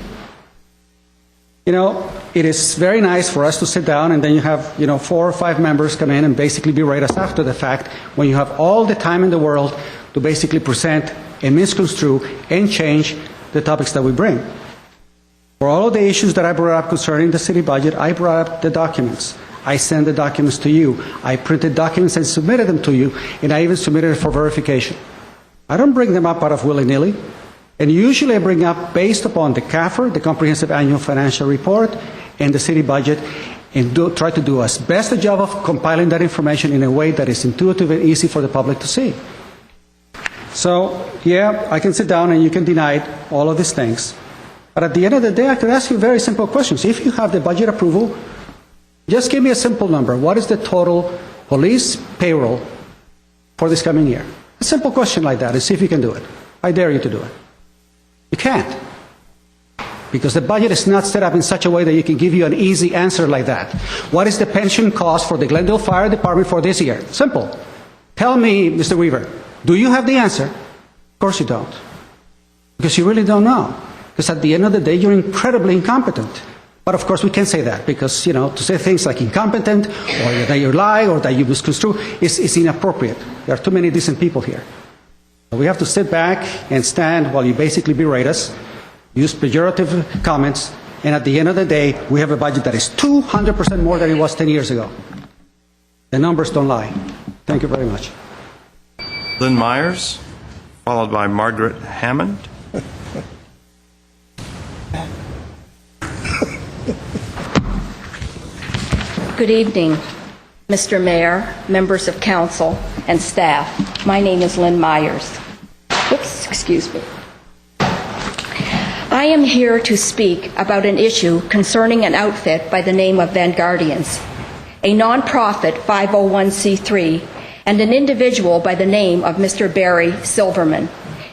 You know, it is very nice for us to sit down and then you have, 4 or 5 members come in and basically berate us after the fact when you have all the time in the world to basically present and misconstrue and change the topics that we bring. For all of the issues that I brought up concerning the city budget, I brought up the documents. I sent the documents to you. I printed documents and submitted them to you, and I even submitted it for verification. I don't bring them up out of willy-nilly. And usually I bring up based upon the CAFR, the Comprehensive Annual Financial Report, and the city budget, and try to do as best a job of compiling that information in a way that is intuitive and easy for the public to see. So, yeah, I can sit down and you can deny all of these things. But at the end of the day, I could ask you very simple questions. If you have the budget approval, just give me a simple number. What is the total police payroll for this coming year? A simple question like that, and see if you can do it. I dare you to do it. You can't. Because the budget is not set up in such a way that you can give you an easy answer like that. What is the pension cost for the Glendale Fire Department for this year? Simple. Tell me, Mr. Weaver, do you have the answer? Of course you don't. Because you really don't know. Because at the end of the day, you're incredibly incompetent. But of course, we can't say that because, to say things like incompetent or that you lie or that you misconstrue is inappropriate. There are too many decent people here. We have to sit back and stand while you basically berate us, use pejorative comments, and at the end of the day, we have a budget that is 200% more than it was 10 years ago. The numbers don't lie. Thank you very much. Lynn Myers, followed by Margaret Hammond. Good evening, Mr. Mayor, members of council, and staff. My name is Lynn Myers. Oops, excuse me. I am here to speak about an issue concerning an outfit by the name of Vanguardians, a nonprofit 501c3, and an individual by the name of Mr. Barry Silverman.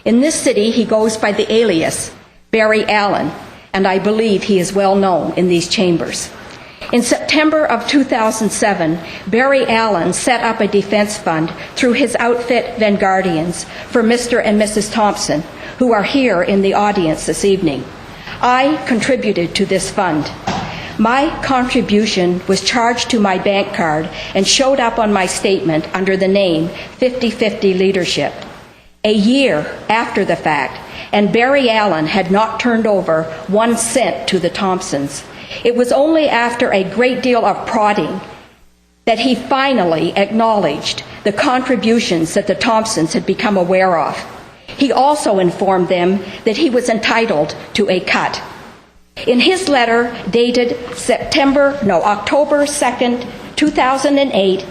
In this city, he goes by the alias Barry Allen, and I believe he is well known in these chambers. In September of 2007, Barry Allen set up a defense fund through his outfit Vanguardians for Mr. and Mrs. Thompson, who are here in the audience this evening. I contributed to this fund. My contribution was charged to my bank card and showed up on my statement under the name 50/50 Leadership. A year after the fact, and Barry Allen had not turned over 1 cent to the Thompsons. It was only after a great deal of prodding that he finally acknowledged the contributions that the Thompsons had become aware of. He also informed them that he was entitled to a cut. In his letter dated October 2nd, 2008,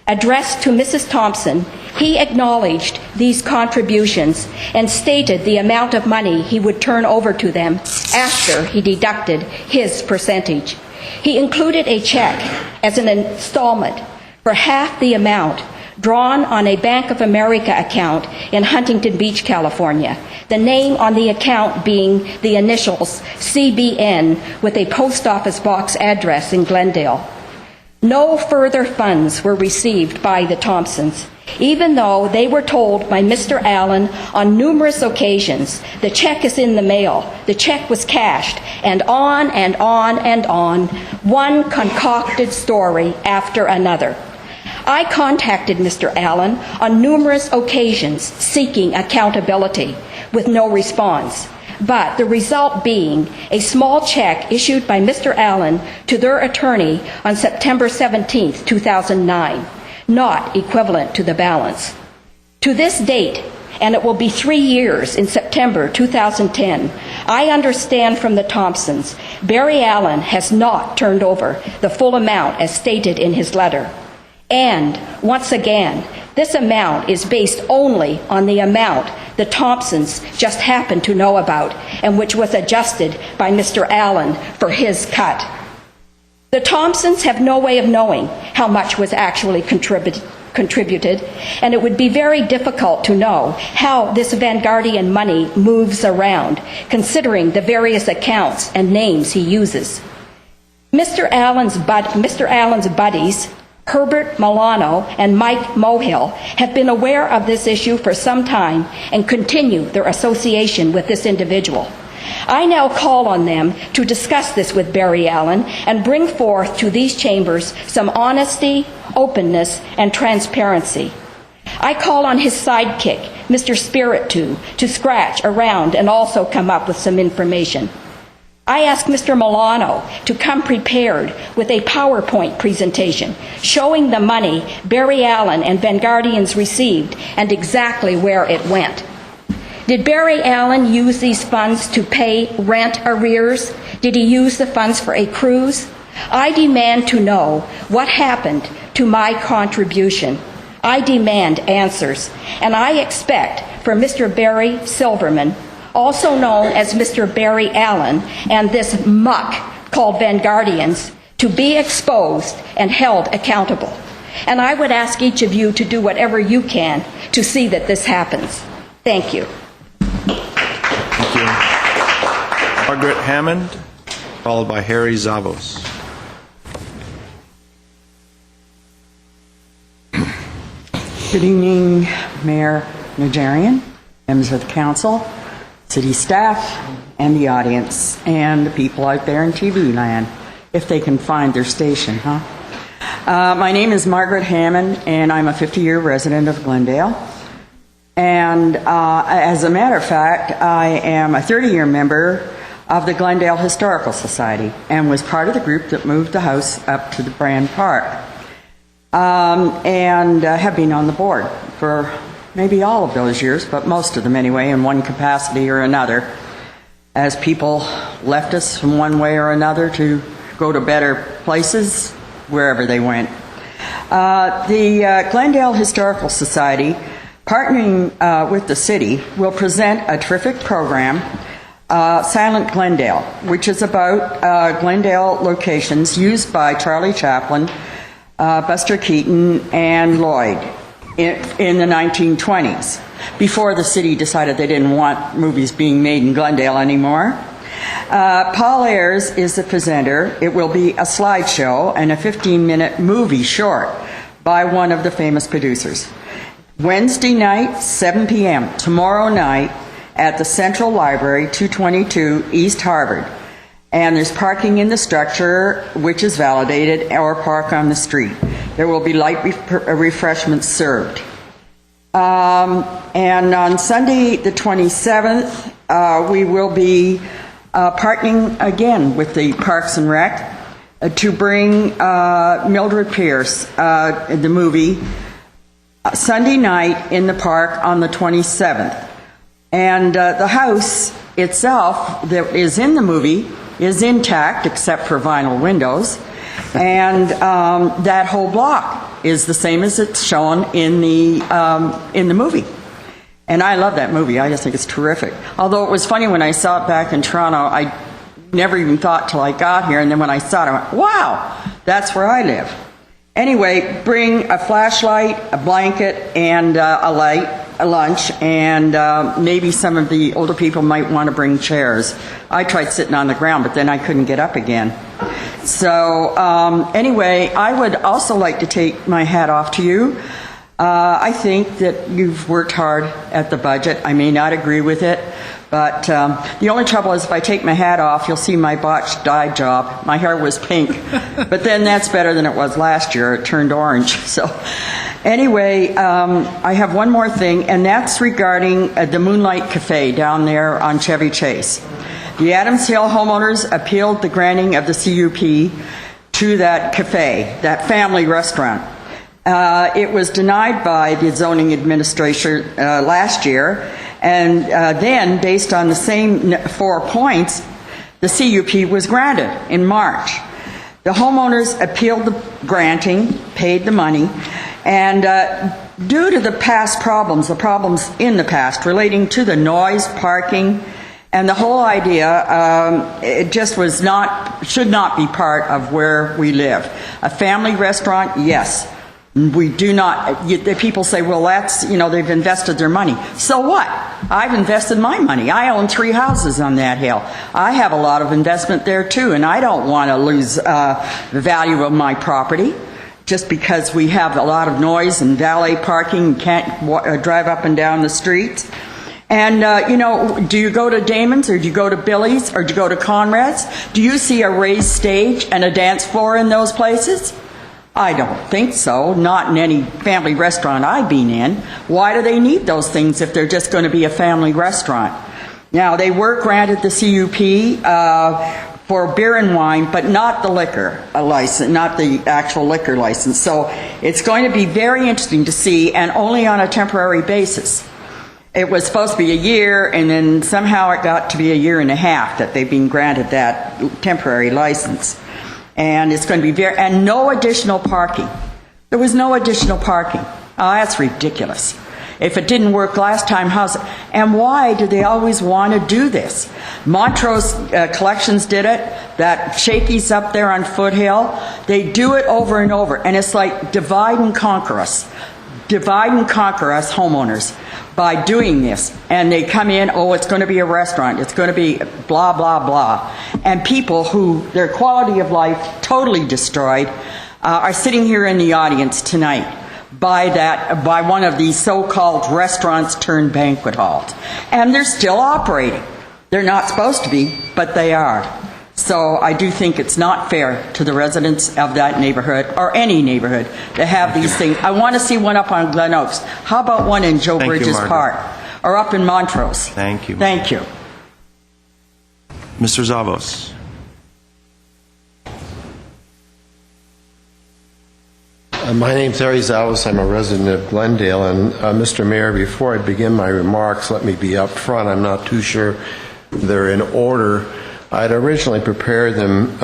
addressed to Mrs. Thompson, he acknowledged these contributions and stated the amount of money he would turn over to them after he deducted his percentage. He included a check as an installment for half the amount drawn on a Bank of America account in Huntington Beach, California, the name on the account being the initials CBN with a post office box address in Glendale. No further funds were received by the Thompsons, even though they were told by Mr. Allen on numerous occasions, the check is in the mail, the check was cashed, and on and on and on, one concocted story after another. I contacted Mr. Allen on numerous occasions seeking accountability with no response, but the result being a small check issued by Mr. Allen to their attorney on September 17, 2009, not equivalent to the balance. To this date, and it will be 3 years in September 2010, I understand from the Thompsons, Barry Allen has not turned over the full amount as stated in his letter. And, once again, this amount is based only on the amount the Thompsons just happened to know about and which was adjusted by Mr. Allen for his cut. The Thompsons have no way of knowing how much was actually contributed, and it would be very difficult to know how this Vanguardian money moves around, considering the various accounts and names he uses. Mr. Allen's buddies, Herbert Milano and Mike Mohill, have been aware of this issue for some time and continue their association with this individual. I now call on them to discuss this with Barry Allen and bring forth to these chambers some honesty, openness, and transparency. I call on his sidekick, Mr. Spiritu, to scratch around and also come up with some information. I ask Mr. Milano to come prepared with a PowerPoint presentation showing the money Barry Allen and Vanguardians received and exactly where it went. Did Barry Allen use these funds to pay rent arrears? Did he use the funds for a cruise? I demand to know what happened to my contribution. I demand answers, and I expect for Mr. Barry Silverman, also known as Mr. Barry Allen, and this muck called Vanguardians, to be exposed and held accountable. And I would ask each of you to do whatever you can to see that this happens. Thank you. Thank you. Margaret Hammond, followed by Harry Zavos. Good evening, Mayor Najarian, members of the council, city staff, and the audience, and the people out there in TV land, if they can find their station, huh? My name is Margaret Hammond, and I'm a 50-year resident of Glendale. And as a matter of fact, I am a 30-year member of the Glendale Historical Society and was part of the group that moved the house up to the Brand Park. And have been on the board for maybe all of those years, but most of them anyway, in one capacity or another, as people left us from one way or another to go to better places, wherever they went. The Glendale Historical Society, partnering with the city, will present a terrific program, Silent Glendale, which is about Glendale locations used by Charlie Chaplin, Buster Keaton, and Lloyd in the 1920s, before the city decided they didn't want movies being made in Glendale anymore. Paul Ayers is the presenter. It will be a slideshow and a 15-minute movie short by one of the famous producers. Wednesday night, 7 p.m., tomorrow night, at the Central Library, 222 East Harvard. And there's parking in the structure, which is validated, or park on the street. There will be light refreshments served. And on Sunday, the 27th, we will be partnering again with the Parks and Rec to bring Mildred Pierce, the movie, Sunday night in the park on the 27th. And the house itself that is in the movie is intact except for vinyl windows, and that whole block is the same as it's shown in the movie. And I love that movie. I just think it's terrific. Although it was funny when I saw it back in Toronto, I never even thought till I got here, and then when I saw it, I went, wow, that's where I live. Anyway, bring a flashlight, a blanket, and a light, a lunch, and maybe some of the older people might want to bring chairs. I tried sitting on the ground, but then I couldn't get up again. So anyway, I would also like to take my hat off to you. I think that you've worked hard at the budget. I may not agree with it, but the only trouble is if I take my hat off, you'll see my botched dye job. My hair was pink, but then that's better than it was last year. It turned orange. So anyway, I have one more thing, and that's regarding the Moonlight Cafe down there on Chevy Chase. The Adams Hill homeowners appealed the granting of the CUP to that cafe, that family restaurant. It was denied by the zoning administrator last year, and then, based on the same 4 points, the CUP was granted in March. The homeowners appealed the granting, paid the money, and due to the past problems, the problems in the past relating to the noise, parking, and the whole idea, it just should not be part of where we live. A family restaurant, yes. We do not, the people say, well, that's, they've invested their money. So what? I've invested my money. I own 3 houses on that hill. I have a lot of investment there too, and I don't want to lose the value of my property just because we have a lot of noise and valet parking and can't drive up and down the streets. And, do you go to Damon's, or do you go to Billy's, or do you go to Conrad's? Do you see a raised stage and a dance floor in those places? I don't think so, not in any family restaurant I've been in. Why do they need those things if they're just going to be a family restaurant? Now, they were granted the CUP for beer and wine, but not the liquor license, not the actual liquor license. So it's going to be very interesting to see, and only on a temporary basis. It was supposed to be a year, and then somehow it got to be a year and a half that they've been granted that temporary license. And it's going to be and no additional parking. There was no additional parking. Oh, that's ridiculous. If it didn't work last time, and why do they always want to do this? Montrose Collections did it, that Shakey's up there on Foothill. They do it over and over, and it's like divide and conquer us. Divide and conquer us homeowners by doing this. And they come in, oh, it's going to be a restaurant, it's going to be blah, blah, blah. And people who, their quality of life totally destroyed, are sitting here in the audience tonight by one of these so-called restaurants turned banquet halls. And they're still operating. They're not supposed to be, but they are. So I do think it's not fair to the residents of that neighborhood, or any neighborhood, to have these things. I want to see one up on Glen Oaks. How about one in Joe Bridges Park? Or up in Montrose? Thank you. Thank you. Mr. Zavos. My name's Harry Zavos. I'm a resident of Glendale. And Mr. Mayor, before I begin my remarks, let me be up front. I'm not too sure they're in order. I'd originally prepared them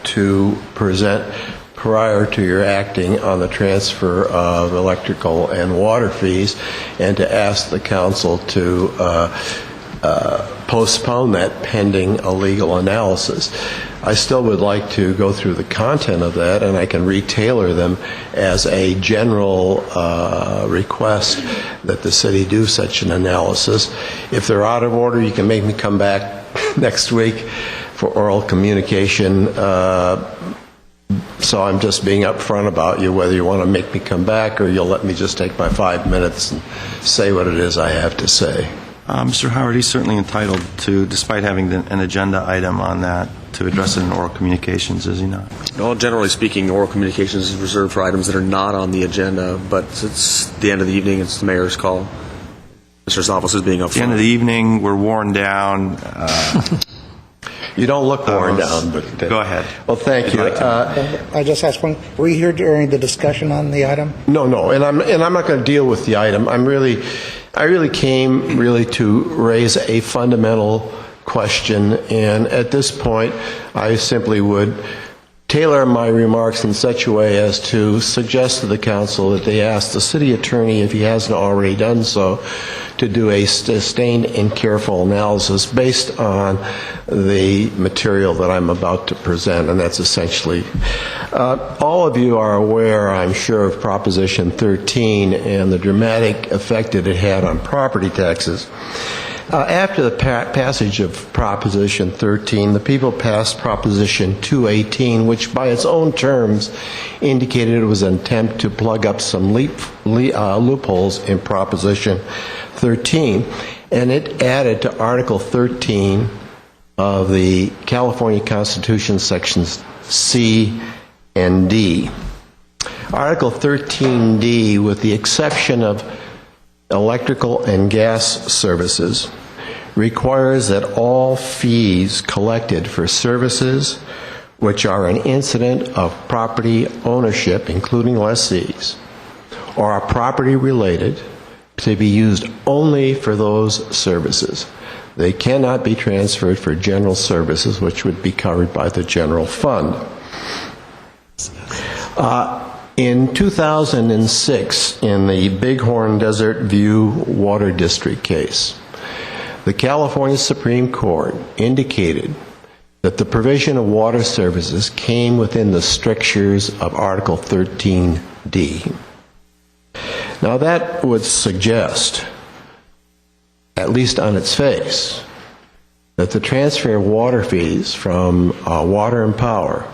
to present prior to your acting on the transfer of electrical and water fees, and to ask the council to postpone that pending a legal analysis. I still would like to go through the content of that, and I can retailer them as a general request that the city do such an analysis. If they're out of order, you can make me come back next week for oral communication. So I'm just being upfront about you, whether you want to make me come back or you'll let me just take my 5 minutes and say what it is I have to say. Mr. Howard, he's certainly entitled to, despite having an agenda item on that, to address it in oral communications, is he not? Well, generally speaking, oral communications is reserved for items that are not on the agenda, but it's the end of the evening, it's the mayor's call. Mr. Zavos is being upfront. At the end of the evening, we're worn down. You don't look worn down, but... Go ahead. Well, thank you. I just asked one. Were you here during the discussion on the item? No, and I'm not going to deal with the item. I really came to raise a fundamental question, and at this point, I simply would tailor my remarks in such a way as to suggest to the council that they ask the city attorney, if he hasn't already done so, to do a sustained and careful analysis based on the material that I'm about to present, and that's essentially. All of you are aware, I'm sure, of Proposition 13 and the dramatic effect that it had on property taxes. After the passage of Proposition 13, the people passed Proposition 218, which by its own terms indicated it was an attempt to plug up some loopholes in Proposition 13, and it added to Article 13 of the California Constitution, sections C and D. Article 13D, with the exception of electrical and gas services, requires that all fees collected for services which are an incident of property ownership, including lessees, or are property related, to be used only for those services. They cannot be transferred for general services, which would be covered by the general fund. In 2006, in the Bighorn Desert View Water District case, the California Supreme Court indicated that the provision of water services came within the strictures of Article 13D. Now that would suggest, at least on its face, that the transfer of water fees from water and power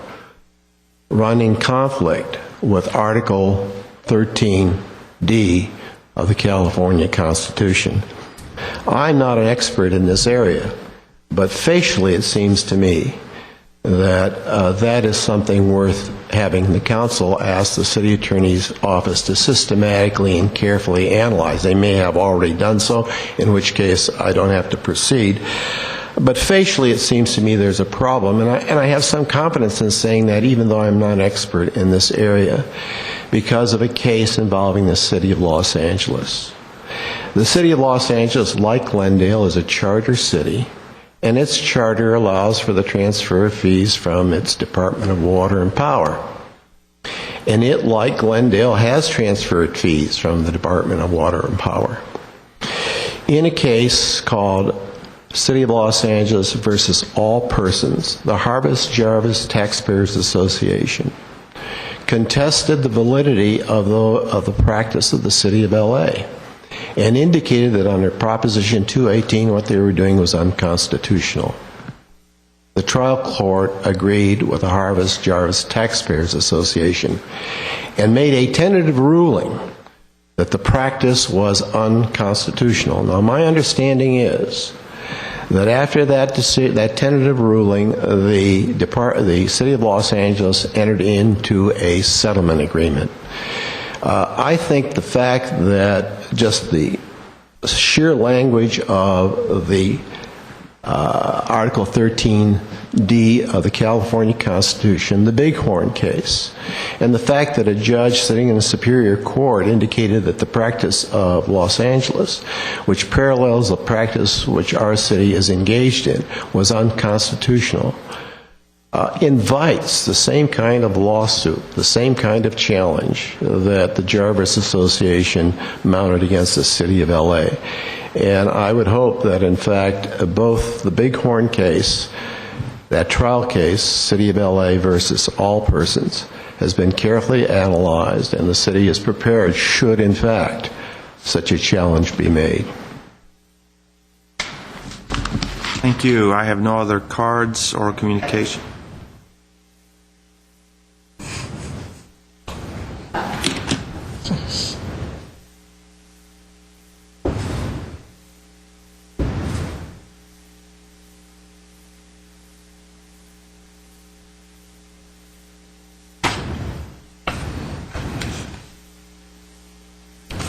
run in conflict with Article 13D of the California Constitution. I'm not an expert in this area, but facially it seems to me that that is something worth having the council ask the city attorney's office to systematically and carefully analyze. They may have already done so, in which case I don't have to proceed. But facially, it seems to me there's a problem, and I have some confidence in saying that, even though I'm not an expert in this area, because of a case involving the city of Los Angeles. The city of Los Angeles, like Glendale, is a charter city, and its charter allows for the transfer of fees from its Department of Water and Power. And it, like Glendale, has transferred fees from the Department of Water and Power. In a case called City of Los Angeles versus All Persons, the Harvest-Jarvis Taxpayers Association contested the validity of the practice of the City of L.A. and indicated that under Proposition 218 what they were doing was unconstitutional. The trial court agreed with the Harvest-Jarvis Taxpayers Association and made a tentative ruling that the practice was unconstitutional. Now, my understanding is that after that tentative ruling, the City of Los Angeles entered into a settlement agreement. I think the fact that just the sheer language of the Article 13D of the California Constitution, the Bighorn case, and the fact that a judge sitting in a superior court indicated that the practice of Los Angeles, which parallels the practice which our city is engaged in, was unconstitutional, invites the same kind of lawsuit, the same kind of challenge that the Jarvis Association mounted against the City of L.A. And I would hope that, in fact, both the Bighorn case, that trial case, City of L.A. versus All Persons, has been carefully analyzed, and the city is prepared should, in fact, such a challenge be made. Thank you. I have no other cards or communication.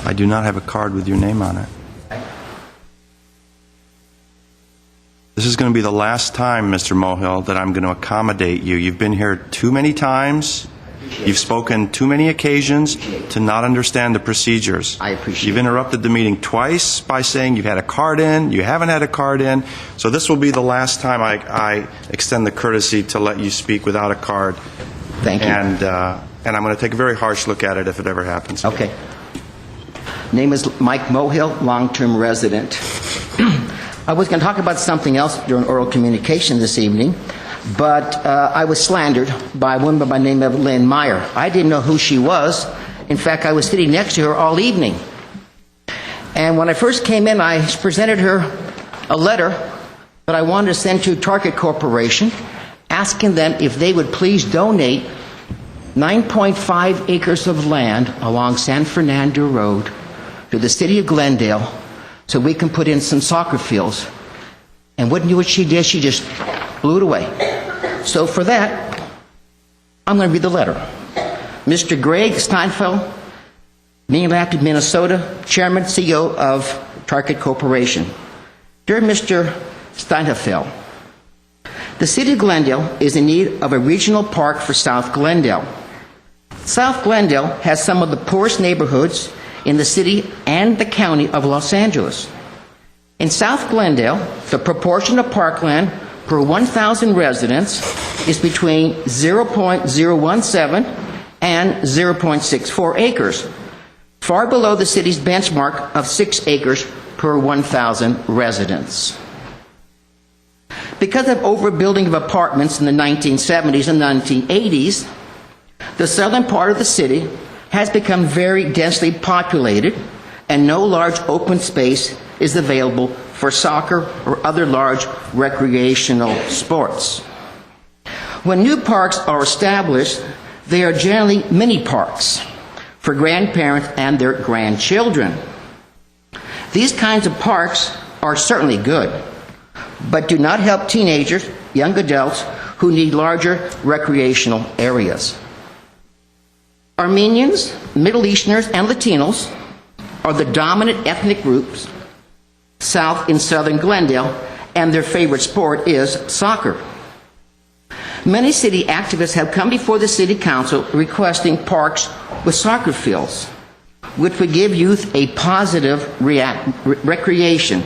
I do not have a card with your name on it. This is going to be the last time, Mr. Mohill, that I'm going to accommodate you. You've been here too many times. You've spoken too many occasions to not understand the procedures. I appreciate it. You've interrupted the meeting twice by saying you've had a card in, you haven't had a card in. So this will be the last time I extend the courtesy to let you speak without a card. Thank you. And I'm going to take a very harsh look at it if it ever happens. Okay. Name is Mike Mohill, long-term resident. I was going to talk about something else during oral communication this evening, but I was slandered by a woman by the name of Lynn Meyer. I didn't know who she was. In fact, I was sitting next to her all evening. And when I first came in, I presented her a letter that I wanted to send to Target Corporation, asking them if they would please donate 9.5 acres of land along San Fernando Road to the city of Glendale so we can put in some soccer fields. And wouldn't you what she did? She just blew it away. So for that, I'm going to read the letter. Mr. Greg Steinfeld, Minneapolis, Minnesota, Chairman, CEO of Target Corporation. Dear Mr. Steinfeld, the city of Glendale is in need of a regional park for South Glendale. South Glendale has some of the poorest neighborhoods in the city and the county of Los Angeles. In South Glendale, the proportion of parkland per 1,000 residents is between 0.017 and 0.64 acres, far below the city's benchmark of 6 acres per 1,000 residents. Because of overbuilding of apartments in the 1970s and 1980s, the southern part of the city has become very densely populated, and no large open space is available for soccer or other large recreational sports. When new parks are established, they are generally mini parks for grandparents and their grandchildren. These kinds of parks are certainly good, but do not help teenagers, young adults who need larger recreational areas. Armenians, Middle Easterners, and Latinos are the dominant ethnic groups south in southern Glendale, and their favorite sport is soccer. Many city activists have come before the City Council requesting parks with soccer fields, which would give youth a positive recreation.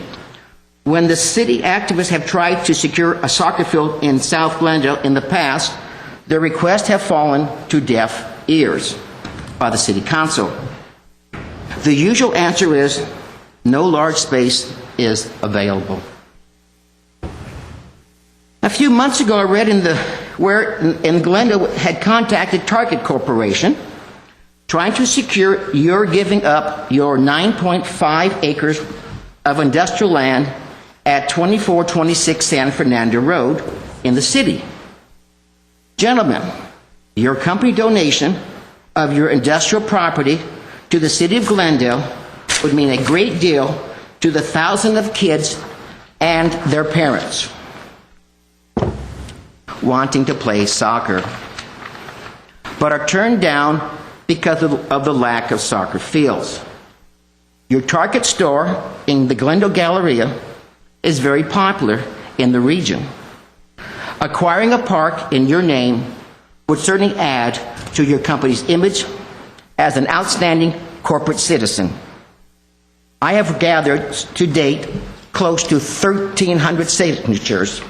When the city activists have tried to secure a soccer field in South Glendale in the past, their requests have fallen to deaf ears by the City Council. The usual answer is no large space is available. A few months ago, I read in Glendale had contacted Target Corporation trying to secure your giving up your 9.5 acres of industrial land at 2426 San Fernando Road in the city. Gentlemen, your company donation of your industrial property to the city of Glendale would mean a great deal to the thousands of kids and their parents wanting to play soccer, but are turned down because of the lack of soccer fields. Your Target store in the Glendale Galleria is very popular in the region. Acquiring a park in your name would certainly add to your company's image as an outstanding corporate citizen. I have gathered to date close to 1,300 signatures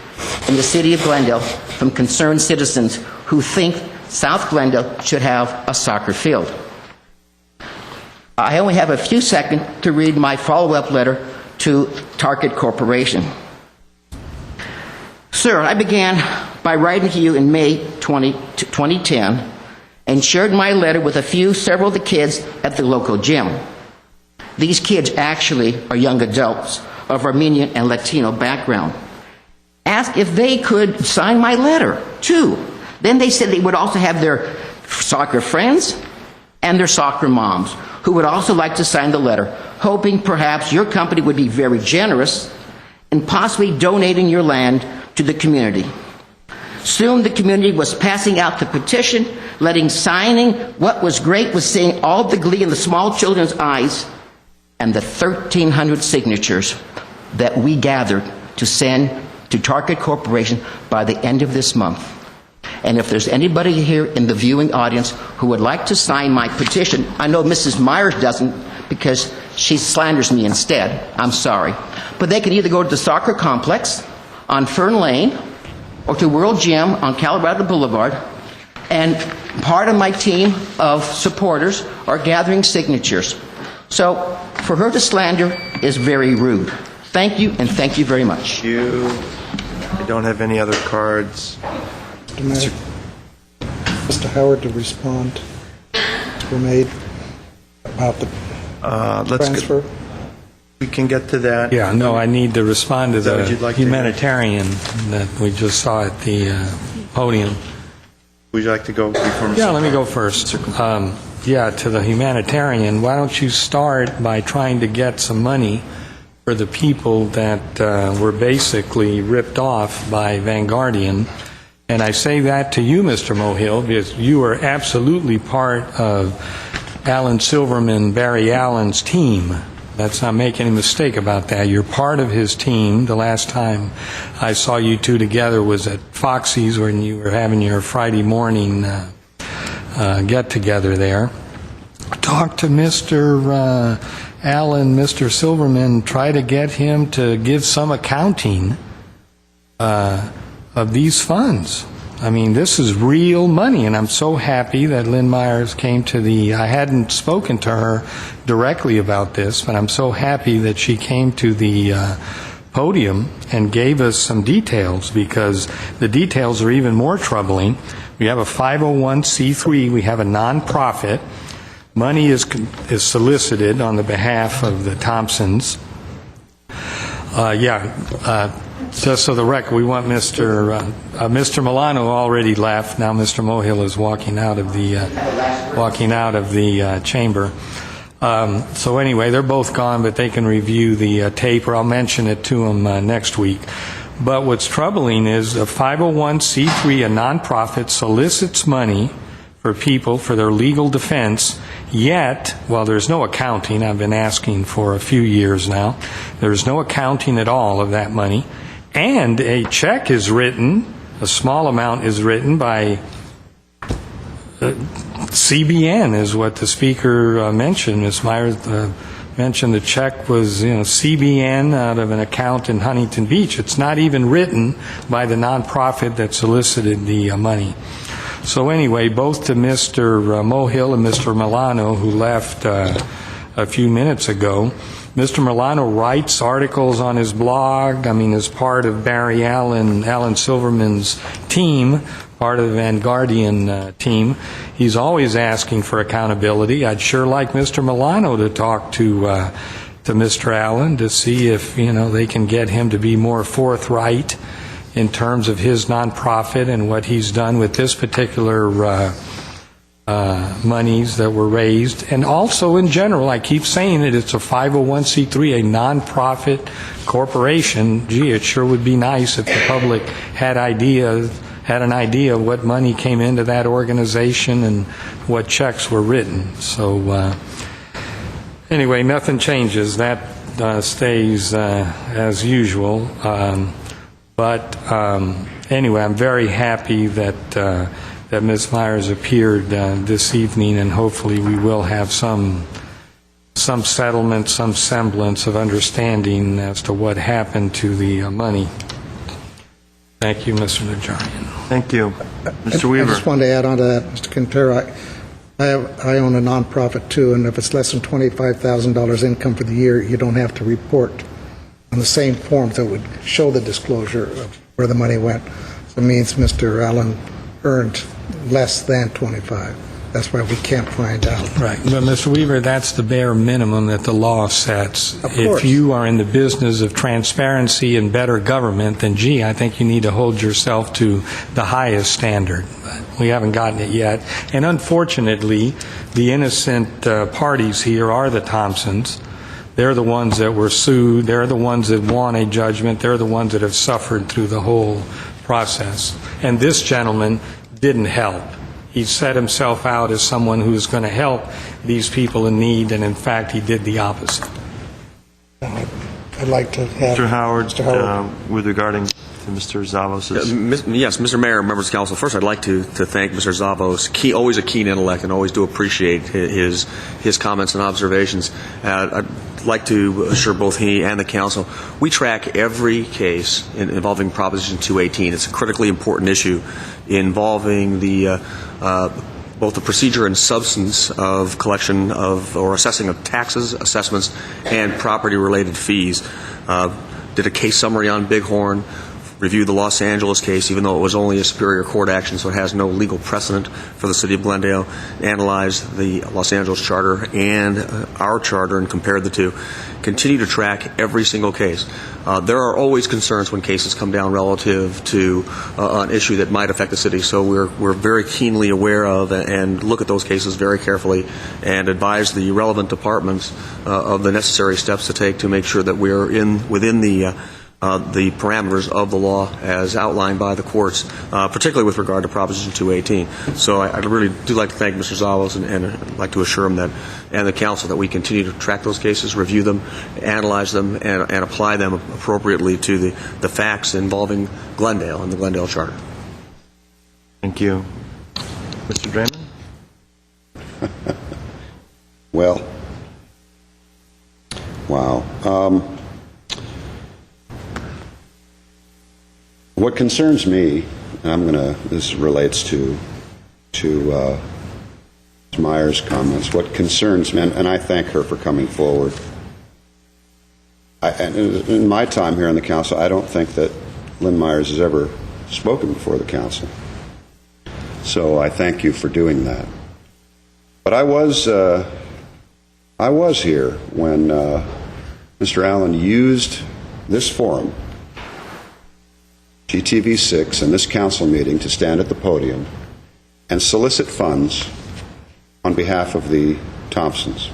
in the city of Glendale from concerned citizens who think South Glendale should have a soccer field. I only have a few seconds to read my follow-up letter to Target Corporation. Sir, I began by writing to you in May 2010 and shared my letter with several of the kids at the local gym. These kids actually are young adults of Armenian and Latino background. Asked if they could sign my letter, too. Then they said they would also have their soccer friends and their soccer moms who would also like to sign the letter, hoping perhaps your company would be very generous in possibly donating your land to the community. Soon the community was passing out the petition, letting signing. What was great was seeing all the glee in the small children's eyes and the 1,300 signatures that we gathered to send to Target Corporation by the end of this month. And if there's anybody here in the viewing audience who would like to sign my petition, I know Mrs. Myers doesn't because she slanders me instead. I'm sorry. But they can either go to the soccer complex on Fern Lane or to World Gym on Colorado Boulevard, and part of my team of supporters are gathering signatures. So for her to slander is very rude. Thank you, and thank you very much. I don't have any other cards. Mr. Howard to respond were made about the transfer. We can get to that. Yeah, no, I need to respond to Is that the what you'd like to humanitarian that we just saw at the podium. Would you like to go before Mr. Yeah, let me go first. To the humanitarian, why don't you start by trying to get some money for the people that were basically ripped off by Vanguardian. And I say that to you, Mr. Mohill, because you are absolutely part of Alan Silverman, Barry Allen's team. Let's not make any mistake about that. You're part of his team. The last time I saw you two together was at Foxy's when you were having your Friday morning get-together there. Talk to Mr. Allen, Mr. Silverman, try to get him to give some accounting of these funds. I mean, this is real money, and I'm so happy that Lynn Myers came to I hadn't spoken to her directly about this, but I'm so happy that she came to the podium and gave us some details, because the details are even more troubling. We have a 501c3, we have a nonprofit. Money is solicited on the behalf of the Thompsons. Just so the record, we want Mr. Milano already left. Now Mr. Mohill is walking out of the chamber. So anyway, they're both gone, but they can review the tape, or I'll mention it to them next week. But what's troubling is a 501c3, a nonprofit, solicits money for people for their legal defense, yet, well, there's no accounting. I've been asking for a few years now. There's no accounting at all of that money. And a check is written, a small amount is written by CBN, is what the speaker mentioned. Ms. Myers mentioned the check was, CBN out of an account in Huntington Beach. It's not even written by the nonprofit that solicited the money. So anyway, both to Mr. Mohill and Mr. Milano, who left a few minutes ago, Mr. Milano writes articles on his blog, as part of Barry Alan Silverman's team, part of the Vanguardian team. He's always asking for accountability. I'd sure like Mr. Milano to talk to Mr. Allen to see if, they can get him to be more forthright in terms of his nonprofit and what he's done with this particular monies that were raised. And also in general, I keep saying it, it's a 501c3, a nonprofit corporation. Gee, it sure would be nice if the public had an idea of what money came into that organization and what checks were written. So anyway, nothing changes. That stays as usual. But anyway, I'm very happy that Ms. Myers appeared this evening, and hopefully we will have some settlement, some semblance of understanding as to what happened to the money. Thank you, Mr. Najarian. Thank you. Mr. Weaver. I just wanted to add on to that, Mr. Quintero. I own a nonprofit too, and if it's less than $25,000 income for the year, you don't have to report on the same forms that would show the disclosure of where the money went. So it means Mr. Allen earned less than 25. That's why we can't find out. Right. But, Mr. Weaver, that's the bare minimum that the law sets. Of course. If you are in the business of transparency and better government, then, I think you need to hold yourself to the highest standard. But we haven't gotten it yet. And unfortunately, the innocent parties here are the Thompsons. They're the ones that were sued. They're the ones that won a judgment. They're the ones that have suffered through the whole process. And this gentleman didn't help. He set himself out as someone who is going to help these people in need, and in fact, he did the opposite. I'd like to have Mr. Howard, with regarding to Mr. Zavos'... Yes, Mr. Mayor, members of council, first I'd like to thank Mr. Zavos, always a keen intellect, and always do appreciate his comments and observations. I'd like to assure both he and the council, we track every case involving Proposition 218. It's a critically important issue involving both the procedure and substance of collection of or assessing of taxes, assessments, and property-related fees. Did a case summary on Bighorn, reviewed the Los Angeles case, even though it was only a Superior Court action, so it has no legal precedent for the City of Glendale, analyzed the Los Angeles charter and our charter and compared the two. Continue to track every single case. There are always concerns when cases come down relative to an issue that might affect the city, so we're very keenly aware of and look at those cases very carefully and advise the relevant departments of the necessary steps to take to make sure that we're within the parameters of the law as outlined by the courts, particularly with regard to Proposition 218. So I really do like to thank Mr. Zavos and I'd like to assure him that, and the council, that we continue to track those cases, review them, analyze them, and apply them appropriately to the facts involving Glendale and the Glendale Charter. Thank you. Mr. Draymond? Well, wow. What concerns me, and this relates to Myers' comments. What concerns me, and I thank her for coming forward. In my time here on the council, I don't think that Lynn Myers has ever spoken before the council. So I thank you for doing that. But I was here when Mr. Allen used this forum, GTV6, and this council meeting to stand at the podium and solicit funds on behalf of the Thompsons.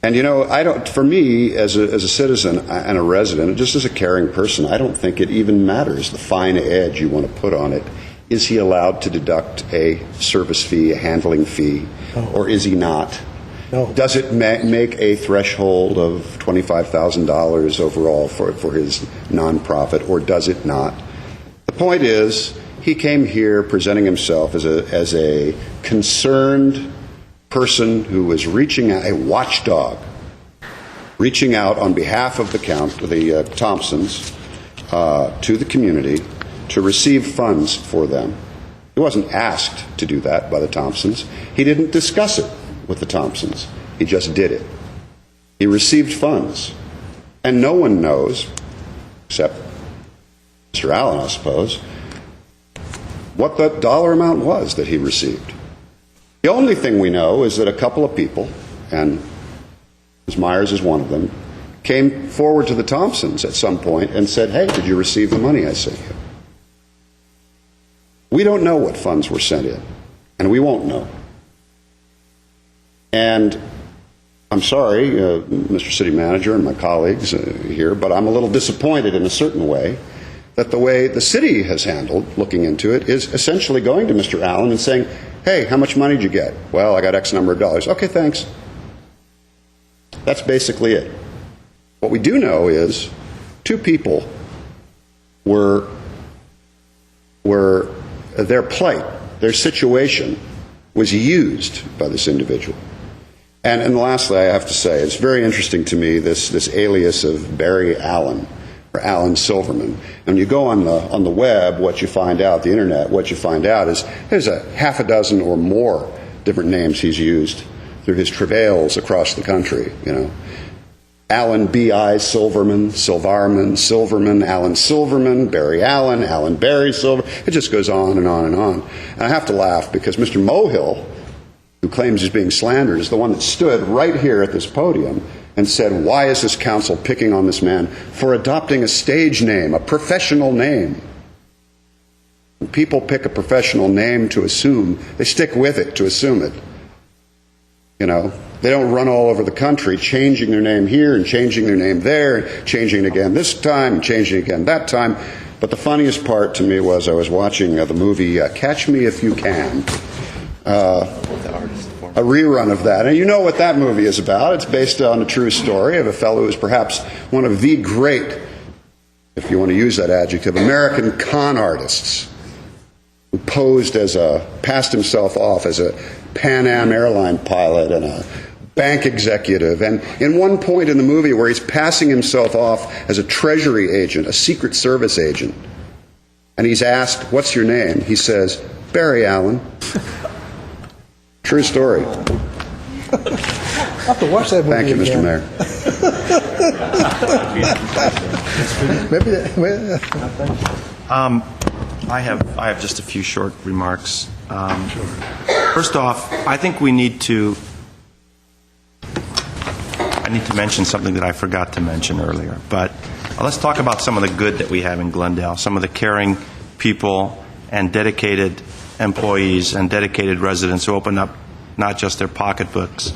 And for me, as a citizen and a resident, just as a caring person, I don't think it even matters the fine edge you want to put on it. Is he allowed to deduct a service fee, a handling fee, or is he not? No. Does it make a threshold of $25,000 overall for his nonprofit, or does it not? The point is, he came here presenting himself as a concerned person who was reaching out, a watchdog, reaching out on behalf of the Thompsons to the community to receive funds for them. He wasn't asked to do that by the Thompsons. He didn't discuss it with the Thompsons. He just did it. He received funds. And no one knows, except Mr. Allen, I suppose, what the dollar amount was that he received. The only thing we know is that a couple of people, and Ms. Myers is one of them, came forward to the Thompsons at some point and said, "Hey, did you receive the money I sent you?" We don't know what funds were sent in, and we won't know. And I'm sorry, Mr. City Manager and my colleagues here, but I'm a little disappointed in a certain way that the way the city has handled looking into it is essentially going to Mr. Allen and saying, "Hey, how much money did you get?" "Well, I got X number of dollars." "Okay, thanks." That's basically it. What we do know is two people were their plight, their situation was used by this individual. And lastly, I have to say, it's very interesting to me, this alias of Barry Allen, or Alan Silverman. And when you go on the web, what you find out, the internet, what you find out is there's a half a dozen or more different names he's used through his travails across the country, Alan B.I. Silverman, Silverman, Alan Silverman, Barry Allen, Alan Barry Silverman. It just goes on and on and on. And I have to laugh because Mr. Mohill, who claims he's being slandered, is the one that stood right here at this podium and said, "Why is this council picking on this man for adopting a stage name, a professional name?" When people pick a professional name to assume, they stick with it to assume it. They don't run all over the country changing their name here and changing their name there, and changing it again this time and changing it again that time. But the funniest part to me was I was watching the movie Catch Me If You Can, a rerun of that. And you know what that movie is about. It's based on a true story of a fellow who is perhaps one of the great, if you want to use that adjective, American con artists, who passed himself off as a Pan Am airline pilot and a bank executive. And in one point in the movie where he's passing himself off as a Treasury agent, a Secret Service agent, and he's asked, "What's your name?" He says, "Barry Allen." True story. I'll have to watch that movie. Thank you, Mr. Mayor. I have just a few short remarks. First off, I think I need to mention something that I forgot to mention earlier. But let's talk about some of the good that we have in Glendale, some of the caring people and dedicated employees and dedicated residents who open up not just their pocketbooks,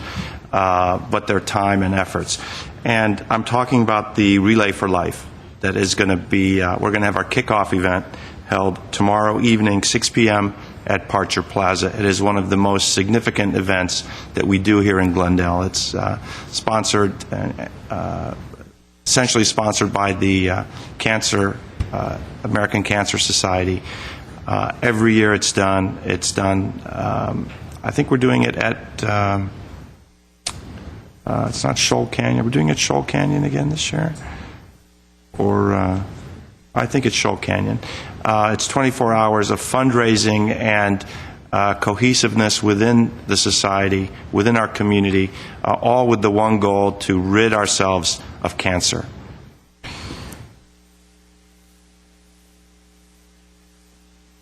but their time and efforts. And I'm talking about the Relay for Life that is going to be, we're going to have our kickoff event held tomorrow evening, 6 p.m. at Parcher Plaza. It is one of the most significant events that we do here in Glendale. It's essentially sponsored by the American Cancer Society. Every year it's done. I think we're doing it at, it's not Shoal Canyon. We're doing it at Shoal Canyon again this year. Or I think it's Shoal Canyon. It's 24 hours of fundraising and cohesiveness within the society, within our community, all with the one goal to rid ourselves of cancer.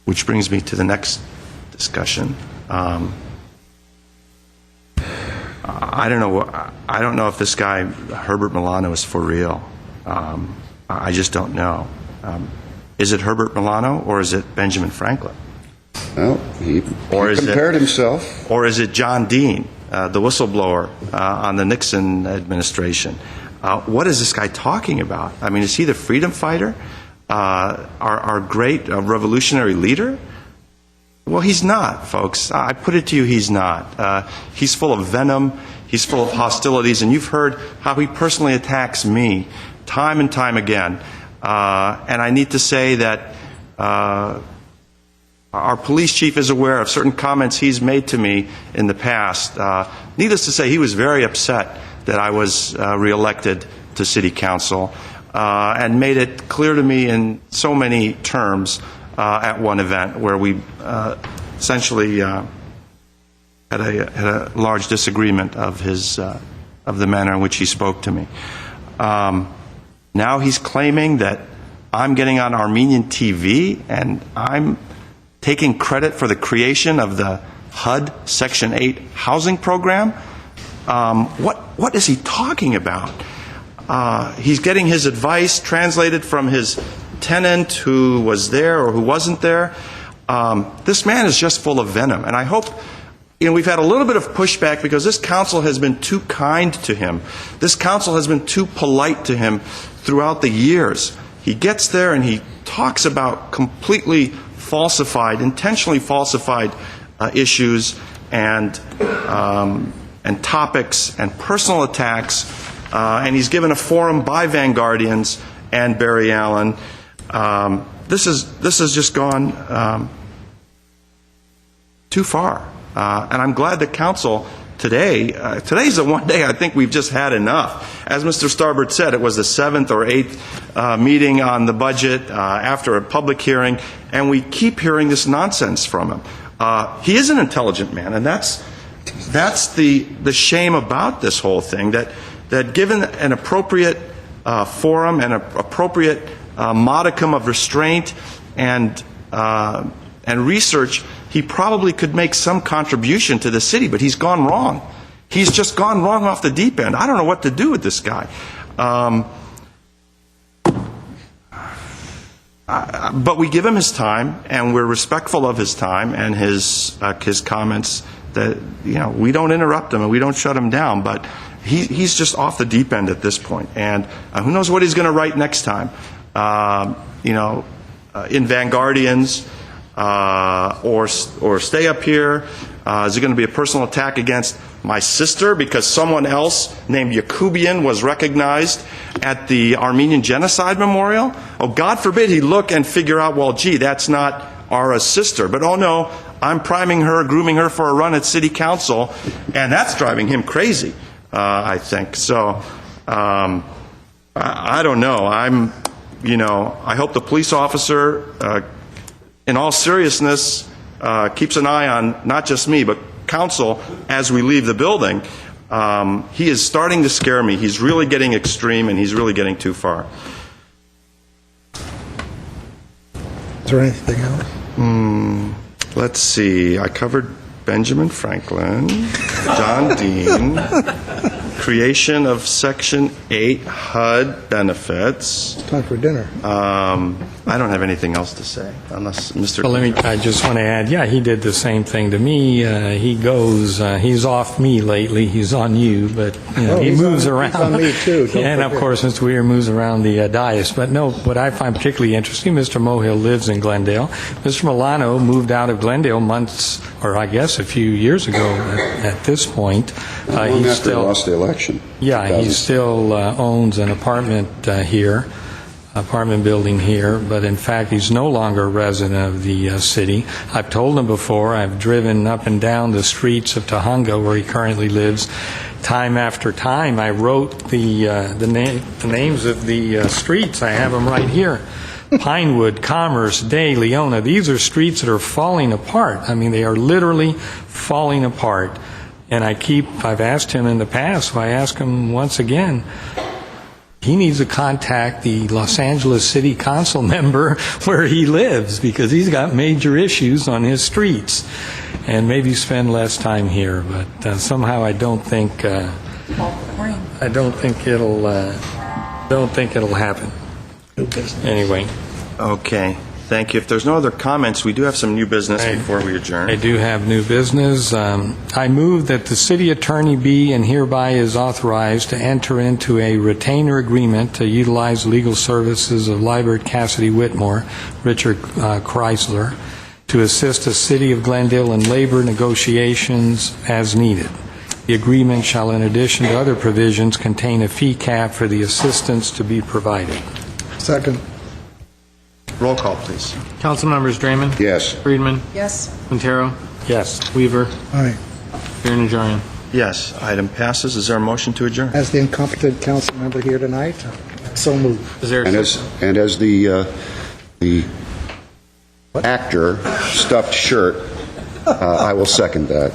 Which brings me to the next discussion. I don't know if this guy Herbert Milano is for real. I just don't know. Is it Herbert Milano or is it Benjamin Franklin? Well, he compared himself. Or is it John Dean, the whistleblower on the Nixon administration? What is this guy talking about? I mean, is he the freedom fighter? Our great revolutionary leader? Well, he's not, folks. I put it to you, he's not. He's full of venom. He's full of hostilities. And you've heard how he personally attacks me time and time again. And I need to say that our police chief is aware of certain comments he's made to me in the past. Needless to say, he was very upset that I was reelected to city council and made it clear to me in so many terms at one event where we essentially had a large disagreement of the manner in which he spoke to me. Now he's claiming that I'm getting on Armenian TV and I'm taking credit for the creation of the HUD Section 8 housing program. What is he talking about? He's getting his advice translated from his tenant who was there or who wasn't there. This man is just full of venom. And I hope, we've had a little bit of pushback because this council has been too kind to him. This council has been too polite to him throughout the years. He gets there and he talks about completely falsified, intentionally falsified issues and topics and personal attacks. And he's given a forum by Vanguardians and Barry Allen. This has just gone too far. And I'm glad the council today's the one day I think we've just had enough. As Mr. Starbird said, it was the 7th or 8th meeting on the budget after a public hearing, and we keep hearing this nonsense from him. He is an intelligent man, and that's the shame about this whole thing, that given an appropriate forum and an appropriate modicum of restraint and research, he probably could make some contribution to the city, but he's gone wrong. He's just gone wrong off the deep end. I don't know what to do with this guy. But we give him his time, and we're respectful of his time and his comments. That we don't interrupt him and we don't shut him down, but he's just off the deep end at this point. And who knows what he's going to write next time? In Vanguardians. Or stay up here? Is it going to be a personal attack against my sister because someone else named Yakubian was recognized at the Armenian Genocide Memorial? Oh, God forbid he look and figure out, well, gee, that's not Ara's sister. But oh no, I'm priming her, grooming her for a run at city council, and that's driving him crazy, I think. So I don't know. I hope the police officer in all seriousness, keeps an eye on not just me, but council as we leave the building. He is starting to scare me. He's really getting extreme, and he's really getting too far. Is there anything else? Let's see. I covered Benjamin Franklin, John Dean, creation of Section 8 HUD benefits. It's time for dinner. I don't have anything else to say, unless Mr. Well, I just want to add, he did the same thing to me. He's off me lately. He's on you, but he moves around. He's on me, too. And, of course, Mr. Weir moves around the dais. But, no, what I find particularly interesting, Mr. Mohill lives in Glendale. Mr. Milano moved out of Glendale months, or I guess a few years ago at this point. Long after he lost the election. Yeah, he still owns an apartment building here, but in fact he's no longer a resident of the city. I've told him before, I've driven up and down the streets of Tahunga where he currently lives. Time after time I wrote the names of the streets. I have them right here. Pinewood, Commerce, Day, Leona. These are streets that are falling apart. I mean, they are literally falling apart. And I've asked him in the past, I ask him once again, he needs to contact the Los Angeles City Council member where he lives, because he's got major issues on his streets, and maybe spend less time here. But somehow I don't think it'll happen. Anyway. Okay. Thank you. If there's no other comments, we do have some new business before we adjourn. I do have new business. I move that the city attorney be and hereby is authorized to enter into a retainer agreement to utilize legal services of Liebert Cassidy Whitmore, Richard Chrysler, to assist the city of Glendale in labor negotiations as needed. The agreement shall, in addition to other provisions, contain a fee cap for the assistance to be provided. Second. Roll call, please. Councilmembers Draymond? Yes. Friedman? Yes. Quintero? Yes. Weaver? Aye. Mayor Najarian? Yes, item passes. Is there a motion to adjourn? As the incompetent council member here tonight, so moved. Is there a And as the actor stuffed shirt, I will second that.